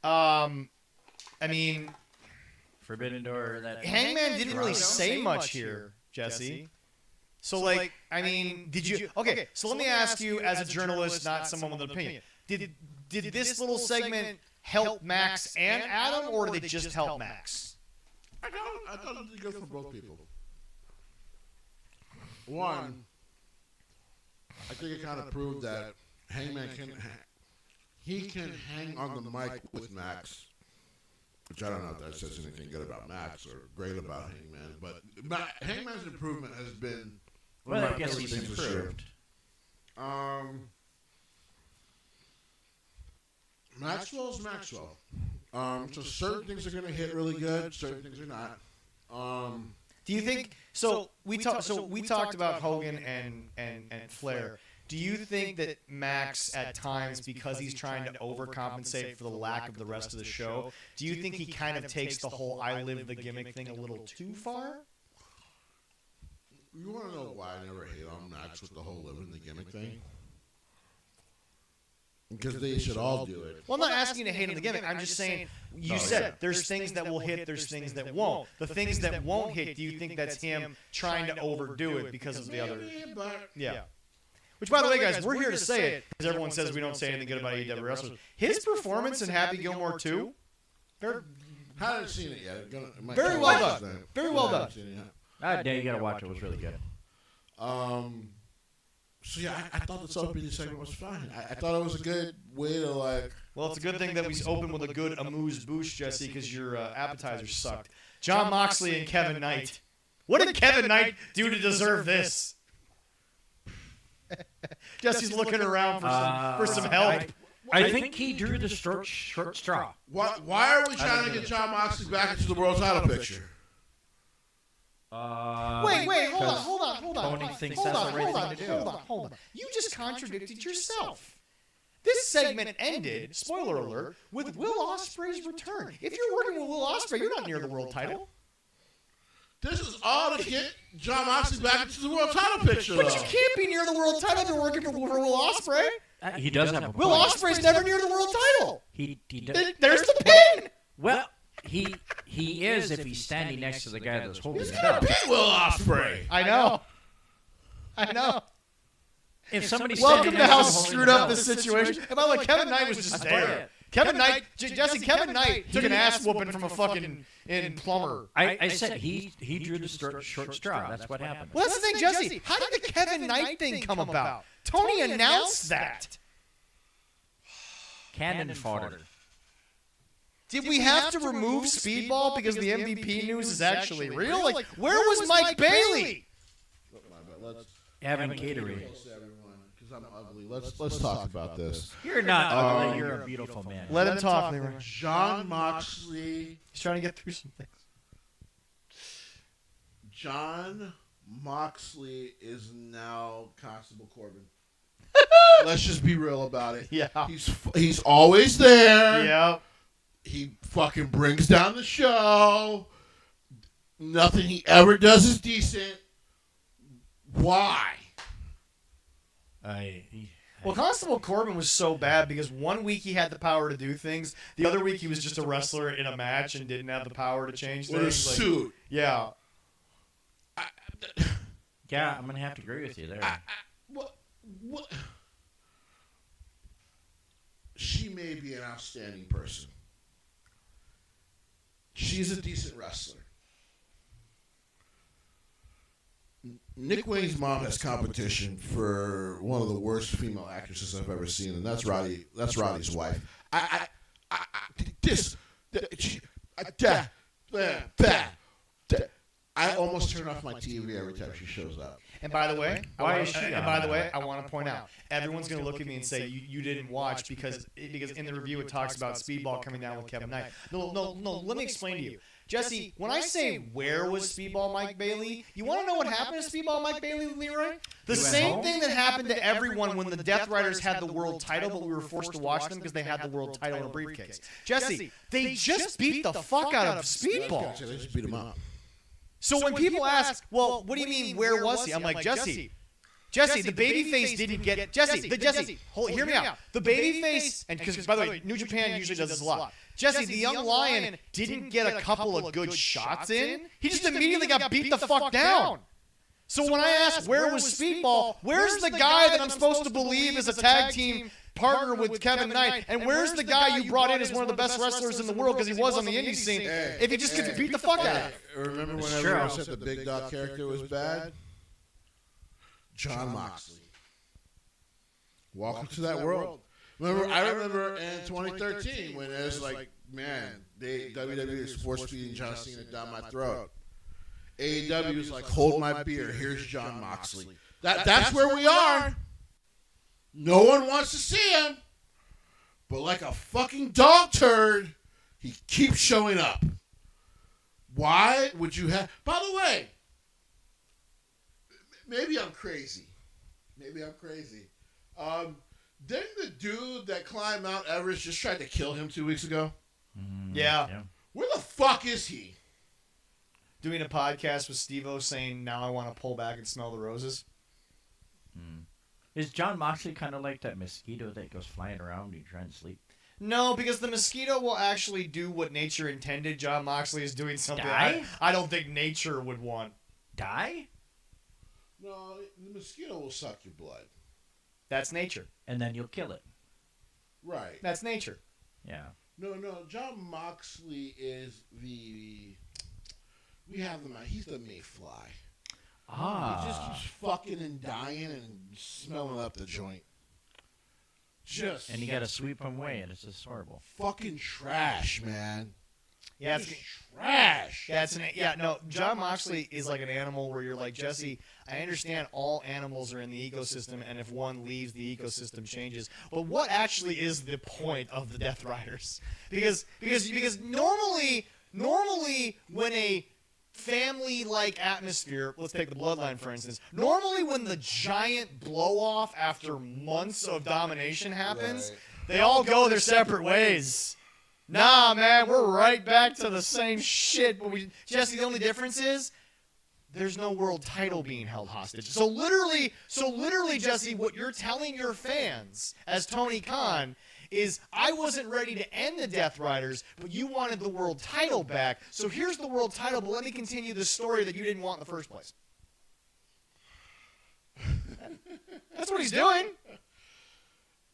I mean, Forbidden Door. That Hangman didn't really say much here, Jesse. So, like, I mean, did you... Okay, so let me ask you as a journalist, not someone with an opinion. Did this little segment help Max and Adam, or did it just help Max? I thought it was good for both people. One, I think it kind of proved that Hangman can hang on the mic with Max, which I don't know if that says anything good about Max or great about Hangman, but Hangman's improvement has been one Well, of I my guess favorite he's things this year. improved. Maxwell's Maxwell. So certain things are going to hit really good, certain things are not. Do you think... So we talked about Hogan and Flair. Do you think that Max, at times, because he's trying to overcompensate for the lack of the rest of the show, do you think he kind of takes the whole "I live the gimmick" thing a little too far? You want to know why I never hate on Max with the whole living the gimmick thing? Because they should all do it. Well, I'm not asking you to hate on the gimmick. I'm just saying, you said there's things that will hit, there's things that won't. The things that won't hit, do you think that's him trying to overdo it because of the other... Maybe, but Yeah. Which, by the way, guys, we're here to say it, because everyone says we don't say anything good about AEW wrestlers. His performance in Happy Gilmore 2, haven't seen it yet. Very well done. Very well done. Yeah, you gotta watch it. It was really good. So yeah, I thought the opening segment was fine. I thought it was a good way to like. Well, it's a good thing that we opened with a good amuse-bouche, Jesse, because your appetizers sucked. John Moxley and Kevin Knight. What did Kevin Knight do to deserve this? Jesse's looking around for some help. I think he drew the short straw. Why are we trying to get John Moxley back into the world title picture? Wait, hold on. Tony thinks that's the right thing to do. Hold on. You just contradicted yourself. This segment ended, spoiler alert, with Will Ospreay's return. If you're working with Will Ospreay, you're not near the world title. This is all to get John Moxley back into the world title picture. But you can't be near the world title if you're working for Will Ospreay. He does have a Will point. Ospreay's never near the world title. He does. There's the pin. Well, he is if he's standing next to the guy that's holding He's it gonna up. beat Will Ospreay. I know. If somebody Welcome standing to next how him holding screwed it up this situation. And by the way, Kevin Knight was just there. Kevin Knight, Jesse, Kevin Knight took an ass whooping from a fucking plumber. I said he drew the short straw. That's what happened. Well, that's the thing, Jesse. How did the Kevin Knight thing come about? Tony announced that. Cannon fodder. Did we have to remove Speedball because the MVP news is actually real? Like, where was Mike Bailey? Let's Having catering. everyone, because I'm ugly. Let's talk about this. You're not ugly. You're a beautiful man. Let him talk, Leroy. John Moxley. He's trying to get through some things. John Moxley is now Constable Corbin. Let's just be real about it. Yeah. He's always there. Yeah. He fucking brings down the show. Nothing he ever does is decent. Why? Well, Constable Corbin was so bad because one week he had the power to do things, the other week he was just a wrestler in a match and didn't have the power to change things. With a suit. Yeah. Yeah, I'm gonna have to agree with you there. What? She may be an outstanding person. She's a decent wrestler. Nick Wayne's mom has competition for one of the worst female actresses I've ever seen, and that's Roddy. That's Roddy's wife. I almost turn off my TV every time she shows up. And by the way, Why is she and on by the that? way, I want to point out, everyone's going to look at me and say you didn't watch because in the review it talks about Speedball coming down with Kevin Knight. No. Let me explain to you, Jesse. When I say where was Speedball Mike Bailey, you want to know what happened to Speedball Mike Bailey, Leroy? The same thing that happened to everyone when the Death Riders had the world title, but we were forced to watch them because they had the world title in a briefcase. Jesse, they just beat the fuck out of Speedball. They just beat him up. So when people ask, well, what do you mean, where was he? I'm like, Jesse, the babyface didn't get Jesse. Hear me out. The babyface, and because by the way, New Japan usually does this a lot. Jesse, the young lion didn't get a couple of good shots in. He just immediately got beat the fuck down. So when I ask where was Speedball, where's the guy that I'm supposed to believe is a tag team partner with Kevin Knight, and where's the guy you brought in as one of the best wrestlers in the world because he was on the indie scene? If he just gets beat the fuck out of it. Remember when everyone said the Big Dog character was bad? John Moxley. Welcome to that world. I remember in 2013 when it was like, man, WWE is force feeding John Cena down my throat. AEW was like, hold my beer. Here's John Moxley. That's where we are. No one wants to see him. But like a fucking dog turd, he keeps showing up. Why would you have... By the way, maybe I'm crazy. Didn't the dude that climbed Mount Everest just try to kill him 2 weeks ago? Yeah. Where the fuck is he? Doing a podcast with Steve-O saying, now I want to pull back and smell the roses. Is John Moxley kind of like that mosquito that goes flying around when you try and sleep? No, because the mosquito will actually do what nature intended. John Moxley is doing something Die? I don't think nature would want. Die? No, the mosquito will suck your blood. That's nature. And then you'll kill it. Right. That's nature. Yeah. No, John Moxley is the... We have him out. He's the mayfly. He just keeps fucking and dying and smelling up the joint. Just And you got to sweep them away, and it's just horrible. fucking trash, man. Yeah, Just trash. no. John Moxley is like an animal where you're like, Jesse, I understand all animals are in the ecosystem, and if one leaves, the ecosystem changes. But what actually is the point of the Death Riders? Because normally when a family-like atmosphere, let's take the Bloodline for instance, normally when the giant blow-off after months of domination happens, Right. they all go their separate ways. Nah, man, we're right back to the same shit. But Jesse, the only difference is there's no world title being held hostage. So literally, Jesse, what you're telling your fans as Tony Khan is, I wasn't ready to end the Death Riders, but you wanted the world title back. So here's the world title, but let me continue the story that you didn't want in the first place. That's what he's doing.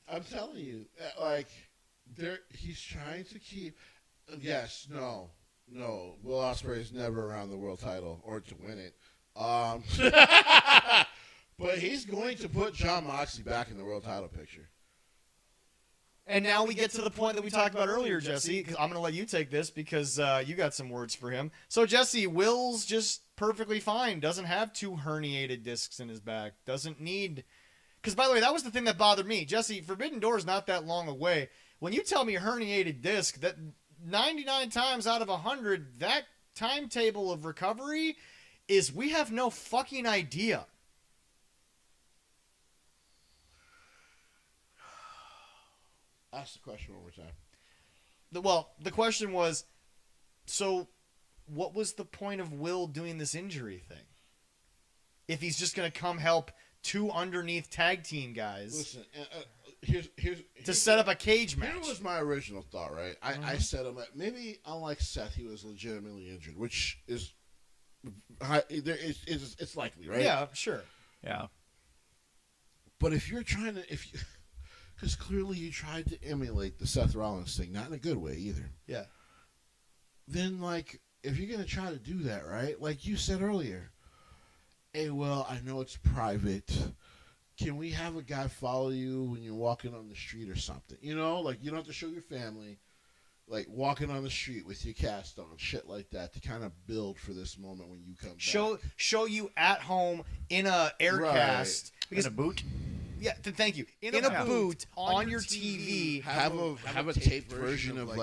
I'm telling you, he's trying to keep. Yes, no. Will Ospreay is never around the world title or to win it. But he's going to put Jon Moxley back in the world title picture. And now we get to the point that we talked about earlier, Jesse. 'Cause I'm going to let you take this because you got some words for him. So, Jesse, Will's just perfectly fine. Doesn't have 2 herniated discs in his back. Doesn't need... Because, by the way, that was the thing that bothered me. Jesse, Forbidden Door is not that long away. When you tell me a herniated disc, that 99 times out of 100, that timetable of recovery is we have no fucking idea. Ask the question one more time. The question was, so what was the point of Will doing this injury thing? If he's just going to come help 2 underneath tag team guys Listen, here's to set up a cage match. Here was my original thought, right? I said, maybe unlike Seth, he was legitimately injured, which is it's likely, right? Yeah, sure. Yeah. But if you're trying to, because clearly you tried to emulate the Seth Rollins thing, not in a good way either. Yeah. Then, if you're going to try to do that, right? Like you said earlier, hey, well, I know it's private. Can we have a guy follow you when you're walking on the street or something? You know, you don't have to show your family. Walking on the street with your cast on, shit like that, to kind of build for this moment when you come back. Show you at home in a air Right. cast. In a boot? Yeah, thank you. In a boot on your TV. Have a taped version of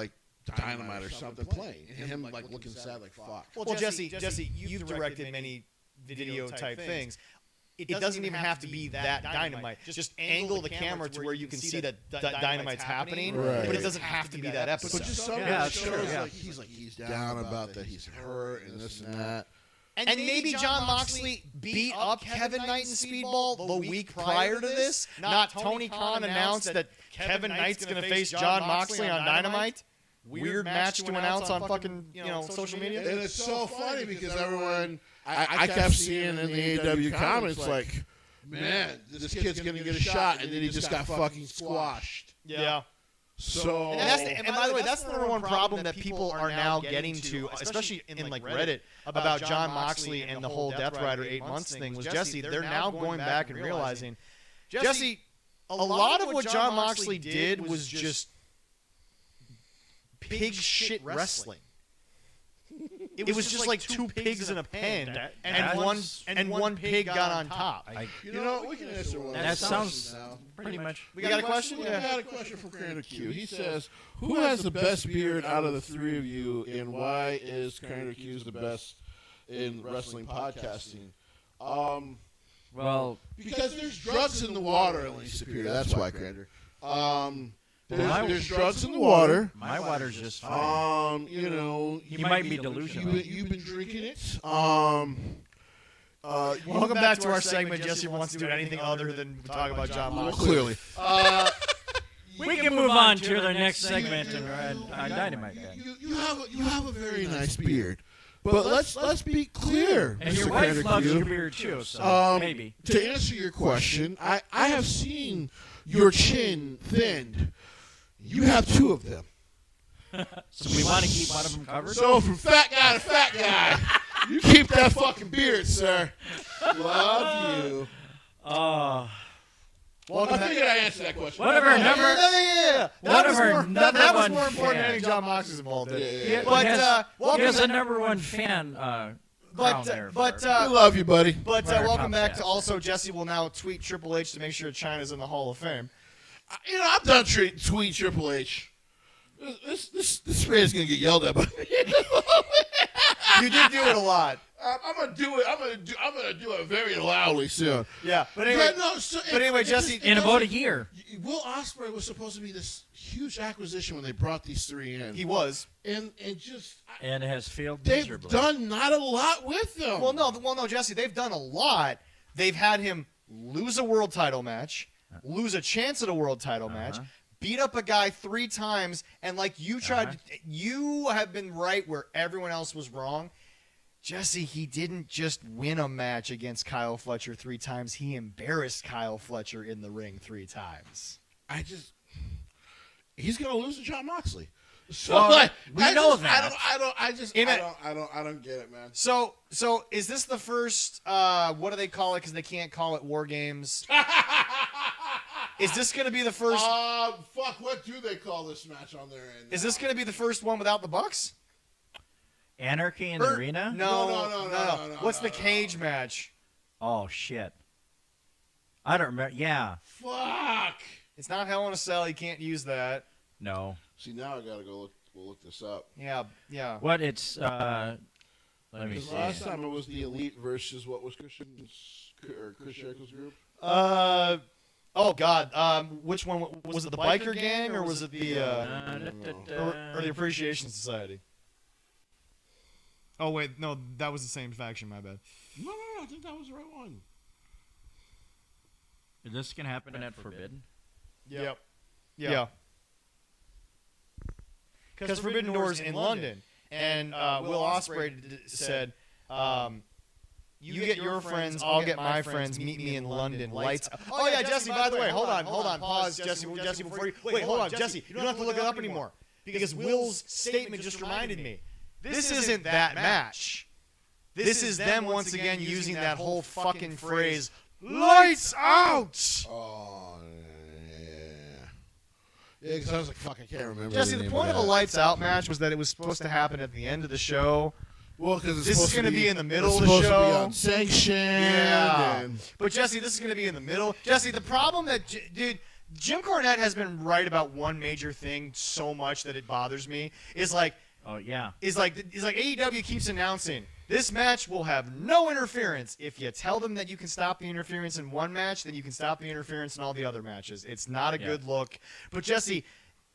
Dynamite or something playing, and him looking sad like fuck. Well, Jesse, you've directed many video type things. It doesn't even have to be that Dynamite. Just angle the camera to where you can see that Dynamite's happening, Right. but it doesn't have to be that episode. But just something Yeah, that shows sure, yeah. he's down about that he's hurt and this and that. And maybe Jon Moxley beat up Kevin Knight in Speedball the week prior to this. Not Tony Khan announced that Kevin Knight's going to face Jon Moxley on Dynamite. Weird match to announce on fucking social media. And it's so funny because everyone, I kept seeing in the AEW comments man, this kid's gonna get a shot, and then he just got fucking squashed. Yeah. So, And by the way, that's the number one problem that people are now getting to, especially in Reddit, about Jon Moxley and the whole Death Rider 8 months thing was, Jesse, they're now going back and realizing, Jesse, a lot of what Jon Moxley did was just pig shit wrestling. It was just like 2 pigs in a pen, and one pig got on top. you know, we can answer one. That of those sounds questions now. pretty much. We got a question? We got a question from Creator Q. He says, "Who has the best beard out of the 3 of you, and why is Creator Q the best in wrestling podcasting?" Well, Because there's drugs in the water, at least, Superior. That's why, Creator. There's drugs in the water. my water's just fine. You know, He might be delusional. you've been drinking it. Welcome back to our segment. Jesse wants to do anything other than talk about Jon Moxley. Clearly. We can move on to the next segment and Dynamite. Then. You have a very nice beard. But let's be clear. And your Mr. wife Creator loves Q. your beard too, so maybe. To answer your question, I have seen your chin thinned. You have 2 of them. So we want to keep one of them covered? So from fat guy to fat guy, you keep that fucking beard, sir. Love you. Oh. Well, I figured I answered that question. One of our number. Yeah. One of our That number was one more important than fan. any John Moxley's involved in. Yeah. But He has a welcome, number one fan. Crown there but for- I love you, buddy. but Right, our welcome top back staff. to also Jesse will now tweet Triple H to make sure China's in the Hall of Fame. You know, I'm done tweet Triple H. This man's gonna get yelled at. By You did do it a lot. I'm gonna do it. I'm gonna do it very loudly soon. Yeah, but anyway, But anyway, Jesse- in about a year. Will Ospreay was supposed to be this huge acquisition when they brought these three in. he was. and just And has failed they've miserably. done not a lot with them. Well, no, Jesse. They've done a lot. They've had him lose a world title match, lose a chance at a world title match, beat up a guy 3 times, and like you tried, you have been right where everyone else was wrong. Jesse, he didn't just win a match against Kyle Fletcher 3 times. He embarrassed Kyle Fletcher in the ring 3 times. He's gonna lose to John Moxley. So Well, like, we I know just, that. I don't get it, man. So is this the first? What do they call it? Because they can't call it War Games. Is this going to be the first? Fuck. What do they call this match on their end? Is this going to be the first one without the Bucks? Anarchy in the arena? No. What's the cage match? Oh, shit. I don't remember. Yeah. Fuck. It's not Hell in a Cell. You can't use that. No. See, now I gotta go look this up. Yeah. What it's, let me Because see. last time it was the Elite versus what was Chris Jericho's group? Oh God. Which one was it? The Biker Gang or was it the or the Appreciation Society? Oh wait, no, that was the same faction. My bad. No, I think that was the right one. Is this going to happen at Forbidden? Yep. Yeah. Because Forbidden Door's in London, and Will Ospreay said, "You get your friends, I'll get my friends. Meet me in London. Lights." Oh yeah, Jesse. By the way, hold on. Pause, Jesse. Before you wait, hold on, Jesse. You don't have to look it up anymore because Will's statement just reminded me. This isn't that match. This is them once again using that whole fucking phrase, "Lights out." Oh, yeah. Yeah, because I was like, fuck, I can't remember. Jesse, the point of a lights out match was that it was supposed to happen at the end of the show. Well, because This is going to be in the middle of the supposed to be show. unsanctioned. Yeah. and- But Jesse, this is going to be in the middle. Jesse, the problem that, dude, Jim Cornette has been right about one major thing so much that it bothers me is like Oh, yeah. AEW keeps announcing this match will have no interference. If you tell them that you can stop the interference in one match, then you can stop the interference in all the other matches. It's not a good look. But Jesse,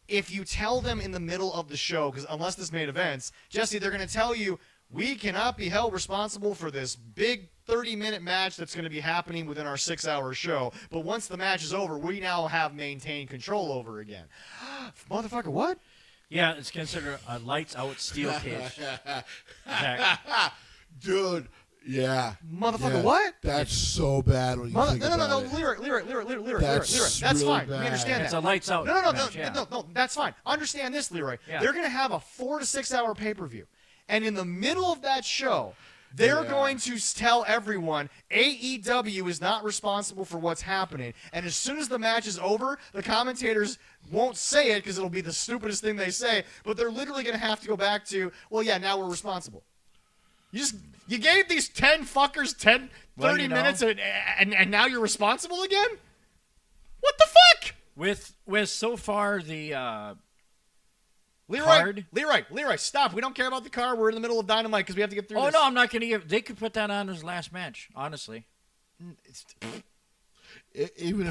if you tell them in the middle of the show, because unless this made events, Jesse, they're going to tell you we cannot be held responsible for this big 30-minute match that's going to be happening within our 6-hour show. But once the match is over, we now have maintained control over again. Motherfucker, what? Yeah, it's considered a lights out steel cage. Zach. Dude, yeah. Motherfucker, Yeah. what? That's so bad when you think No, about it. Leroy. That's That's really fine. We bad. understand It's that. a lights out No, match, yeah. that's fine. Understand this, Leroy. Yeah. They're going to have a 4 to 6 hour pay-per-view. And in the middle of that show, they're going to tell everyone AEW is not responsible for what's happening. And as soon as the match is over, the commentators won't say it because it'll be the stupidest thing they say, but they're literally going to have to go back to, well, yeah, now we're responsible. You gave these 10 fuckers 30 Well, you know. minutes and now you're responsible again? What the fuck? With so far the Leroy, card? Leroy, stop. We don't care about the card. We're in the middle of Dynamite because we have to get through Oh this. no, I'm not going to give. They could put that on as last match. Honestly, Even if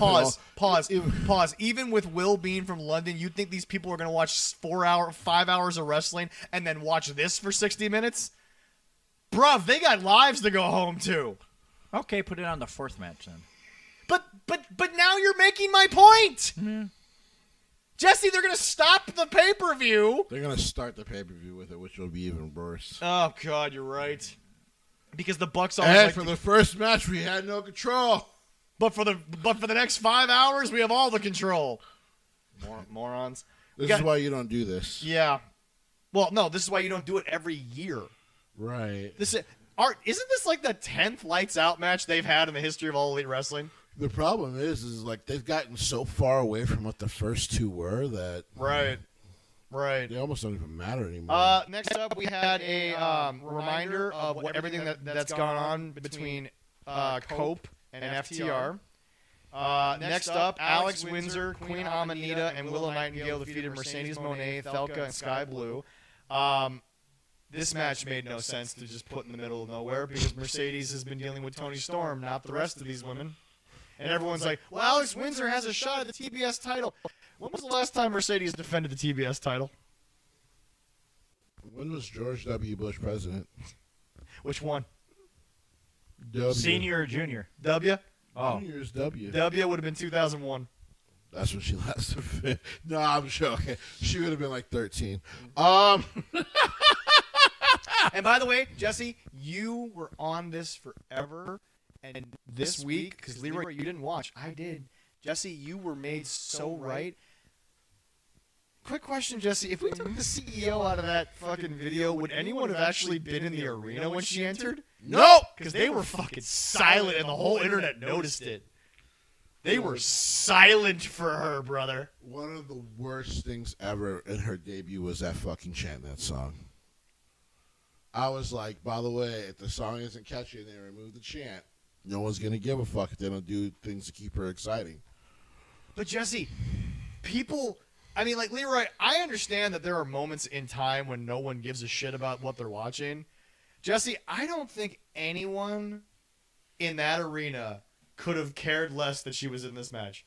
Pause. Even with Will being from London, you think these people are going to watch 5 hours of wrestling and then watch this for 60 minutes? Bruv, they got lives to go home to. okay, put it on the 4th match then. But now you're making my point. Jesse, they're going to stop the pay-per-view. they're going to start the pay-per-view with it, which will be even worse. Oh, God, you're right. Because the Bucks always And like for the first match, we had no control. But for the next 5 hours, we have all the control. Morons. This is why you don't do this. Yeah. Well, no, this is why you don't do it every year. Right. Isn't this like the 10th Lights Out match they've had in the history of All Elite Wrestling? The problem is like they've gotten so far away from what the first two were that Right. they almost don't even matter anymore. Next up, we had a reminder of everything that's gone on between Cope and FTR. Next up, Alex Windsor, Queen Amanita, and Willow Nightingale defeated Mercedes Moné, Thelka, and Sky Blue. This match made no sense to just put in the middle of nowhere because Mercedes has been dealing with Toni Storm, not the rest of these women. And everyone's like, well, Alex Windsor has a shot at the TBS title. When was the last time Mercedes defended the TBS title? When was George W. Bush president? Which one? W. Senior or junior? W? Oh. Junior's W. W would have been 2001. That's when she last defended. No, I'm joking. She would have been like 13. And by the way, Jesse, you were on this forever. And this week, because Leroy, you didn't watch. I did. Jesse, you were made so right. Quick question, Jesse. If we took the CEO out of that fucking video, would anyone have actually been in the arena when she entered? Nope. Because they were fucking silent and the whole internet noticed it. They were silent for her, brother. One of the worst things ever in her debut was that fucking chant that song. I was like, by the way, if the song isn't catchy and they remove the chant, no one's going to give a fuck if they don't do things to keep her exciting. But Jesse, people, I mean, like Leroy, I understand that there are moments in time when no one gives a shit about what they're watching. Jesse, I don't think anyone in that arena could have cared less that she was in this match.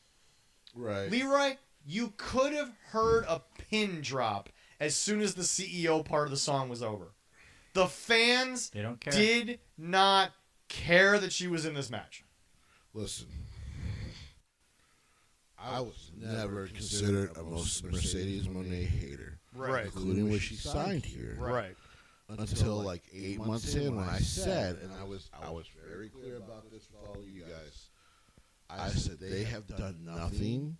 Right. Leroy, you could have heard a pin drop as soon as the CEO part of the song was over. The fans They don't care. did not care that she was in this match. Listen, I was never considered a Mercedes Moné hater. Right. Including when she signed here. Right. Until like 8 months in when I said, and I was very clear about this with all of you guys, I said they have done nothing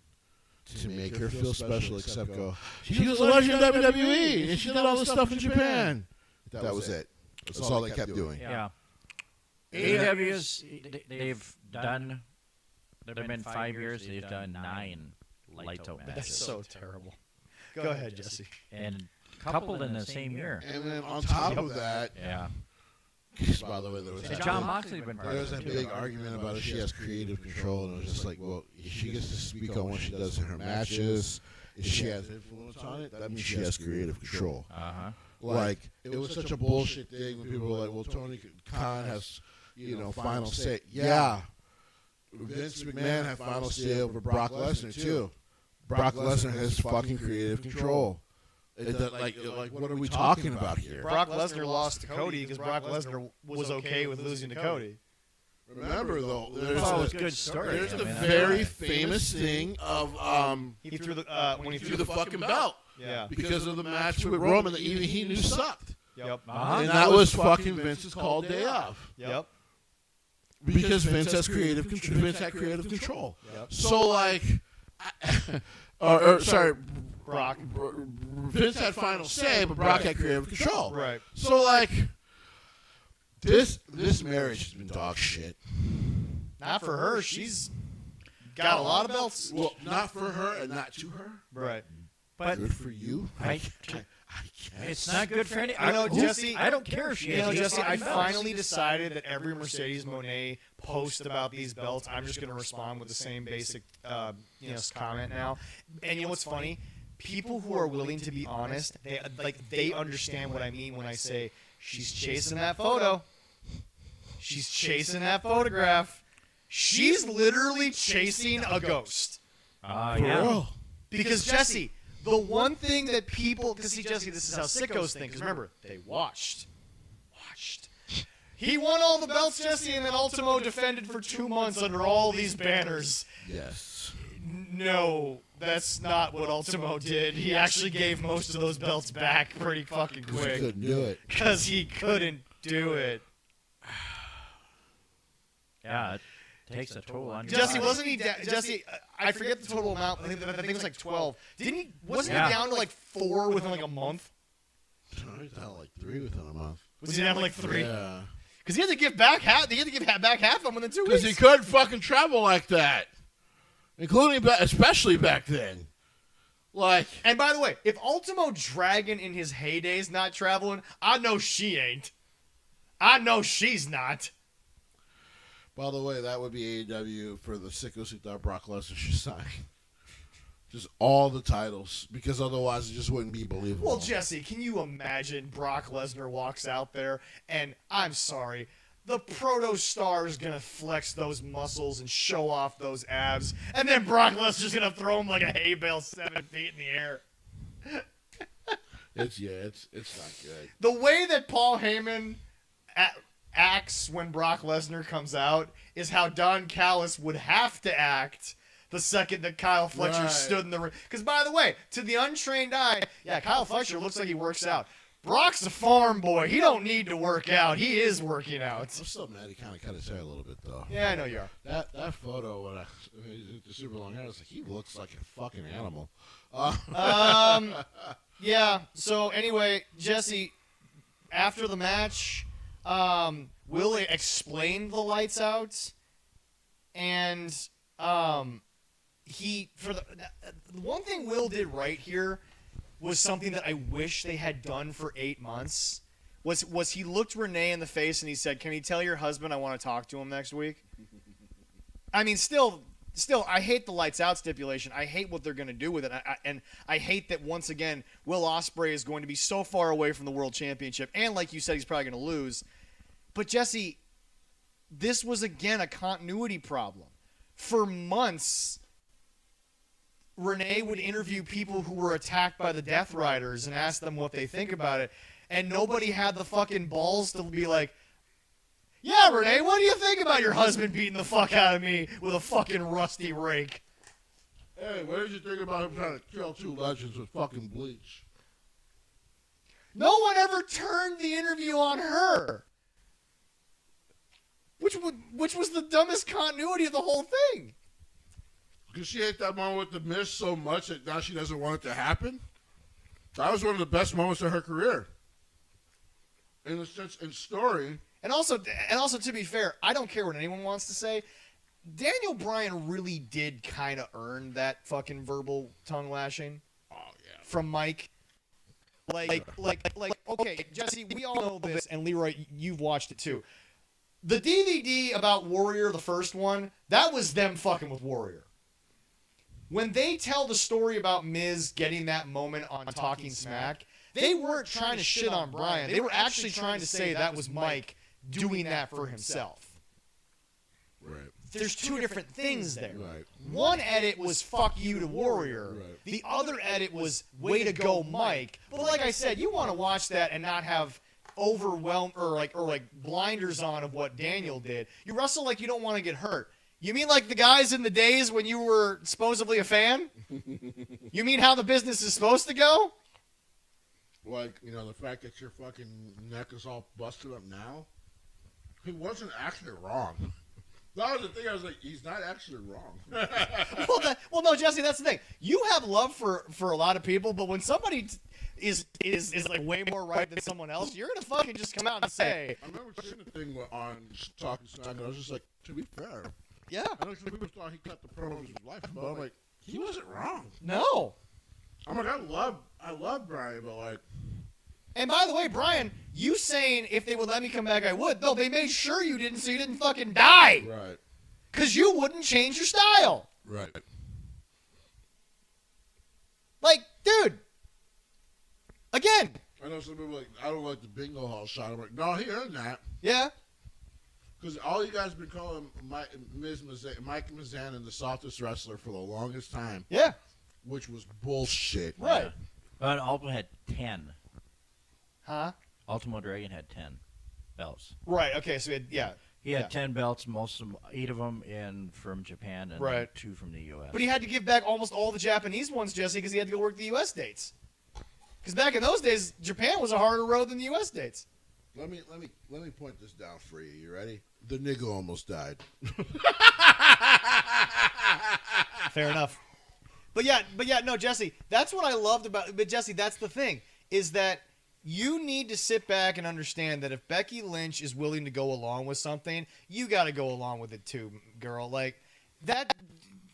to make her feel special except go, she was a legend in WWE, and she did all this stuff in Japan. That was it. That's all they kept doing. Yeah. AEW's, they've been 5 years, they've done 9 lights out matches. That's so terrible. Go ahead, Jesse. And coupled in the same year. And then on top of that, Yeah. by the way, there was And that, John Moxley's been part there of was it a too. big argument about if she has creative control, and it was just like, well, she gets to speak on what she does in her matches. If she has influence on it, that means she has creative control. Uh-huh. Like, it was such a bullshit thing when people were like, well, Tony Khan has, final say. Yeah. Vince McMahon had final say over Brock Lesnar, too. Brock Lesnar has fucking creative control. Like, what are we talking about here? Brock Lesnar lost to Cody because Brock Lesnar was okay with losing to Cody. Remember, though, Oh, it's a good story. there's I the mean, very famous thing of He threw the when he threw the fucking belt. Yeah. Because of the match with Roman that even he knew sucked. Yep. Uh-huh. And that was fucking Vince's called day off. Yep. Because Vince has creative control. Vince had creative control. Yep. So like, sorry, Brock. Vince had final say, but Brock had creative control. Right. So like, this marriage has been dog shit. Not for her. She's got a lot of belts. Well, not for her and not to her. Right. But Good for you. I it's not good for any. You know, Jesse, I don't care if she You know, has Jesse, I fucking belts. finally decided that every Mercedes Moné post about these belts, I'm just going to respond with the same basic, comment now. And you know what's funny? People who are willing to be honest, they understand what I mean when I say she's chasing that photo. She's chasing that photograph. She's literally chasing a ghost. For Yeah. real. Because Jesse, the one thing that people, because see, Jesse, this is how sickos think. Because remember, they watched. He won all the belts, Jesse, and then Ultimo defended for 2 months under all these banners. Yes. No, that's not what Ultimo did. He actually gave most of those belts back pretty fucking He quick. couldn't do it. Because he couldn't do it. Yeah, it takes a toll on your Jesse, body. wasn't he? Jesse, I forget the total amount. I think it was like 12. Didn't he? Wasn't Yeah. he down to like 4 within like a month? He's down like 3 within a month. Was he down to like 3? Yeah. Because he had to give back half. He had to give back half of them within 2 weeks. Because he couldn't fucking travel like that, especially back then. Like, And by the way, if Ultimo Dragon in his heydays not traveling, I know she ain't. I know she's not. by the way, that would be AEW for the sickos who thought Brock Lesnar should sign. Just all the titles, because otherwise it just wouldn't be believable. Well, Jesse, can you imagine Brock Lesnar walks out there and, I'm sorry, the Proto Star is going to flex those muscles and show off those abs, and then Brock Lesnar's going to throw him like a hay bale 7 feet in the air. It's not good. The way that Paul Heyman acts when Brock Lesnar comes out is how Don Callis would have to act the second that Kyle Fletcher Right. stood in the ring. Because, by the way, to the untrained eye, yeah, Kyle Fletcher looks like he works out. Brock's a farm boy. He don't need to work out. He is working out. I'm still mad he kind of cut his hair a little bit, though. Yeah, I know you are. That photo when the super long hair, I was like, he looks like a fucking animal. Yeah, so anyway, Jesse, after the match, Will explained the lights out, and the one thing Will did right here was something that I wish they had done for 8 months. Was he looked Renee in the face and he said, "Can you tell your husband I want to talk to him next week?" I mean, still, I hate the lights out stipulation. I hate what they're going to do with it, and I hate that once again Will Ospreay is going to be so far away from the World Championship, and like you said, he's probably going to lose. But Jesse, this was again a continuity problem. For months, Renee would interview people who were attacked by the Death Riders and ask them what they think about it, and nobody had the fucking balls to be like, "Yeah, Renee, what do you think about your husband beating the fuck out of me with a fucking rusty rake?" Hey, what did you think about him trying to kill 2 legends with fucking bleach? No one ever turned the interview on her, which was the dumbest continuity of the whole thing. Because she ate that moment with the Miz so much that now she doesn't want it to happen. That was one of the best moments of her career. In a sense, in story. And also, to be fair, I don't care what anyone wants to say. Daniel Bryan really did kind of earn that fucking verbal tongue lashing Oh, yeah. from Mike. Like, okay, Jesse, we all know this, and Leroy, you've watched it too. The DVD about Warrior, the first one, that was them fucking with Warrior. When they tell the story about Miz getting that moment on Talking Smack, they weren't trying to shit on Bryan. They were actually trying to say that was Mike doing that for himself. Right. There's 2 different things there. Right. One edit was "fuck you" to Warrior. Right. The other edit was "way to go, Mike." But like I said, you want to watch that and not have overwhelmed or like blinders on of what Daniel did. You wrestle like you don't want to get hurt. You mean like the guys in the days when you were supposedly a fan? You mean how the business is supposed to go? Like, the fact that your fucking neck is all busted up now, he wasn't actually wrong. That was the thing. I was like, he's not actually wrong. Well, no, Jesse, that's the thing. You have love for a lot of people, but when somebody is like way more right than someone else, you're gonna fucking just come out and say, I remember seeing the thing on Talking Smack, and I was just like, to be fair, yeah, I know some people thought he cut the promos of his life, but I'm like, he wasn't wrong. no. I'm like, I love Bryan, but like, And by the way, Brian, you saying if they would let me come back, I would. No, they made sure you didn't, so you didn't fucking die. right, Because you wouldn't change your style. right. Like, dude. Again. I know some people like, I don't like the bingo hall shot. I'm like, no, he earned that. Yeah. Because all you guys have been calling Mike Mizanin the softest wrestler for the longest time, Yeah. which was bullshit. Right. But Ultimo had 10. Huh? Ultimo Dragon had 10 belts. Right. Okay. So, He had 10 belts, 8 of them from Japan and Right. 2 from the U.S. But he had to give back almost all the Japanese ones, Jesse, because he had to go work the U.S. dates. Because back in those days, Japan was a harder road than the U.S. dates. Let me point this down for you. You ready? The nigga almost died. Fair enough. But yeah, no, Jesse, that's what I loved about. But Jesse, that's the thing, is that you need to sit back and understand that if Becky Lynch is willing to go along with something, you got to go along with it too, girl. Like that,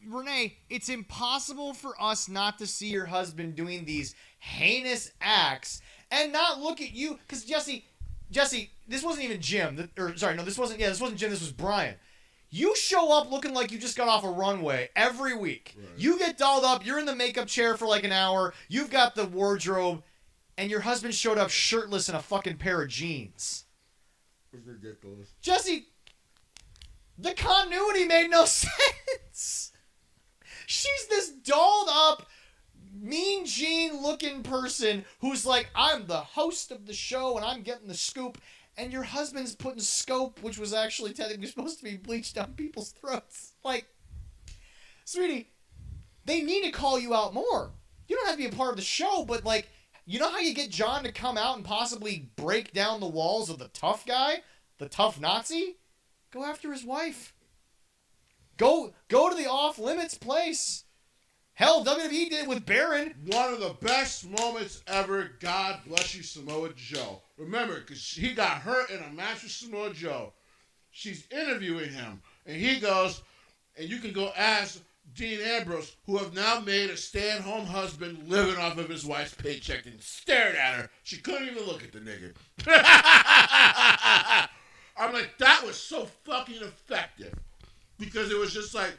Renee, it's impossible for us not to see your husband doing these heinous acts and not look at you. Because Jesse, this wasn't even Jim. This wasn't Jim. This was Brian. You show up looking like you just got off a runway every week. Right. You get dolled up. You're in the makeup chair for like an hour. You've got the wardrobe. And your husband showed up shirtless in a fucking pair of jeans. It's ridiculous. Jesse, the continuity made no sense. She's this dolled up, mean Gene looking person who's like, I'm the host of the show and I'm getting the scoop. And your husband's putting scope, which was actually technically supposed to be bleached down people's throats. Like, sweetie, they need to call you out more. You don't have to be a part of the show, but like, you know how you get John to come out and possibly break down the walls of the tough guy? The tough Nazi? Go after his wife. Go to the off-limits place. Hell, WWE did it with Baron. One of the best moments ever. God bless you, Samoa Joe. Remember, because he got hurt in a match with Samoa Joe. She's interviewing him. And he goes, and you can go ask Dean Ambrose, who have now made a stay-at-home husband living off of his wife's paycheck, and stared at her. She couldn't even look at the nigga. I'm like, that was so fucking effective. Because it was just like,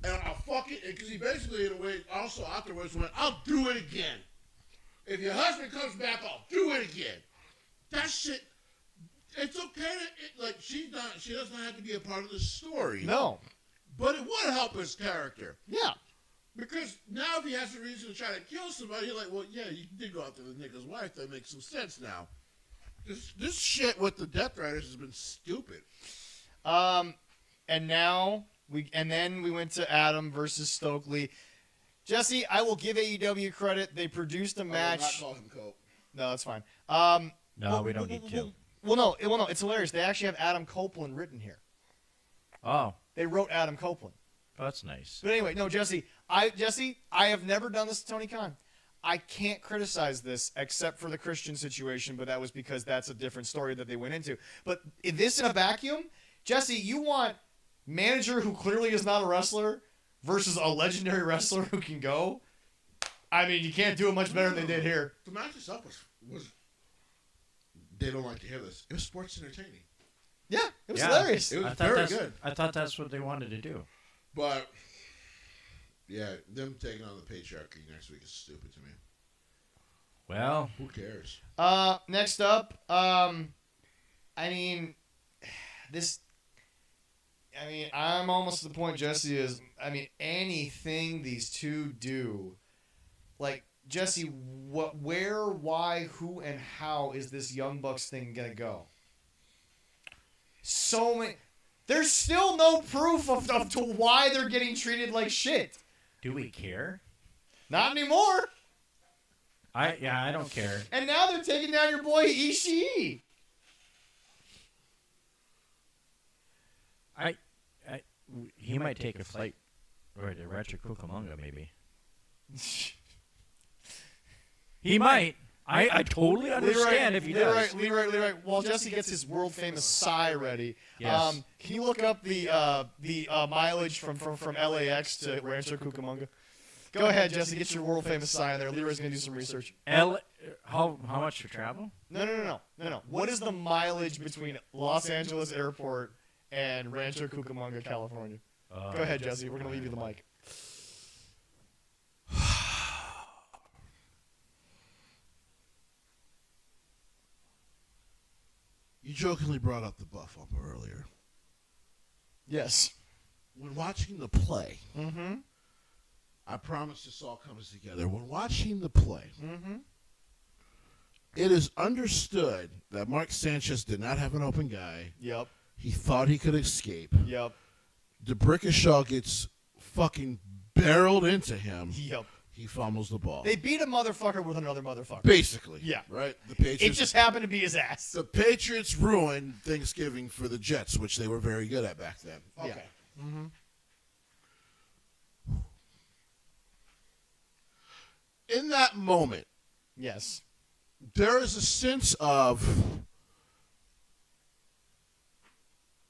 and I'll fucking, because he basically, in a way, also afterwards went, I'll do it again. If your husband comes back, I'll do it again. That shit, it's okay to, she doesn't have to be a part of the story. No. But it would help his character. Yeah. Because now if he has a reason to try to kill somebody, you're like, well, yeah, you did go after the nigga's wife. That makes some sense now. This shit with the Death Riders has been stupid. And now then we went to Adam versus Stokely. Jesse, I will give AEW credit. They produced a match. I will not call him Cope. No, that's fine. No, we don't need to. Well, no, it's hilarious. They actually have Adam Copeland written here. Oh, They wrote Adam Copeland. that's nice. But anyway, no, Jesse, I have never done this to Tony Khan. I can't criticize this except for the Christian situation, but that was because that's a different story that they went into. But this in a vacuum, Jesse, you want manager who clearly is not a wrestler versus a legendary wrestler who can go? I mean, you can't do it much better than they did here. The match itself was they don't like to hear this. It was sports entertaining. Yeah, it was hilarious. It was very good. I thought that's what they wanted to do. But, yeah, them taking on the patriarchy next week is stupid to me. Well, Who cares? Next up, I'm almost to the point Jesse is, anything these two do, like, Jesse, where, why, who, and how is this Young Bucks thing gonna go? So many. There's still no proof of to why they're getting treated like shit. do we care? Not anymore. I don't care. And now they're taking down your boy Ishii. He might take a flight or to Retro Cucamonga, maybe. He might. I totally understand if he does. Leroy. While Jesse gets his world famous sigh ready, Yes. can you look up the mileage from LAX to Rancho Cucamonga? Go ahead, Jesse. Get your world famous sigh in there. Leroy's gonna do some research. How much for travel? No. What is the mileage between Los Angeles Airport and Rancho Cucamonga, California? Go ahead, Jesse. We're gonna leave you the mic. You jokingly brought up the Buff Umber earlier. Yes. When watching the play, Mm-hmm. I promise this all comes together. When watching the play, Mm-hmm. it is understood that Mark Sanchez did not have an open guy. Yep. He thought he could escape. Yep. DeBrickashaw gets fucking barreled into him. Yep. He fumbles the ball. They beat a motherfucker with another motherfucker. Basically. Yeah. Right? The Patriots. It just happened to be his ass. The Patriots ruined Thanksgiving for the Jets, which they were very good at back then. Okay. Yeah. Mm-hmm. In that moment, Yes. there is a sense of,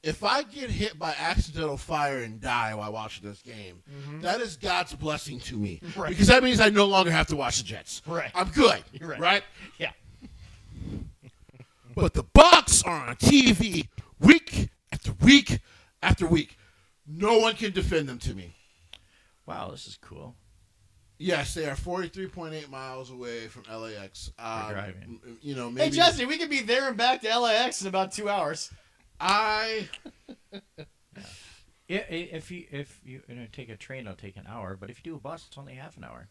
if I get hit by accidental fire and die while watching this game, that is God's blessing to me. Right. Because that means I no longer have to watch the Jets. Right. I'm good. You're right. Right? Yeah. But the Bucks are on TV week after week after week. No one can defend them to me. Wow, this is cool. Yes, they are 43.8 miles away from LAX. driving. You know, Hey, maybe Jesse, we could be there and back to LAX in about 2 hours. If you take a train, it'll take an hour. But if you do a bus, it's only half an hour.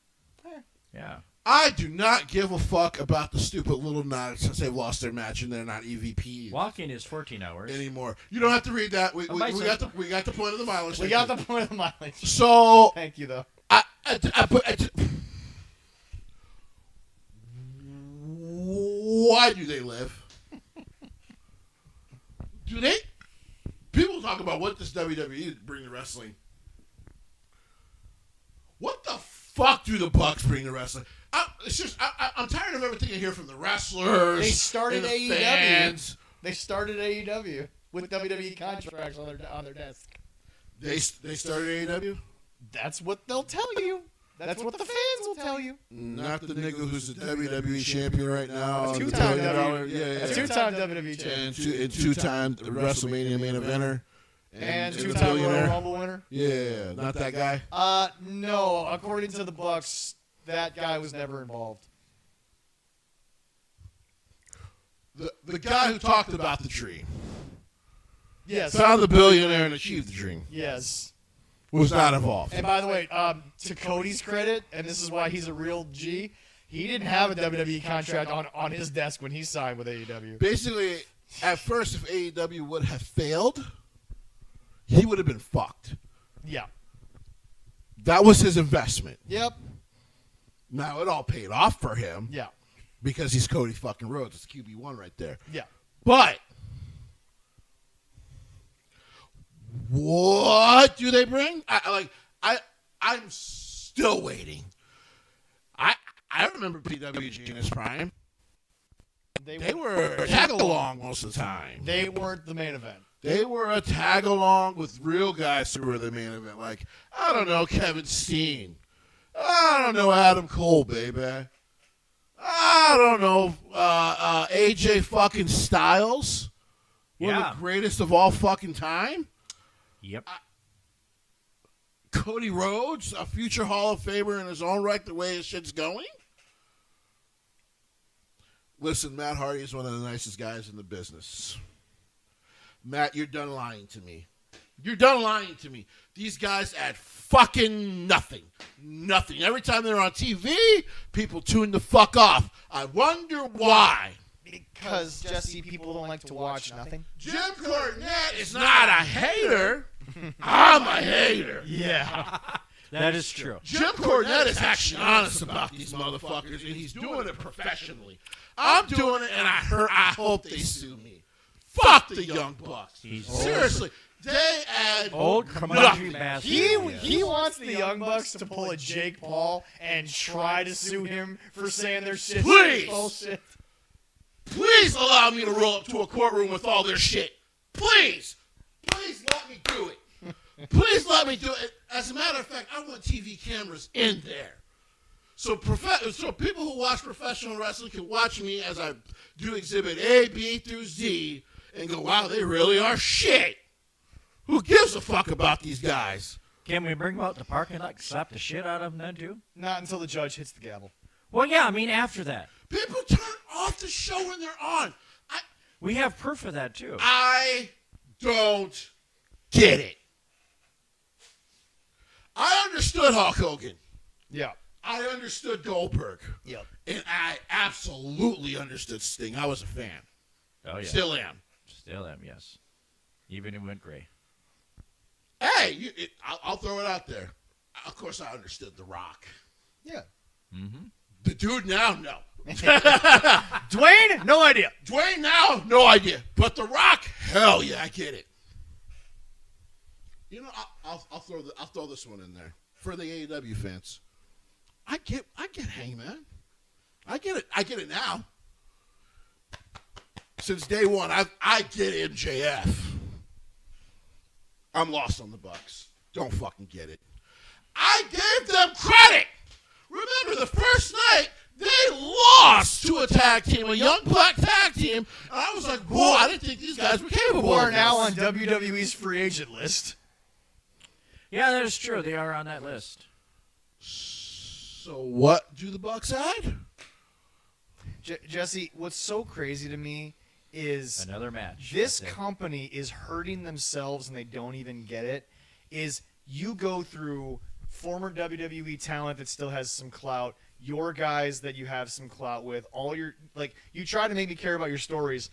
Yeah. I do not give a fuck about the stupid little nuts since they've lost their match and they're not EVPs Walking is 14 hours. anymore. You don't have to read that. We got the point of the mileage. We got the point of the mileage. So Thank you, though. why do they live? Do they? People talk about what does WWE bring to wrestling. What the fuck do the Bucks bring to wrestling? I'm tired of everything I hear from the wrestlers. They started and the AEW. fans. They started AEW with WWE contracts on their desk. They started AEW. That's what they'll tell you. That's what the fans will tell you. Not the nigga who's the WWE champion right now. Two-time the WWE, yeah. two-time WWE champion. And two-time WrestleMania main eventer. And a two-time Royal billionaire. Rumble winner. Yeah, not that guy. No. According to the Bucks, that guy was never involved. The guy who talked about the dream, Yes. found the billionaire and achieved the dream, Yes. was not involved. And by the way, to Cody's credit, and this is why he's a real G, he didn't have a WWE contract on his desk when he signed with AEW. Basically, at first, if AEW would have failed, he would have been fucked. Yeah. That was his investment. Yep. Now, it all paid off for him Yeah. because he's Cody fucking Rhodes. It's QB1 right there. Yeah. But what do they bring? I'm still waiting. I remember PWG in his prime. They were a tag along most of the time. They weren't the main event. They were a tag along with real guys who were the main event. Like, I don't know, Kevin Steen. I don't know, Adam Cole, baby. I don't know, AJ fucking Styles. One of the greatest of all fucking time. Yep. Cody Rhodes, a future Hall of Famer in his own right, the way his shit's going. Listen, Matt Hardy is one of the nicest guys in the business. Matt, you're done lying to me. You're done lying to me. These guys add fucking nothing. Nothing. Every time they're on TV, people tune the fuck off. I wonder why. Because, Jesse, people don't like to watch nothing. Jim Cornette is not a hater. I'm a hater. Yeah. That is true. Jim Cornette is actually honest about these motherfuckers, and he's doing it professionally. I'm doing it, and I hope they sue me. Fuck the Young Bucks. Seriously, they add Old curmudgeonly bastard. He wants the Young Bucks to pull a Jake Paul and try to sue him for saying their shit. Please. Bullshit. Please allow me to roll up to a courtroom with all their shit. Please. Please let me do it. Please let me do it. As a matter of fact, I want TV cameras in there. So people who watch professional wrestling can watch me as I do exhibit A, B, through Z and go, wow, they really are shit. Who gives a fuck about these guys? Can we bring them out in the parking lot and slap the shit out of them then, too? Not until the judge hits the gavel. Well, yeah, I mean, after that. People turn off the show when they're on. We have proof of that, too. I don't get it. I understood Hulk Hogan. Yeah. I understood Goldberg. Yep. And I absolutely understood Sting. I was a fan. Oh, yeah. Still am. Still am, yes. Even it went gray. Hey, I'll throw it out there. Of course, I understood The Rock. Yeah. Mm-hmm. The dude now, no. Dwayne, no idea. Dwayne now, no idea. But The Rock, hell yeah, I get it. You know, I'll throw this one in there for the AEW fans. I get Hangman. I get it now. since day one, I get MJF. I'm lost on the Bucks. Don't fucking get it. I gave them credit. Remember the first night they lost to a tag team, a young black tag team, and I was like, whoa, I didn't think these guys were capable. Who are of now this. on WWE's free agent list. Yeah, that is true. They are on that list. So what do the Bucks add? Jesse, what's so crazy to me is Another match. this That's it. company is hurting themselves and they don't even get it. Is you go through former WWE talent that still has some clout, your guys that you have some clout with, all your you try to make me care about your stories.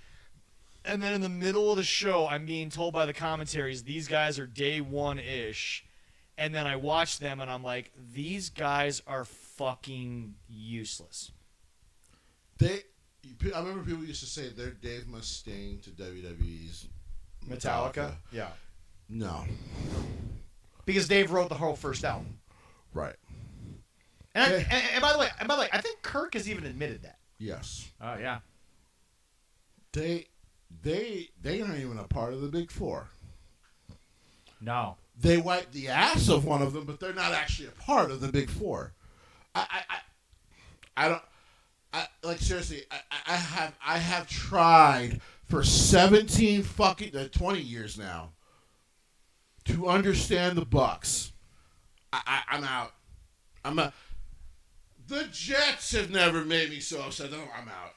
And then in the middle of the show, I'm being told by the commentaries these guys are day one-ish. And then I watch them and I'm like, these guys are fucking useless. I remember people used to say they're Dave Mustaine to WWE's Metallica. Yeah. No. Because Dave wrote the whole first album. Right. And by the way, I think Kirk has even admitted that. Yes. Oh, yeah. They aren't even a part of the Big Four. No. They wiped the ass of one of them, but they're not actually a part of the Big Four. Seriously, I have tried for 17 fucking 20 years now to understand the Bucks. I'm out. The Jets have never made me so upset. No, I'm out.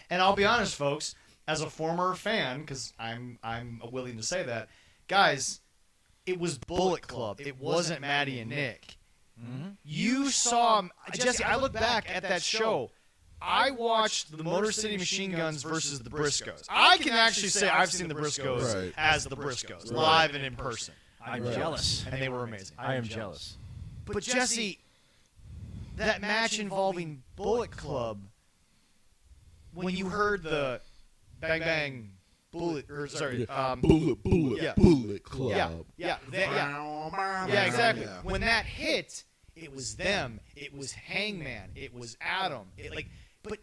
And I'll be honest, folks, as a former fan, because I'm willing to say that, guys, it was Bullet Club. It wasn't Maddie and Nick. Mm-hmm. You saw Jesse. I look back at that show. I watched the Motor City Machine Guns versus the Briscoes. I can actually say I've seen the Briscoes Right. as the Briscoes, Right. live and in person, I'm Right. jealous. and they were amazing. I am jealous. But Jesse, that match involving Bullet Club, when you heard the bang bang bullet, or sorry, Bullet yeah. Club. yeah, exactly. Yeah. When that hit, it was them. It was Hangman. It was Adam. But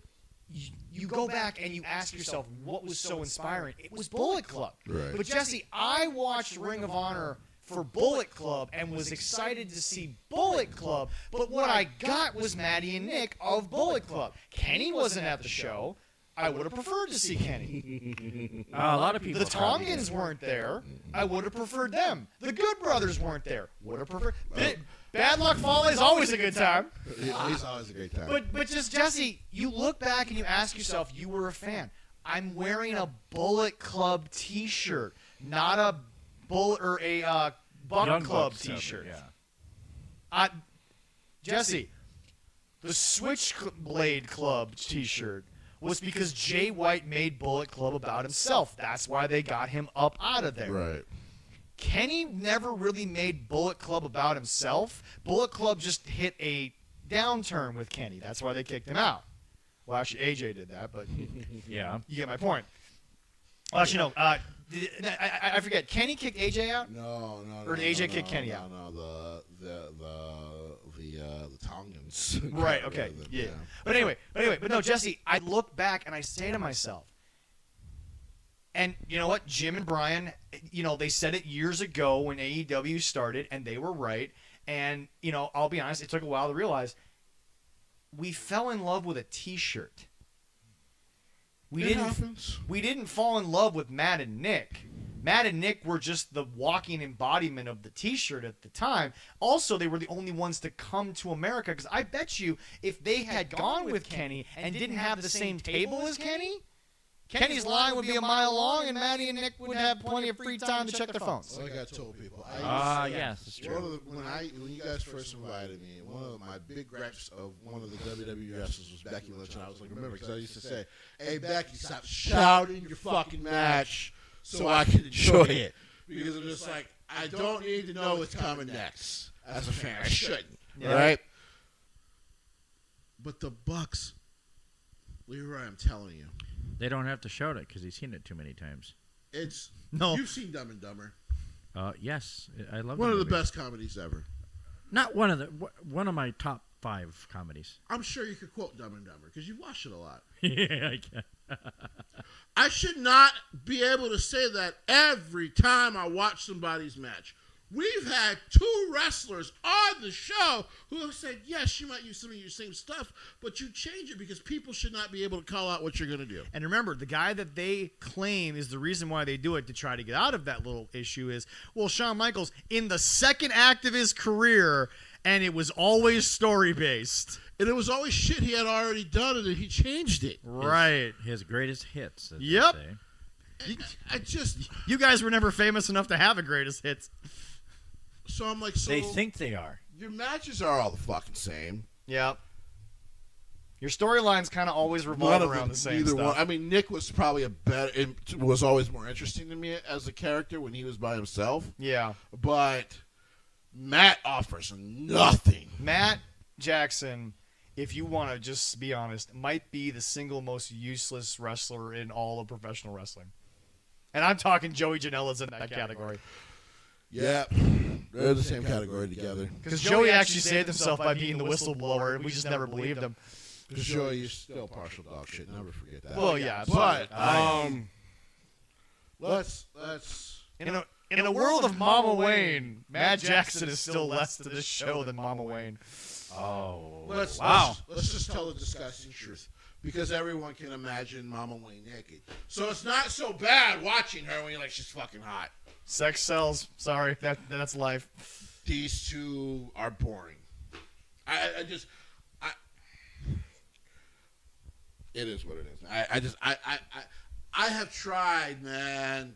you go back and you ask yourself, what was so inspiring? It was Bullet Club. Right. But Jesse, I watched Ring of Honor for Bullet Club and was excited to see Bullet Club, but what I got was Maddie and Nick of Bullet Club. Kenny wasn't at the show. I would have preferred to see Kenny. A lot of people. The Tongans weren't there. I would have preferred them. The Good Brothers weren't there. Would have preferred. Bad Luck Fale is always a good time. He's always a great time. But just Jesse, you look back and you ask yourself, you were a fan. I'm wearing a Bullet Club T-shirt, not a Bullet or a Buck Young Club Bucks T-shirt. Yeah. Jesse, the Switchblade Club T-shirt was because Jay White made Bullet Club about himself. That's why they got him up out of there. Right. Kenny never really made Bullet Club about himself. Bullet Club just hit a downturn with Kenny. That's why they kicked him out. Well, actually, AJ did that, but Yeah. you get my point. Well, actually, no. I forget. Kenny kicked AJ out? No. Or did AJ kick Kenny out? No, the Tongans. Right, okay. Yeah. But anyway, but no, Jesse, I look back and I say to myself, and you know what? Jim and Brian, they said it years ago when AEW started, and they were right. And, I'll be honest, it took a while to realize we fell in love with a T-shirt. We didn't fall in love with Matt and Nick. Matt and Nick were just the walking embodiment of the T-shirt at the time. Also, they were the only ones to come to America, because I bet you if they had gone with Kenny and didn't have the same table as Kenny, Kenny's line would be a mile long, and Matty and Nick would have plenty of free time to check their phones. Like I told people. Yes, it's true. When you guys first invited me, one of my big gripes of one of the WWE wrestlers was Becky Lynch, and I was like, remember, because I used to say, "Hey Becky, stop shouting your fucking match so I can enjoy it," because I'm just like, I don't need to know what's coming next as a fan. I shouldn't, right? But the Bucks, Leroy, I'm telling you, They don't have to shout it because he's seen it too many times. you've seen Dumb and Dumber. Yes, I love One that of the movie. best comedies ever. Not one of my top 5 comedies. I'm sure you could quote Dumb and Dumber because you've watched it a lot. Yeah, I can. I should not be able to say that every time I watch somebody's match. We've had 2 wrestlers on the show who have said, yes, you might use some of your same stuff, but you change it because people should not be able to call out what you're going to do. And remember, the guy that they claim is the reason why they do it to try to get out of that little issue is, well, Shawn Michaels, in the second act of his career, and it was always story-based. And it was always shit he had already done, and then he changed it. Right. His greatest hits. As Yep. they say. I just... You guys were never famous enough to have a greatest hits. So I'm like, They think they are. your matches are all the fucking same. Yep. Your storylines kind of always revolve around the same stuff. One. I mean, Nick was probably was always more interesting to me as a character when he was by himself. Yeah. But Matt offers nothing. Matt Jackson, if you want to just be honest, might be the single most useless wrestler in all of professional wrestling. And I'm talking Joey Janela's in that category. Yeah, they're in the same category together. Because Joey actually saved himself by being the whistleblower, and we just never believed him. For sure, you're still partial dog shit. Never forget that. Well, yeah, but let's in a world of Mama Wayne, Matt Jackson is still less to this show than Mama Wayne. Oh, let's wow. let's just tell the disgusting truth, because everyone can imagine Mama Wayne naked. So it's not so bad watching her when you're like, she's fucking hot. Sex sells. Sorry, that's life. These two are boring. It is what it is. I have tried, man.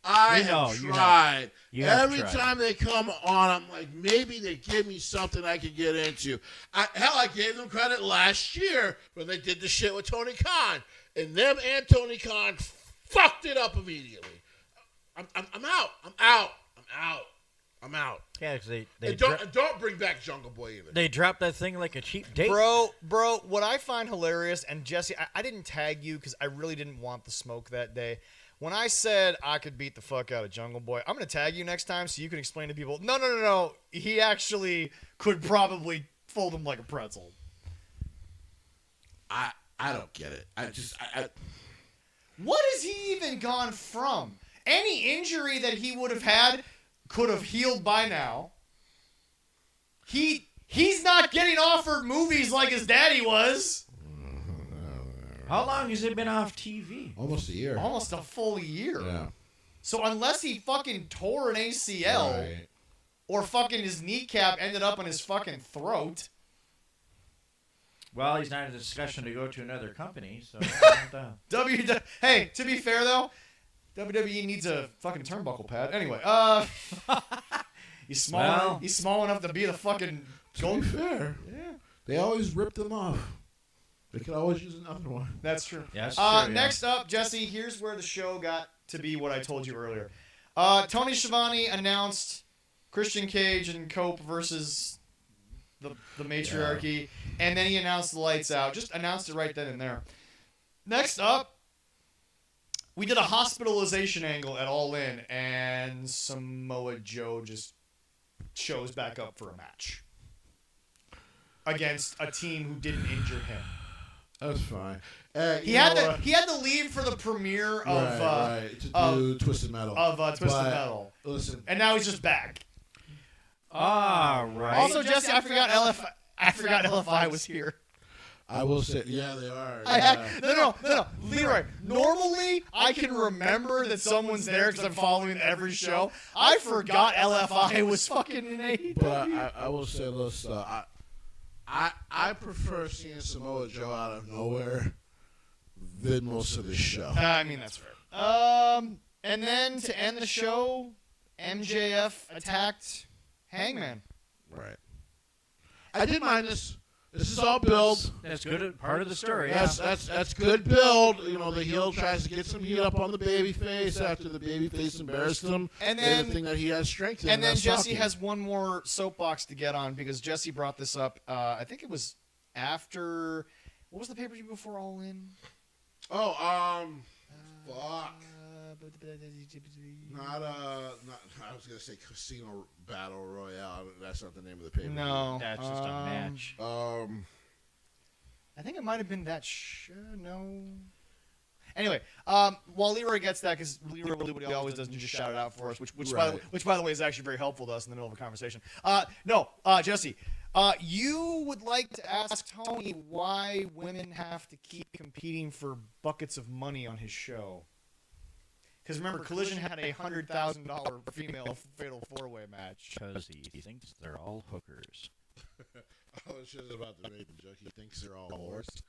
I have tried. Every time they come on, I'm like, maybe they give me something I can get into. I gave them credit last year when they did the shit with Tony Khan. And them and Tony Khan fucked it up immediately. I'm out. Yeah, because And don't bring back Jungle Boy either. they dropped that thing like a cheap date. Bro, what I find hilarious, and Jesse, I didn't tag you because I really didn't want the smoke that day. When I said I could beat the fuck out of Jungle Boy, I'm going to tag you next time so you can explain to people, no. He actually could probably fold him like a pretzel. I don't get it. What has he even gone from? Any injury that he would have had could have healed by now. He's not getting offered movies like his daddy was. How long has it been off TV? Almost a year. Almost a full year. Yeah. So unless he fucking tore an ACL Right. or fucking his kneecap ended up in his fucking throat. Well, he's not in a discussion to go to another company, so. Hey, to be fair though, WWE needs a fucking turnbuckle pad. Anyway, he's small. Well. He's small enough to be the fucking To be fair, Yeah, they always rip them off. They could always use another one. that's true. Yeah, that's true, yeah. Next up, Jesse, here's where the show got to be what I told you earlier. Tony Schiavone announced Christian Cage and Cope versus the matriarchy, and then he announced the lights out. Just announced it right then and there. Next up, we did a hospitalization angle at All In, and Samoa Joe just shows back up for a match against a team who didn't injure him. That's fine. He had to leave for the premiere of to do Twisted Metal. Twisted But, Metal, Listen, and now he's just back. All right. Also, Jesse, I forgot LFI was here. I will say, yeah, they are. No, Leroy. Normally, I can remember that someone's there because I'm following every show. I forgot LFI was fucking in AEW. But I will say this. I prefer seeing Samoa Joe out of nowhere than most of the show. I mean, that's fair. And then to end the show, MJF attacked Hangman. Right. I did mind this. This is all build. That's good. Part of the story. That's good build. You know, the heel tries to get some heat up on the babyface after the babyface embarrassed him. And then the thing that he has strength in. And then that's Jesse talking. has one more soapbox to get on because Jesse brought this up. I think it was after. What was the pay-per-view before All In? Fuck. Not I was gonna say Casino Battle Royale. That's not the name of the paper. No, That's just a match. I think it might have been that show. No, Anyway, while Leroy gets that, because Leroy will do what he always does and just shout it out for us, which by the way is actually very helpful to us in the middle of a conversation. Jesse, you would like to ask Tony why women have to keep competing for buckets of money on his show. Because remember, Collision had a $100,000 female fatal four-way match. Because he thinks they're all hookers. I was just about to make the joke. He thinks they're all whores.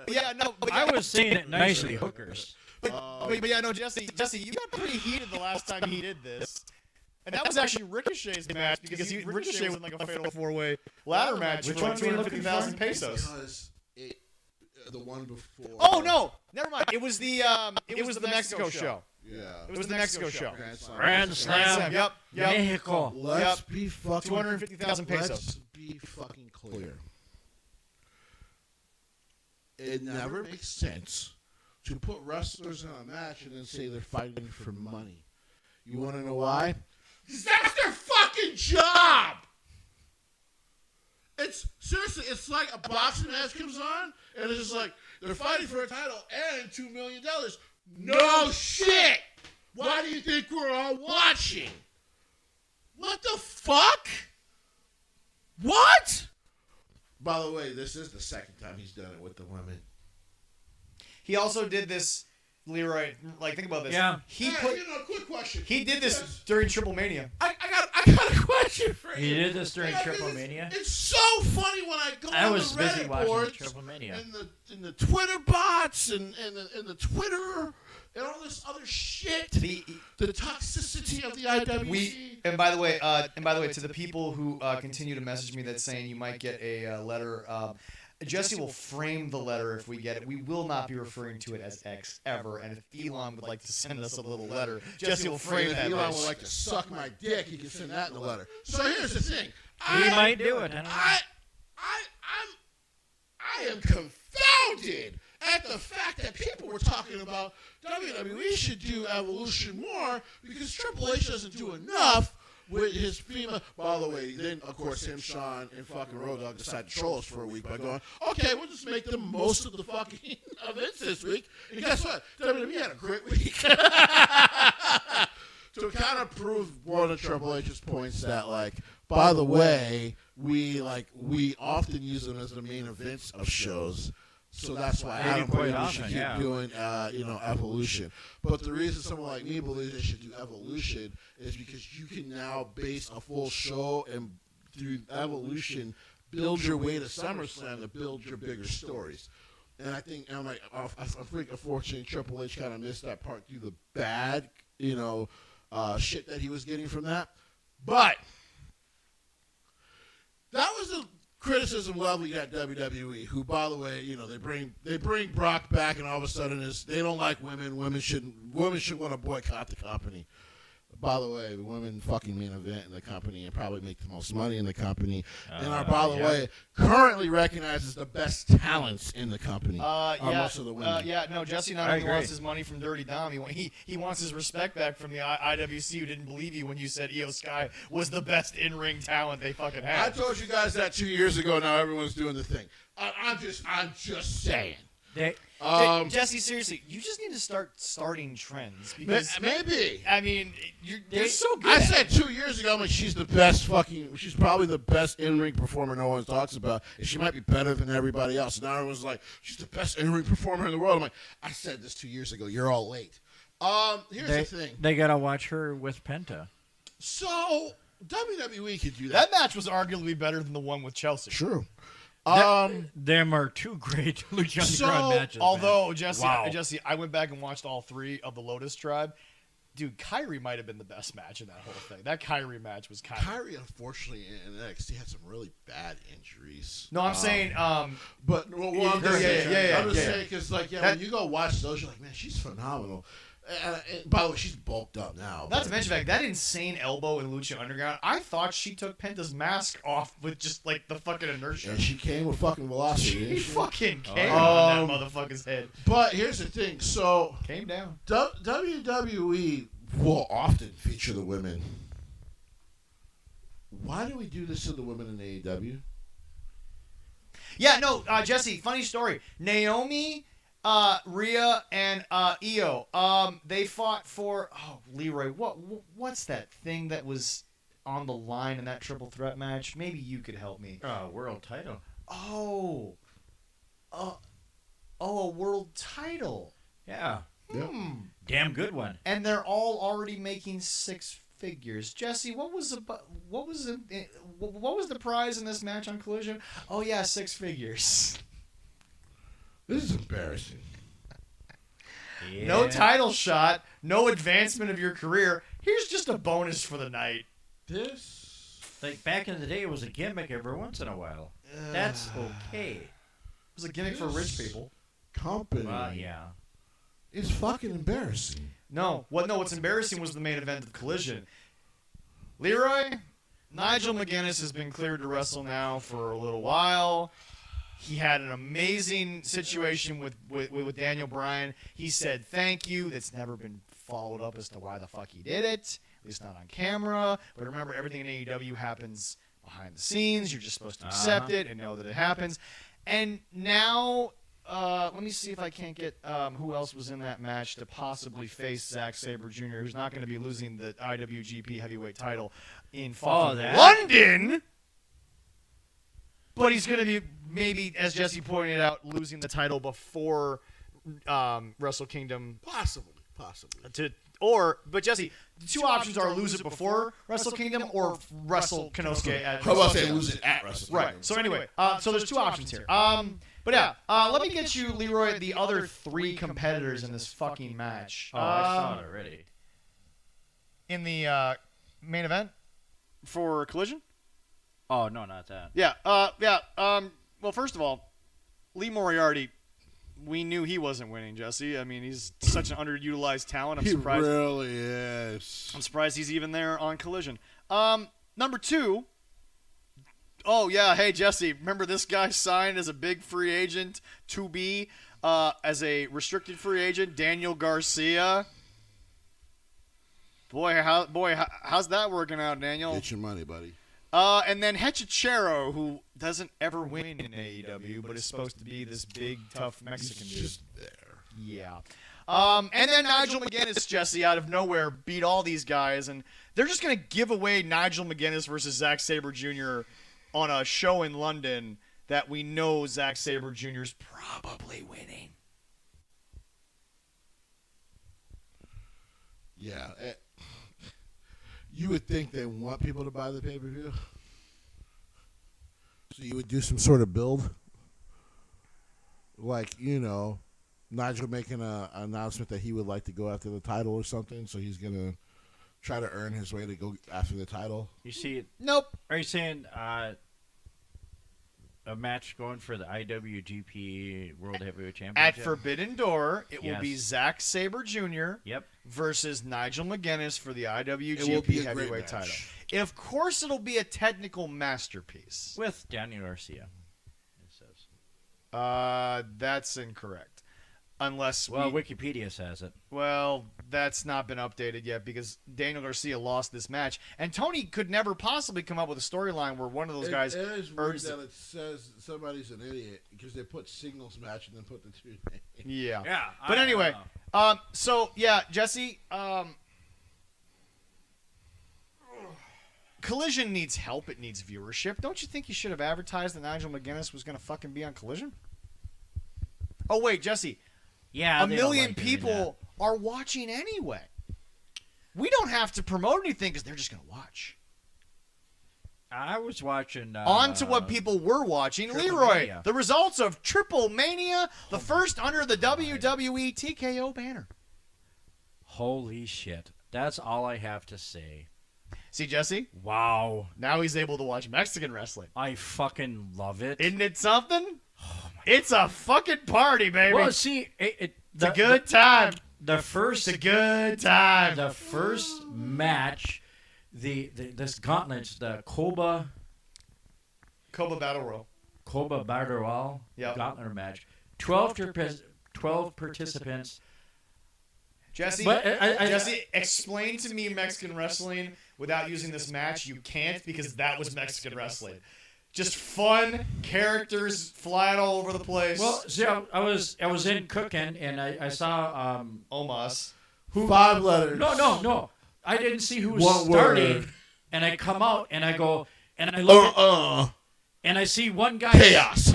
Yeah, no, but I was saying it nicely, hookers. But yeah, no, Jesse, you got pretty heated the last time he did this. And that was actually Ricochet's match because Ricochet was in like a fatal four-way ladder match Which for one are we looking 250,000 for? pesos. Because the one before. Oh no, never mind. It was the Mexico show. Yeah. It was the Mexico show. Grand Slam. Yep. Mexico. Let's be fucking 250,000 pesos. Let's be fucking clear. It never makes sense to put wrestlers in a match and then say they're fighting for money. You want to know why? Because that's their fucking job. It's seriously, it's like a boxing match comes on and it's just like they're fighting for a title and $2 million. No shit. Why do you think we're all watching? What the fuck? What? By the way, this is the second time he's done it with the women. He also did this, Leroy. Like, think about this. Yeah. Quick question. He did this during Triple Mania. I got a question for you. He did this during Yeah, Triple 'cause Mania? It's so funny when I go I on was the busy Reddit watching boards Triple Mania. and the Twitter bots and the Twitter and all this other shit. The toxicity of the IWC. And by the way, to the people who continue to message me that's saying you might get a letter, Jesse will frame the letter if we get it. We will not be referring to it as X ever. And if Elon would like to send us a little letter, Jesse will frame if that. Elon bitch. would like to suck my dick, he can send that in the letter. So here's the thing. He might do it. I don't know. I am confounded at the fact that people were talking about WWE should do Evolution more because Triple H doesn't do enough with his female. By the way, then of course him, Sean, and fucking Road Dogg decided to troll us for a week by going, okay, we'll just make the most of the fucking events this week. And guess what? WWE had a great week. To kind of prove one of Triple H's points that, like, by the way, we often use them as the main events of shows. So that's why I don't believe we should keep doing, Evolution. But the reason someone like me believes they should do Evolution is because you can now base a full show and through Evolution build your way to SummerSlam to build your bigger stories. And I think, I think unfortunately Triple H kind of missed that part through the bad, shit that he was getting from that. But that was the criticism leveled at WWE, who, by the way, they bring Brock back, and all of a sudden they don't like women. Women should want to boycott the company. By the way, the women fucking main event in the company and probably make the most money in the company, and are, by the way, currently recognized as the best talents in the company. Most of the women. Jesse not only wants his money from Dirty Dom, he wants his respect back from the IWC who didn't believe you when you said Io Sky was the best in-ring talent they fucking had. I told you guys that 2 years ago. Now everyone's doing the thing. I'm just saying. Jesse, seriously, you just need to starting trends because maybe. I mean, you're so good. I said 2 years ago, I'm like, she's probably the best in-ring performer no one talks about, and she might be better than everybody else. And now everyone's like, she's the best in-ring performer in the world. I'm like, I said this 2 years ago. You're all late. Here's the thing. They gotta watch her with Penta. So WWE could do that. That match was arguably better than the one with Chelsea. True. Them are two great Lucha Underground matches. Although, Jesse, I went back and watched all three of the Lotus Tribe. Dude, Kyrie might have been the best match in that whole thing. That Kyrie match was kind of... Kyrie, unfortunately, in NXT had some really bad injuries. No, I'm saying... I'm just saying, because, when you go watch those, you're like, man, she's phenomenal. And by the way, she's bulked up now. Not to mention that insane elbow in Lucha Underground, I thought she took Penta's mask off with just, the fucking inertia. And she came with fucking velocity. She fucking came on that motherfucker's head. But here's the thing. So... Came down. WWE will often feature the women. Why do we do this to the women in AEW? Yeah, no, Jesse, funny story. Naomi Rhea and Io. They fought for Leroy. What's that thing that was on the line in that triple threat match? Maybe you could help me. World title. A world title. Yeah. Yep. Damn good one. And they're all already making six figures. Jesse, what was the prize in this match on Collision? Oh yeah, six figures. This is embarrassing. Yeah. No title shot, no advancement of your career. Here's just a bonus for the night. This. Like back in the day, it was a gimmick every once in a while. That's okay. It was a gimmick for rich people. Company Yeah. is fucking embarrassing. No, what's embarrassing was the main event of Collision. Leroy, Nigel McGuinness has been cleared to wrestle now for a little while. He had an amazing situation with Daniel Bryan. He said thank you. That's never been followed up as to why the fuck he did it. At least not on camera. But remember, everything in AEW happens behind the scenes. You're just supposed to accept it and know that it happens. And now, let me see if I can't get who else was in that match to possibly face Zack Sabre Jr., who's not going to be losing the IWGP Heavyweight title in fucking London. But he's going to be, maybe, as Jesse pointed out, losing the title before Wrestle Kingdom. Possibly. But Jesse, the two options are lose it before Wrestle Kingdom or wrestle Konosuke at How about say lose it at Wrestle Right. Kingdom? So anyway, so there's two options here. But yeah, let me get you, Leroy, the other three competitors in this fucking match. Oh, I saw it already. In the main event for Collision? Oh no, not that. Yeah. Well, first of all, Lee Moriarty, we knew he wasn't winning, Jesse. I mean, he's such an underutilized talent. I'm He surprised. really is. I'm surprised he's even there on Collision. Number two. Oh yeah, hey Jesse, remember this guy signed as a big free agent to be as a restricted free agent, Daniel Garcia. How's that working out, Daniel? Get your money, buddy. And then Hechicero, who doesn't ever win in AEW, but is supposed to be this big, tough Mexican dude. Just there. Yeah. And then Nigel McGuinness, Jesse, out of nowhere, beat all these guys, and they're just going to give away Nigel McGuinness versus Zack Sabre Jr. on a show in London that we know Zack Sabre Jr. is probably winning. Yeah. You would think they want people to buy the pay-per-view. So you would do some sort of build. Like, Nigel making an announcement that he would like to go after the title or something. So he's going to try to earn his way to go after the title. You see, Nope. are you saying a match going for the IWGP World Heavyweight Championship? At Forbidden Door, it will Yes. be Zack Sabre Jr. Yep. versus Nigel McGuinness for the It will IWGP be a great Heavyweight match. title. And of course, it'll be a technical masterpiece. With Daniel Garcia. It says. That's incorrect. Unless Well, Wikipedia says it. well, that's not been updated yet because Daniel Garcia lost this match, and Tony could never possibly come up with a storyline where one of those guys. It is weird urged that it says somebody's an idiot because they put singles match and then put the two names. Yeah. Yeah. But I anyway, don't know. so yeah, Jesse, Collision needs help. It needs viewership. Don't you think you should have advertised that Nigel McGuinness was going to fucking be on Collision? Oh wait, Jesse, Yeah. a they don't million like doing people are watching anyway. We don't have to promote anything because they're just going to watch. that. I was watching. On to what people were watching. Triple Leroy, Mania. the results of Triple Mania, the first under the WWE TKO banner. Holy shit! That's all I have to say. See, Jesse, Wow. now he's able to watch Mexican wrestling. I fucking love it. Isn't it something? It's a fucking party, baby. Well, see, it's a good time. The first, It's a good time. the first match, this gauntlet, the Koba Battle Royal. Battle Royal Yep. gauntlet match. 12 participants. Jesse, But Jesse, explain to me Mexican wrestling without using this match. You can't because that was Mexican wrestling. Just fun characters flying all over the place. Well, see, I was in cooking and I saw Omos. 5 letters. no. I didn't see who was One starting, word. and I come out and I go and I look at, and I see one guy. Chaos.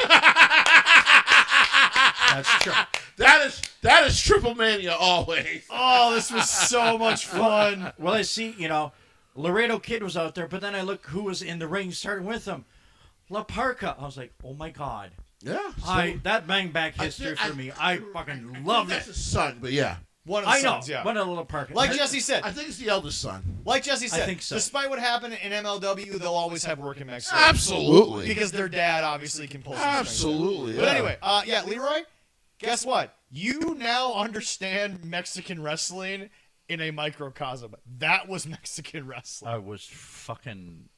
That's true. That is Triple Mania always. Oh, this was so much fun. Well, I see, Laredo Kid was out there, but then I look who was in the ring starting with him. La Parka. I was like, oh my God. Yeah. That bang back history for me. I fucking love That's it. his son, but yeah. One of the I know. sons, yeah. What a little Parka. Like Jesse said, I think it's the eldest son. think so. despite what happened in MLW, they'll always have work in Mexico. Absolutely. Because their dad obviously can pull some strings. Absolutely. But yeah. anyway, Leroy, guess what? You now understand Mexican wrestling in a microcosm. That was Mexican wrestling. I was fucking,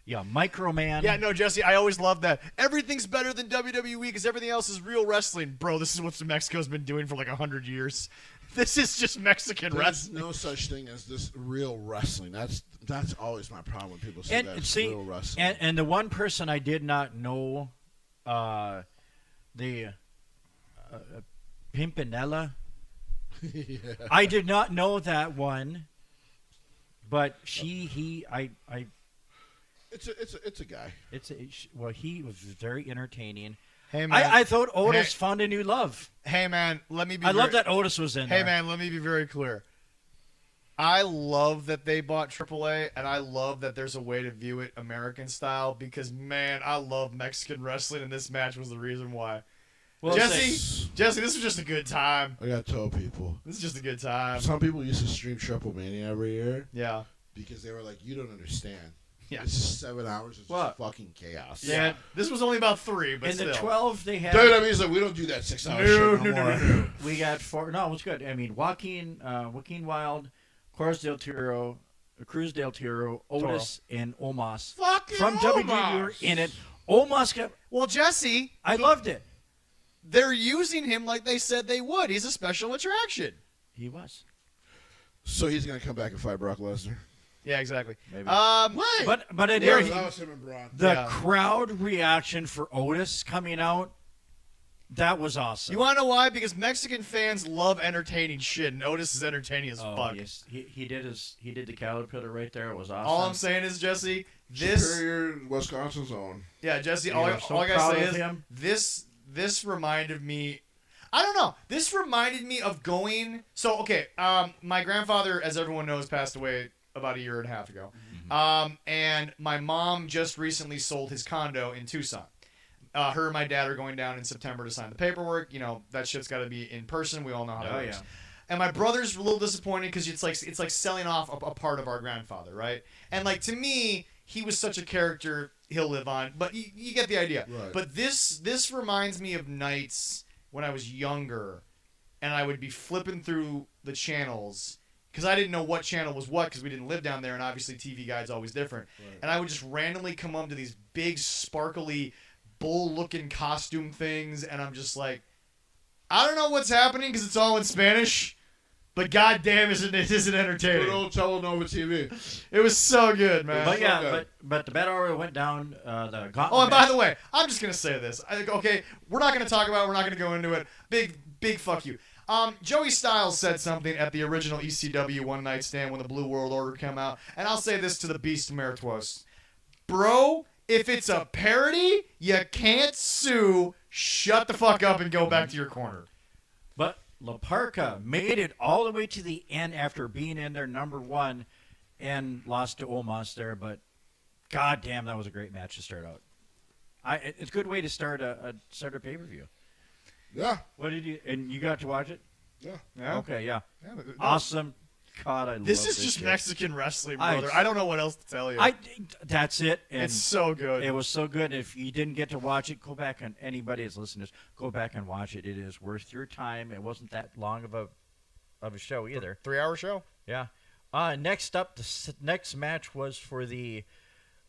Microman. Yeah, no, Jesse, I always love that. Everything's better than WWE because everything else is real wrestling. Bro, this is what Mexico's been doing for like 100 years. This is just Mexican There's wrestling. no such thing as this real wrestling. That's always my problem when people say And that's see, real wrestling. and the one person I did not know, the Pimpinella. Yeah. I did not know that one, but It's a guy. he was very entertaining. Hey, man. I thought Otis found a new love. Hey, man, let me be I love that Otis was in Hey, there. man, let me be very clear. I love that they bought AAA, and I love that there's a way to view it American style because, man, I love Mexican wrestling, and this match was the reason why. Well, Jesse, this was just a good time. I gotta tell people. This is just a good time. Some people used to stream Triple Mania every year Yeah. because they were like, "You don't understand. Yeah. This is 7 hours of What? just fucking chaos." Yeah. This was only about 3, but in still. the 12 they had. WWE's like, "We don't do that 6-hour No, shit no, no more." no. We got 4. No, it was good. I mean, Joaquin Wild, Cruz del Toro, Otis, and Omos Fucking from WWE were in it. Omos got. Well, Jesse, I loved it. they're using him like they said they would. He's a special attraction. He was. So he's gonna come back and fight Brock Lesnar. Yeah, exactly. Maybe. Why? But I Yeah, did. that was him and Braun. The Yeah. crowd reaction for Otis coming out, that was awesome. You want to know why? Because Mexican fans love entertaining shit, and Otis is entertaining as Oh, fuck. yes. He did the caterpillar right there. It was awesome. All I'm saying is, Jesse, this... Superior, Wisconsin's own. Yeah, Jesse, We all are so I gotta proud say of is, him. this reminded me... I don't know. This reminded me of going... So, okay, my grandfather, as everyone knows, passed away about 1.5 years ago. And my mom just recently sold his condo in Tucson. Her and my dad are going down in September to sign the paperwork. You know, that shit's got to be in person. We all know how that works. yeah. And my brother's a little disappointed because it's like selling off a part of our grandfather, right? And like to me, he was such a character. He'll live on, but you get the idea. Right. But this reminds me of nights when I was younger, and I would be flipping through the channels because I didn't know what channel was what because we didn't live down there, and obviously TV Guide's always different. Right. And I would just randomly come up to these big, sparkly, bull-looking costume things, and I'm just like, I don't know what's happening because it's all in Spanish, but goddamn, isn't entertaining? Good old Telenova TV. It was so good, man. But yeah, Okay. but the battle royal went down. The gauntlet. Oh, and by match- the way, I'm just gonna say this. Okay, we're not gonna talk about it. We're not gonna go into it. Big fuck you. Joey Styles said something at the original ECW One Night Stand when the Blue World Order came out, and I'll say this to the Beast Meritos. Bro, if it's a parody, you can't sue. Shut the fuck up and go back to your corner. But La Parka made it all the way to the end after being in there number 1 and lost to Omos there. But goddamn, that was a great match to start out. It's a good way to start a pay-per-view. Yeah. What did you? And you got to watch it? Yeah. Yeah. Okay, yeah. Yeah, but- Awesome. God, I This love is just shit. Mexican wrestling, I- brother. I don't know what else to tell you. That's it. And It's so good. it was so good. If you didn't get to watch it, go back and anybody that's listening, go back and watch it. It is worth your time. It wasn't that long of a show either. 3-hour show. Yeah. Next up, next match was for the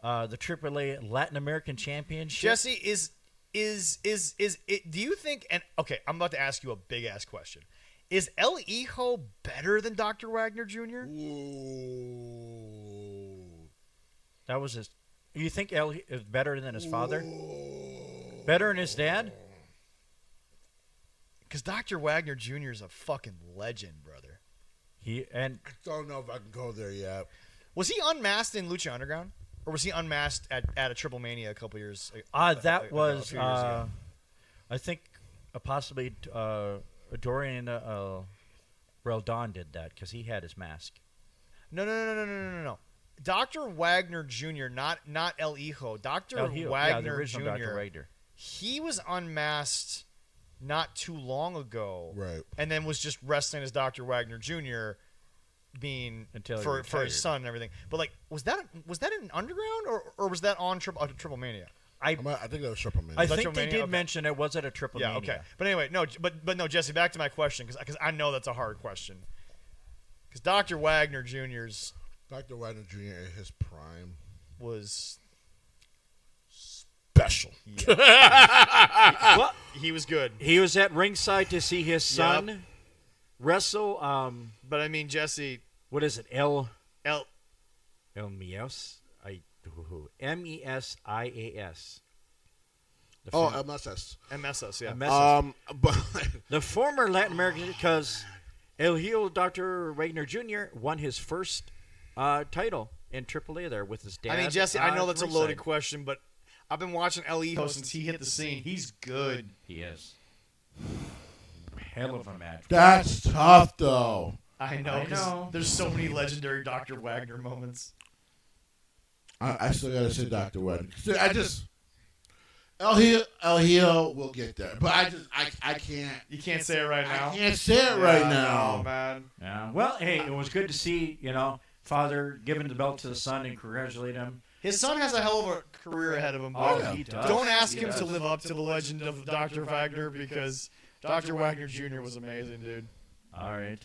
AAA Latin American Championship. Jesse, is it? Do you think? And okay, I'm about to ask you a big ass question. Is El Hijo better than Dr. Wagner Jr.? Ooh. That was his You think El is better than his father? Better than his dad? Because Dr. Wagner Jr. is a fucking legend, brother. I don't know if I can go there yet. Was he unmasked in Lucha Underground? Or was he unmasked at a Triple Mania a couple years ago? That was, a few years ago? I think, possibly Dorian Dawn did that because he had his mask. No. Dr. Wagner Jr., not El Hijo. Dr. El Hijo, Wagner the original Jr. Dr. Wagner. He was unmasked not too long ago. Right. And then was just wrestling as Dr. Wagner Jr. being Until he for retired. his son and everything. But like was that in Underground or was that on Triple Mania? I think that was Triple Mania. I that think they Triple did Mania? mention it was at a Triple Yeah, Mania. okay. But anyway, no, but no, Jesse, back to my question because I know that's a hard question. Because Dr. Wagner Jr.'s Dr. Wagner Jr. in his prime was special. Well, he was good. he was at ringside to see his son wrestle. But I mean, Jesse, What is it? El El MESIAS. Oh, MSS. MSS, yeah. But The former Latin American, because El Hijo Dr. Wagner Jr. won his first title in AAA there with his dad. I mean, Jesse, I know on that's a ringside. loaded question, but I've been watching El Hijo since he hit the scene. He's good. He is. Hell of a match. that's tough, though. I know. I 'cause know. There's so many legendary Dr. Wagner moments. I still gotta say Dr. Wagner. I just El Hijo will get there, but I can't. You can't say it right now. I can't say it right Yeah, now. no, man. Yeah. Well, hey, it was good to see, father giving the belt to the son and congratulate him. His son has a hell of a career ahead of him. Oh, but he does. Don't ask He him does. to live up to the legend of Dr. Wagner because Dr. Wagner Jr. was amazing, dude. All right.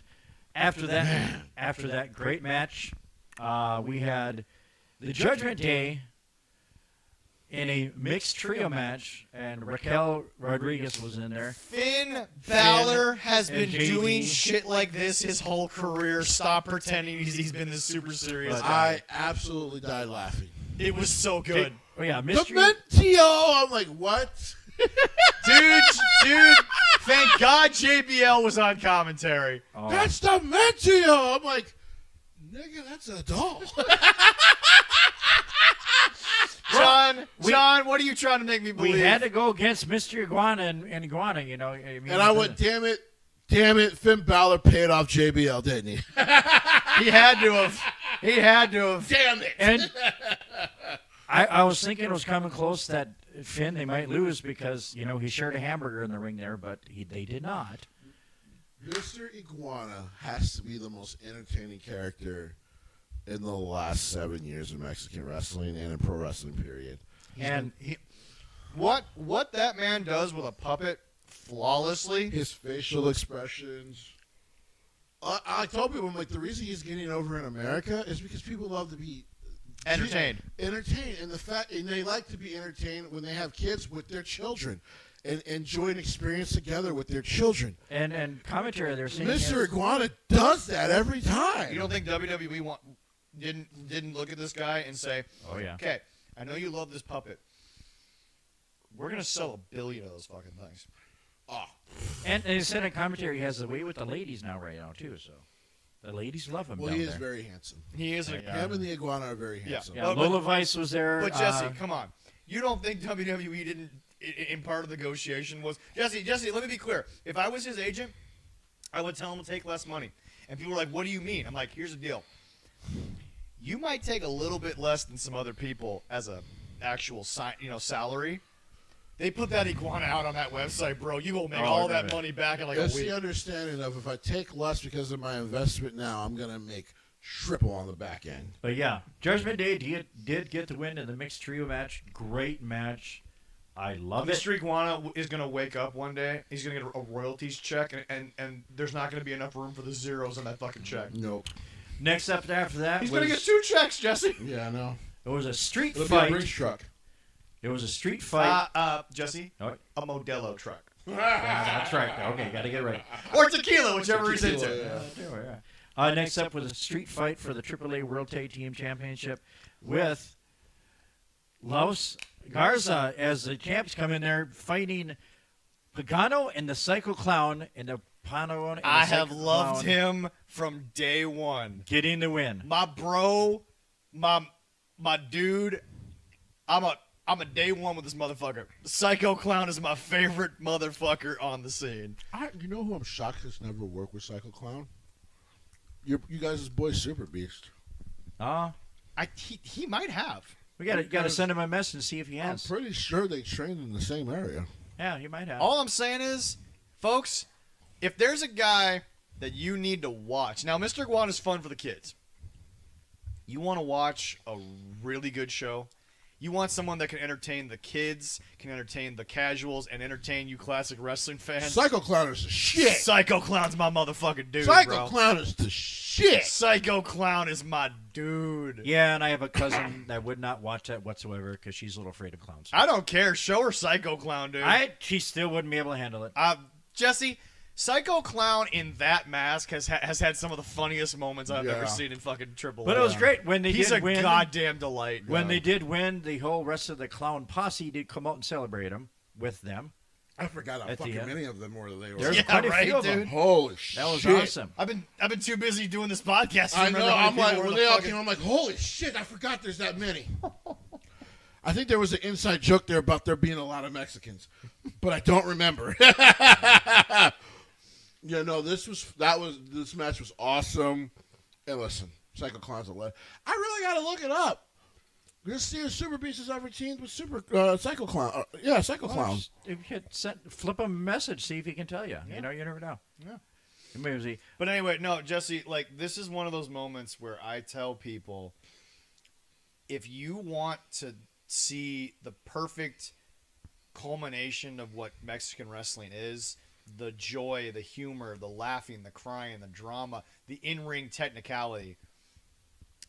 After that great match, we had the Judgment Day in a mixed trio match, and Raquel Rodriguez was in there. Finn Balor has and been JD. doing shit like this his whole career. Stop pretending he's been this super serious But guy. I absolutely died laughing. It was so good. Oh yeah, mystery. Dementio! I'm like, what? Dude, thank God JBL was on commentary. Oh, That's Dementio! I'm like, nigga, that's a doll. John, what are you trying to make me believe? we had to go against Mystery Iguana and Iguana, I mean, And I went, damn it, Finn Balor paid off JBL, didn't he? He had to have. Damn it! And I was thinking it was coming close that Finn, they might lose because, he shared a hamburger in the ring there, but they did not. Mr. Iguana has to be the most entertaining character in the last 7 years of Mexican wrestling and in pro wrestling, period. And What that man does with a puppet flawlessly. His facial expressions. I told people, I'm like, the reason he's getting over in America is because people love to be Entertained. Entertained, and they like to be entertained when they have kids with their children and enjoy an experience together with their children. and commentary, they're saying Mr. Iguana does that every time. You don't think WWE didn't look at this guy and say, oh yeah. okay, I know you love this puppet. We're gonna sell 1 billion of those fucking things. Oh, And they said in commentary he has the way with the ladies now right now too, so the ladies love him well, down he is there. very handsome. He is a Him and the Iguana are very handsome. Yeah, But- Lola Vice was there. But Jesse, come on. You don't think WWE didn't in part of the negotiation was Jesse, let me be clear. If I was his agent, I would tell him to take less money. And people were like, "What do you mean?" I'm like, "Here's the deal. You might take a little bit less than some other people as a actual salary. They put that iguana out on that website, bro. You will make all that money back in like That's a week." the understanding of if I take less because of my investment now, I'm going to make triple on the back end. But yeah, Judgment Day did get the win in the mixed trio match. Great match. I love it. Mr. Iguana is going to wake up one day. He's going to get a royalties check, and there's not going to be enough room for the zeros on that fucking check. Nope. Next up after that He's was going to get 2 checks, Jesse. Yeah, I know. it was a street It'll be a fight. bridge truck. It was a street fight. Jesse, Oh, a Modelo truck. yeah, that's right. Okay, got to get it right. Or tequila, whichever he's into. Yeah. Next up was a street fight for the AAA World Tag Team Championship with Los Garza as the champs come in there fighting Pagano and the Psycho Clown and the Pano and the I Psycho have loved Clown him from day one. getting the win. My bro, my dude, I'm a day one with this motherfucker. Psycho Clown is my favorite motherfucker on the scene. You know who I'm shocked has never worked with Psycho Clown? You guys' boy Super Beast. He might have. We got to send him a message and see if he I'm has. pretty sure they trained in the same area. Yeah, he might have. All I'm saying is, folks, if there's a guy that you need to watch, now Mr. Guan is fun for the kids. You want to watch a really good show? You want someone that can entertain the kids, can entertain the casuals, and entertain you classic wrestling fans? Psycho Clown is the shit. Psycho Clown's my motherfucking dude, Psycho bro. Clown is the shit. Psycho Clown is my dude. Yeah, and I have a cousin that would not watch that whatsoever because she's a little afraid of clowns. I don't care. Show her Psycho Clown, dude. She still wouldn't be able to handle it. Jesse, Psycho Clown in that mask has had some of the funniest moments I've ever seen in fucking Triple A. But it was great when they He's did a win. goddamn delight. When they did win, the whole rest of the clown posse did come out and celebrate him with them. I forgot how At the fucking end. many of them were. They were. There's Yeah, quite a right, few of them. dude. Holy shit. That was awesome. I've been too busy doing this podcast. to I remember know. how I'm many like, people were when in they the all fucking- came, I'm like, holy shit! I forgot there's that many. I think there was an inside joke there about there being a lot of Mexicans, but I don't remember. Yeah, no, this match was awesome. And listen, Psycho Clown's a legend. I really got to look it up. Just see if Super Beast has ever teamed with Psycho Clown. Psycho Clown. If you could flip him a message, see if he can tell you. You know, you never know. Yeah. Maybe But anyway, no, Jesse, like, this is one of those moments where I tell people, if you want to see the perfect culmination of what Mexican wrestling is, the joy, the humor, the laughing, the crying, the drama, the in-ring technicality.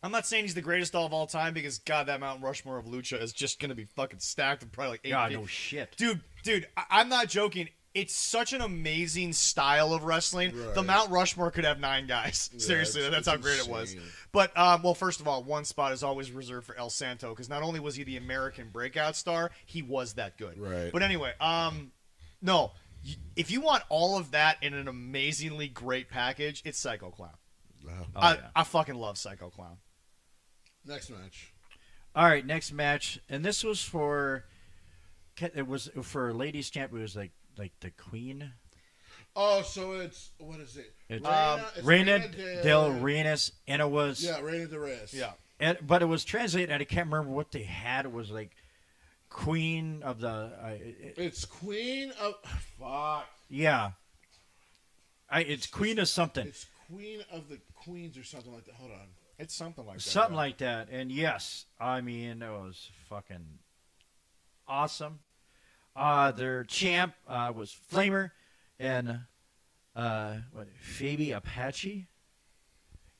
I'm not saying he's the greatest of all time because, God, that Mount Rushmore of Lucha is just going to be fucking stacked with probably like 8 God, feet. no shit. Dude, I'm not joking. It's such an amazing style of wrestling. Right. The Mount Rushmore could have 9 guys. Yeah, Seriously, that's it's how great it was. insane. But, well, first of all, one spot is always reserved for El Santo because not only was he the American breakout star, he was that good. Right. But anyway, no. If you want all of that in an amazingly great package, it's Psycho Clown. I fucking love Psycho Clown. Next match. All right, next match, and this was for ladies champ. It was like the Queen. Oh, so it's what is it? It's it's Reina del Reyes, and it was Reina del Reyes. Yeah. but it was translated, and I can't remember what they had. It was like Queen of the. It's Queen of fuck. Yeah. It's Queen of something. It's Queen of the Queens or something like that. Hold on. It's something like that. Something like that. And yes, I mean, it was fucking awesome. Their champ was Flamer and Phoebe Apache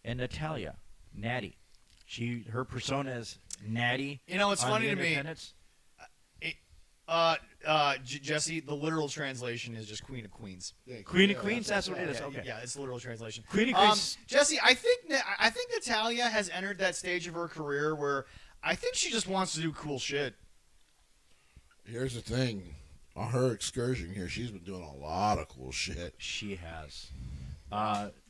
and Natalia. Natty. Her persona is Natty. You know, it's on funny the to me. Independents. Jesse, the literal translation is just Queen of Queens. Queen of Queens, that's what it is. Yeah, Okay. yeah, it's the literal translation. Queen of Queens. Jesse, I think Natalia has entered that stage of her career where I think she just wants to do cool shit. Here's the thing. On her excursion here, she's been doing a lot of cool shit. She has.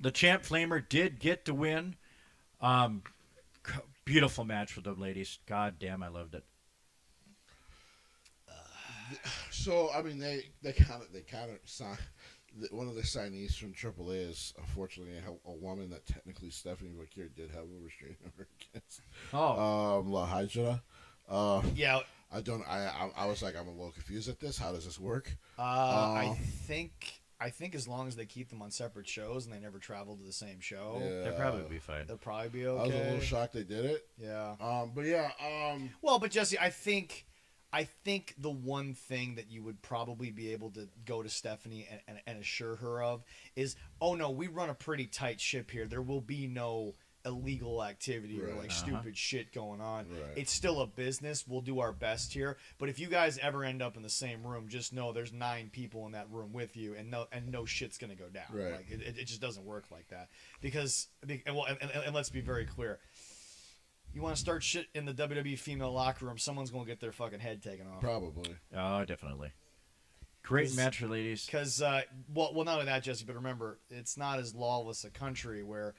The champ Flamer did get the win. Beautiful match for the ladies. God damn, I loved it. So I mean, they kind of signed one of the signees from AAA is unfortunately a woman that technically Stephanie Bakir did have a restraining order against. La Hydra. Yeah. I was like, I'm a little confused at this. How does this work? I think as long as they keep them on separate shows and they never travel to the same show, They'll probably be fine. they'll probably be okay. I was a little shocked they did it. Yeah. But yeah. Well, but Jesse, I think the one thing that you would probably be able to go to Stephanie and assure her of is, oh no, we run a pretty tight ship here. There will be no illegal activity or like stupid shit going on. Right. It's still a business. We'll do our best here. But if you guys ever end up in the same room, just know there's 9 people in that room with you, and no shit's gonna go down. Right. Like it just doesn't work like that. And let's be very clear. you want to start shit in the WWE female locker room, someone's going to get their fucking head taken off. Probably. Oh, definitely. Great match for ladies. Because, well, not only that, Jesse, but remember, it's not as lawless a country where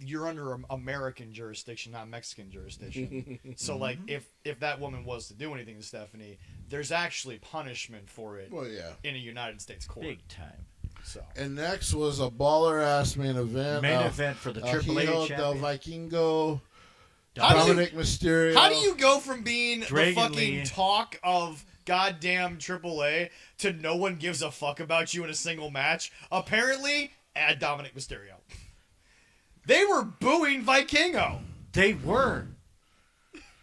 you're under American jurisdiction, not Mexican jurisdiction. So, like, if that woman was to do anything to Stephanie, there's actually punishment for it Well, yeah. in a United States court. Big time. So. And next was a baller-ass main event. Main event for the AAA Hijo del champion. Vikingo, How do you- Dominic Mysterio. How do you go from being Dragon the fucking Lee. talk of goddamn AAA to no one gives a fuck about you in a single match? Apparently, add Dominic Mysterio. They were booing Vikingo. They were.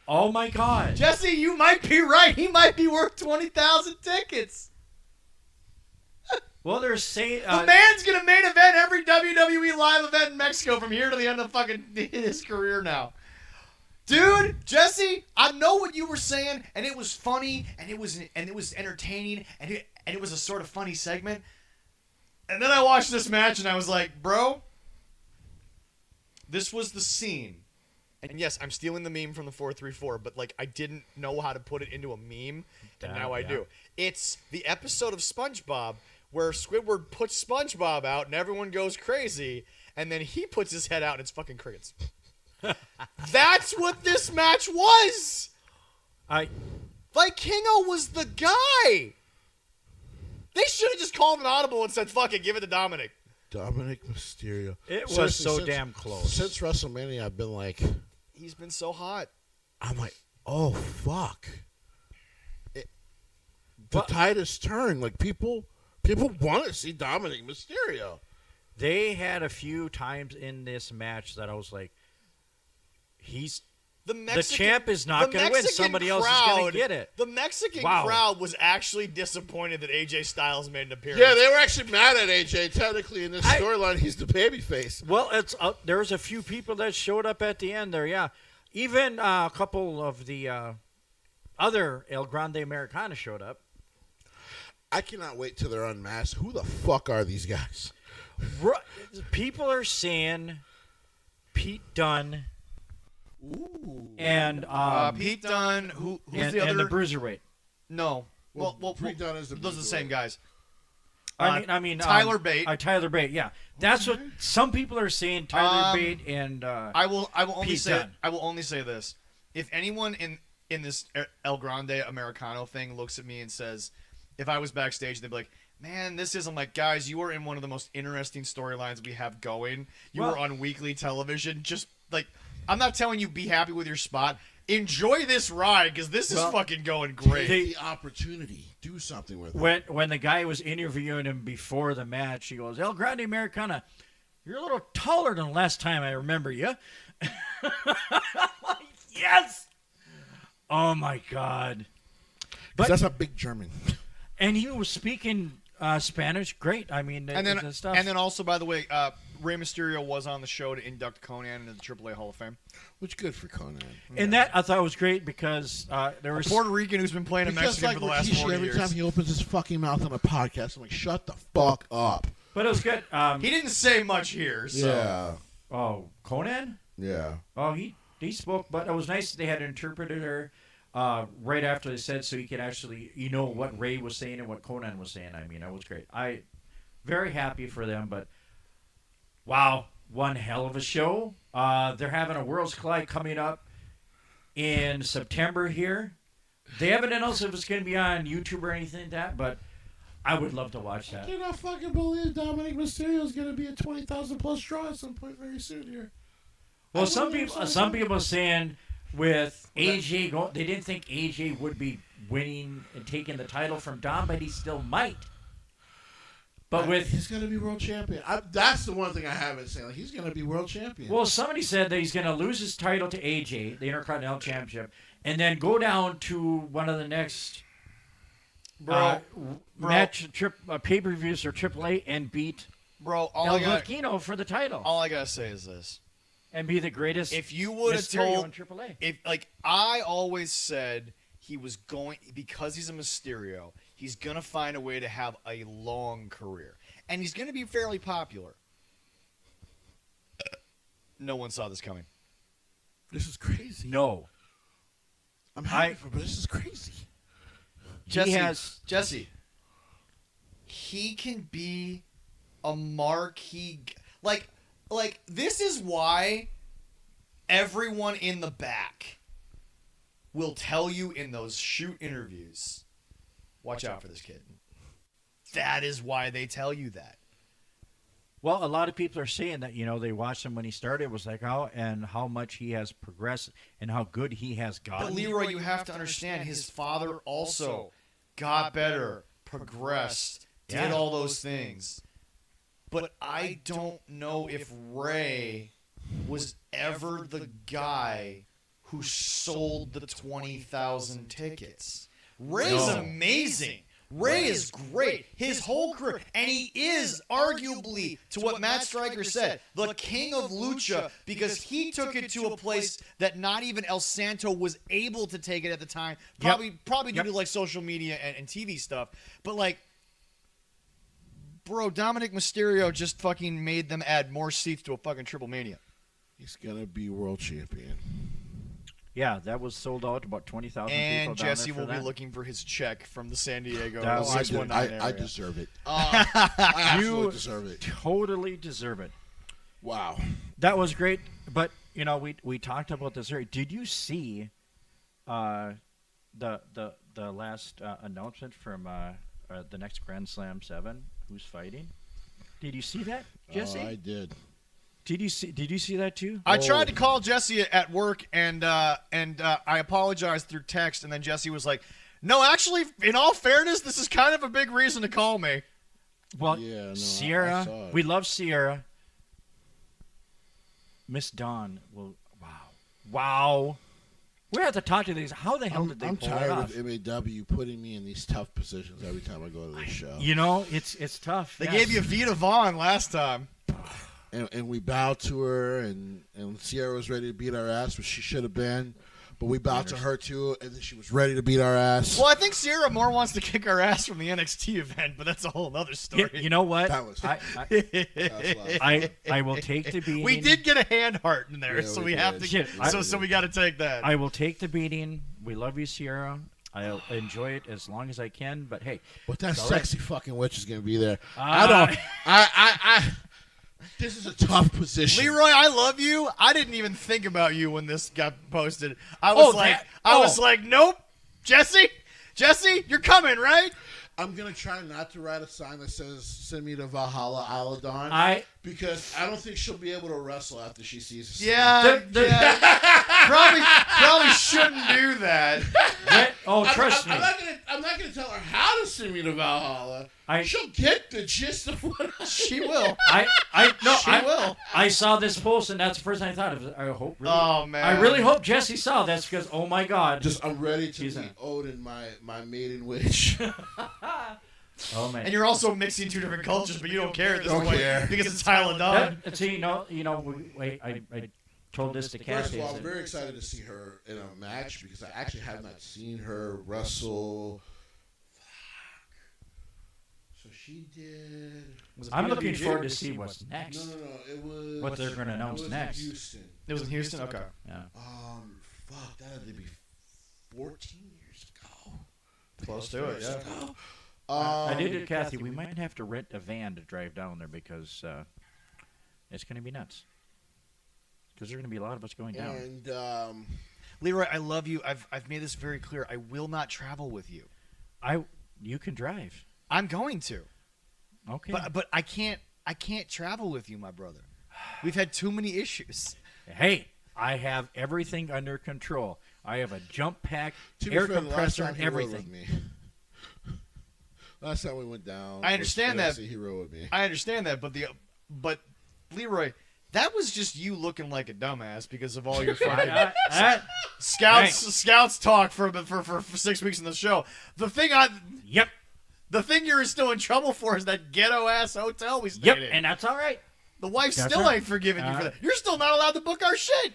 Oh my God. Jesse, you might be right. He might be worth 20,000 tickets. Well, they're saying The man's gonna main event every WWE live event in Mexico from here to the end of fucking his career now. Dude, Jesse, I know what you were saying, and it was funny, and it was entertaining, and it was a sort of funny segment. And then I watched this match, and I was like, bro, this was the scene. And yes, I'm stealing the meme from the 434, but like I didn't know how to put it into a meme, and now I do. It's the episode of SpongeBob where Squidward puts SpongeBob out, and everyone goes crazy, and then he puts his head out, and it's fucking crickets. That's what this match was. Vikingo was the guy. They should have just called an audible and said, fuck it, give it to Dominic. Dominic Mysterio. it was Seriously, so since- damn close. Since WrestleMania, I've been like, He's been so hot. I'm like, oh, fuck. The But- tide is turned. Like, people want to see Dominic Mysterio. They had a few times in this match that I was like, the champ is not going to win. Somebody else is going to get it. The Mexican Wow. crowd was actually disappointed that AJ Styles made an appearance. Yeah, they were actually mad at AJ. Technically, in this storyline, he's the babyface. Well, there was a few people that showed up at the end there, yeah. Even a couple of the other El Grande Americana showed up. I cannot wait till they're unmasked. Who the fuck are these guys? People are saying Pete Dunne and Pete Dunne, who's and, the other? and the Bruiserweight. No. Well, Pete Dunne is the those are the same Bruiserweight. guys. I mean Tyler Bate. Tyler Bate, yeah. That's what some people are saying. Tyler Bate and I will only Pete say Dunne. I will only say this. If anyone in this El Grande Americano thing looks at me and says, if I was backstage, they'd be like, man, this isn't like, guys, you are in one of the most interesting storylines we have going. You Well- were on weekly television. Just like, I'm not telling you be happy with your spot. Enjoy this ride because this is Well, fucking going great. The opportunity. Do something with it. when the guy was interviewing him before the match, he goes, El Grande Americana, you're a little taller than last time I remember you. Yes! Oh, my God. Because that's a big German. And he was speaking Spanish. Great. I mean, and then the stuff. and then also, by the way, Rey Mysterio was on the show to induct Conan into the AAA Hall of Fame. Which good for Conan. And that I thought was great because there was Puerto Rican who's been playing a Because Mexican like for the last Rikishi, 40 every years. time he opens his fucking mouth on a podcast, I'm like, shut the fuck up. but it was good. He didn't say much here. So. Yeah. Oh, Conan? Yeah. Oh, he spoke, but it was nice that they had an interpreter right after they said so he could actually what Ray was saying and what Conan was saying. I mean, that was great. I very happy for them, but wow, one hell of a show. They're having a Worlds Collide coming up in September here. They haven't announced if it's going to be on YouTube or anything like that, but I would love to watch I that. cannot fucking believe Dominic Mysterio is going to be a 20,000 plus draw at some point very soon here. Well, I some wouldn't people are saying with AJ going, they didn't think AJ would be winning and taking the title from Dom, but he still might. But He's going to be world champion. That's the one thing I haven't said. Like, he's going to be world champion. well, somebody said that he's going to lose his title to AJ, the Intercontinental Championship, and then go down to one of the next match pay-per-views or AAA and beat Bro, El Volcano for the title all I gotta say is this: and be the greatest. if you would have Mysterio told, in AAA. if like I always said, he was going because he's a Mysterio. He's gonna find a way to have a long career, and he's gonna be fairly popular. No one saw this coming. This is crazy. No. I'm happy for, but this is crazy. Jesse, he can be a marquee. Like this is why everyone in the back will tell you in those shoot interviews, watch out for this kid. That is why they tell you that. Well, a lot of people are saying that, they watched him when he started. It was like, how much he has progressed and how good he has gotten. But Leroy, you have to understand, his father also got better, progressed, did all those things. But I don't know if Ray was ever the guy who sold the 20,000 tickets. Ray's amazing. Ray is great. His whole career. And he is arguably, to what Matt Stryker said, the king of lucha because he took it to a place that not even El Santo was able to take it at the time. Probably due to like social media and TV stuff. But like, bro, Dominic Mysterio just fucking made them add more seats to a fucking Triple Mania. He's going to be world champion. Yeah, that was sold out. About 20,000 people down And Jesse there will for be that. looking for his check from the San Diego That was- 619 I area. deserve it. I absolutely deserve it. Totally deserve it. Wow. That was great. But, we talked about this earlier. Did you see the last announcement from the next Grand Slam 7? Who's fighting? Did you see that, Jesse? I did. Did you see that too? I tried to call Jesse at work, and I apologized through text, and then Jesse was like, "No, actually, in all fairness, this is kind of a big reason to call me." Well, Yeah, no, I Sierra, saw it. we love Sierra. Miss Dawn will. Wow. We have to talk to these. How the hell did they I'm pull tired it off? of MAW putting me in these tough positions every time I go to this show. It's tough. They yes. gave you Vita Vaughn last time. And we bowed to her, and Sierra was ready to beat our ass, which she should have been. But we bowed to her, too, and then she was ready to beat our ass. Well, I think Sierra more wants to kick our ass from the NXT event, but that's a whole other story. You know what? That was- I will take the beating. We did get a hand heart in there, Yeah, so we we have did. to. Shit, So we got to take that. I will take the beating. We love you, Sierra. I'll enjoy it as long as I can. But hey, But that it's all right. sexy fucking witch is going to be there. Ah. This is a tough position. Leroy, I love you. I didn't even think about you when this got posted. I was was like, nope, Jesse, you're coming, right? I'm going to try not to write a sign that says, "Send me to Valhalla, Aladon," because I don't think she'll be able to wrestle after she sees us. Yeah, probably shouldn't do that. Trust me. I'm not gonna tell her how to send me to Valhalla. She'll get the gist of what She will. I will. I saw this post, and that's the first thing I thought of. I hope. Really, Oh man. I really hope Jesse saw this because, oh my God. I'm ready to She's be in. Odin, my maiden witch. Oh man. And you're also mixing two different cultures, but you don't care at this Don't point care. because it's Tyler Dunn. See, I told this to First Cassie. of all, I I'm said, very excited to see her in a match because I actually have not seen her wrestle. So she did. I'm looking forward to see what's next. No. It was What they're gonna announce it was next. In Houston. It was in Houston. Okay. Yeah. Fuck, that had to be 14 years ago. Close to it. Yeah. I did it, Kathy. We might have to rent a van to drive down there because it's going to be nuts. Because there are going to be a lot of us going down. And Leroy, I love you. I've made this very clear. I will not travel with you. You can drive. I'm going to. Okay. But I can't travel with you, my brother. We've had too many issues. Hey, I have everything under control. I have a jump pack, to be air fair, the last compressor, time and he rode everything. with me. Last time we went down. I understand that. He rode with me. I understand that, but Leroy, that was just you looking like a dumbass because of all your fucking scouts talk for 6 weeks in the show. The thing you're still in trouble for is that ghetto ass hotel we stayed in. And that's all right. The wife That's still right. ain't forgiving you for that. You're still not allowed to book our shit.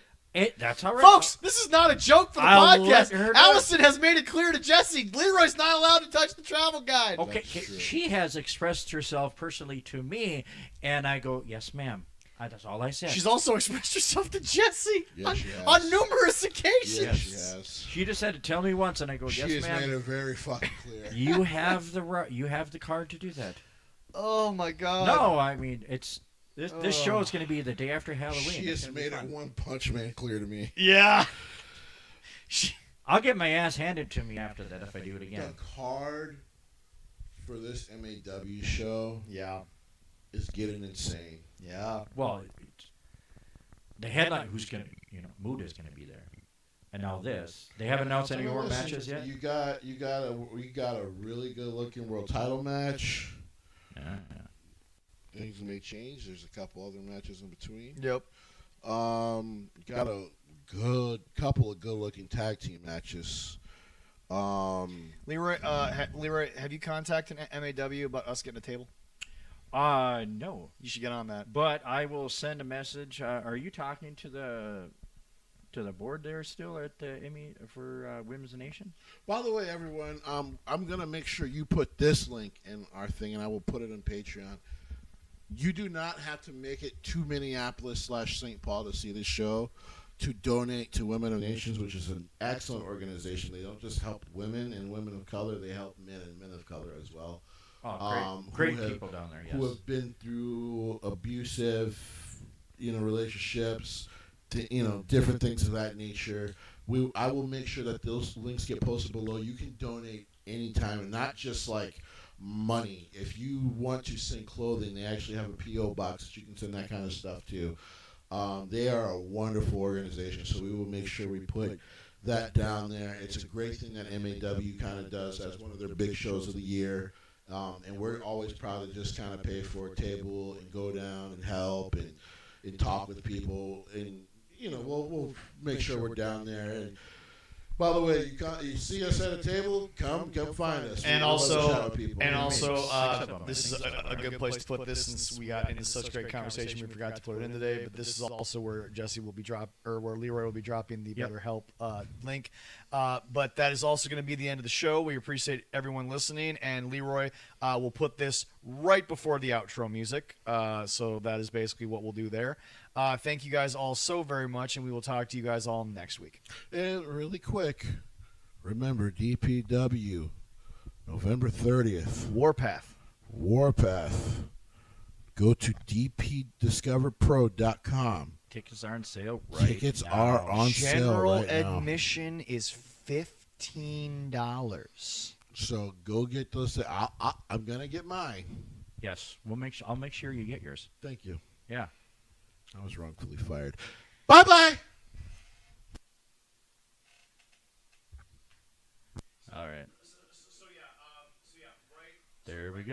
That's all right. Folks, this is not a joke for the I'll podcast. let her know. Allison has made it clear to Jesse, Leroy's not allowed to touch the travel guide. Okay, she has expressed herself personally to me, and I go, yes, ma'am. That's all I said. She's also expressed herself to Jesse Yes, she has. on numerous occasions. Yes, she has. She just had to tell me once, and I go, She yes, has made ma'am. it very fucking clear. You have the card to do that. Oh my God. No, I mean it's this show is going to be the day after Halloween. She It's has gonna be made it fun. One Punch Man clear to me. Yeah. I'll get my ass handed to me after that if I do it again. The card for this MAW show Yeah. is getting insane. Yeah. Well, the headline, Mood is going to be there, and now this. They haven't announced any more Listen, matches yet. You got a really good looking world title match. Yeah. Things may change. There's a couple other matches in between. Yep. Got a couple of good looking tag team matches. Leroy, have you contacted MAW about us getting a table? No, You should get on that. but I will send a message. Are you talking to the board there still at the Emmy for Women's Nation? By the way, everyone, I'm gonna make sure you put this link in our thing, and I will put it on Patreon. You do not have to make it to Minneapolis/St. Paul to see this show to donate to Women of Nations, which is an excellent organization. They don't just help women and women of color; they help men and men of color as well. Oh, great who have- people down there. Yes. Who have been through abusive, relationships, different things of that nature. I will make sure that those links get posted below. You can donate anytime, and not just like money. If you want to send clothing, they actually have a PO box that you can send that kind of stuff to. They are a wonderful organization, so we will make sure we put that down there. It's a great thing that MAW kind of does as one of their big shows of the year. And we're always proud to just kind of pay for a table and go down and help and talk with people. And, we'll make sure we're down there. And by the way, you see us at a table, come find us. And We love to chat also, with people. this is a good place to put this since we got into such great conversation. We forgot to put it in today, but this is also where Jesse will be where Leroy will be dropping the BetterHelp link. But that is also going to be the end of the show. We appreciate everyone listening, and Leroy will put this right before the outro music. So that is basically what we'll do there. Thank you guys all so very much, and we will talk to you guys all next week. And really quick, remember DPW, November 30th, Warpath. Warpath. Go to dpdiscoverpro.com. Tickets are on sale right Tickets now. are on sale General right now. admission is $15. So go get those. I'm gonna get mine. Yes, I'll make sure you get yours. Thank you. Yeah. I was wrongfully fired. Bye bye. All right. There we go.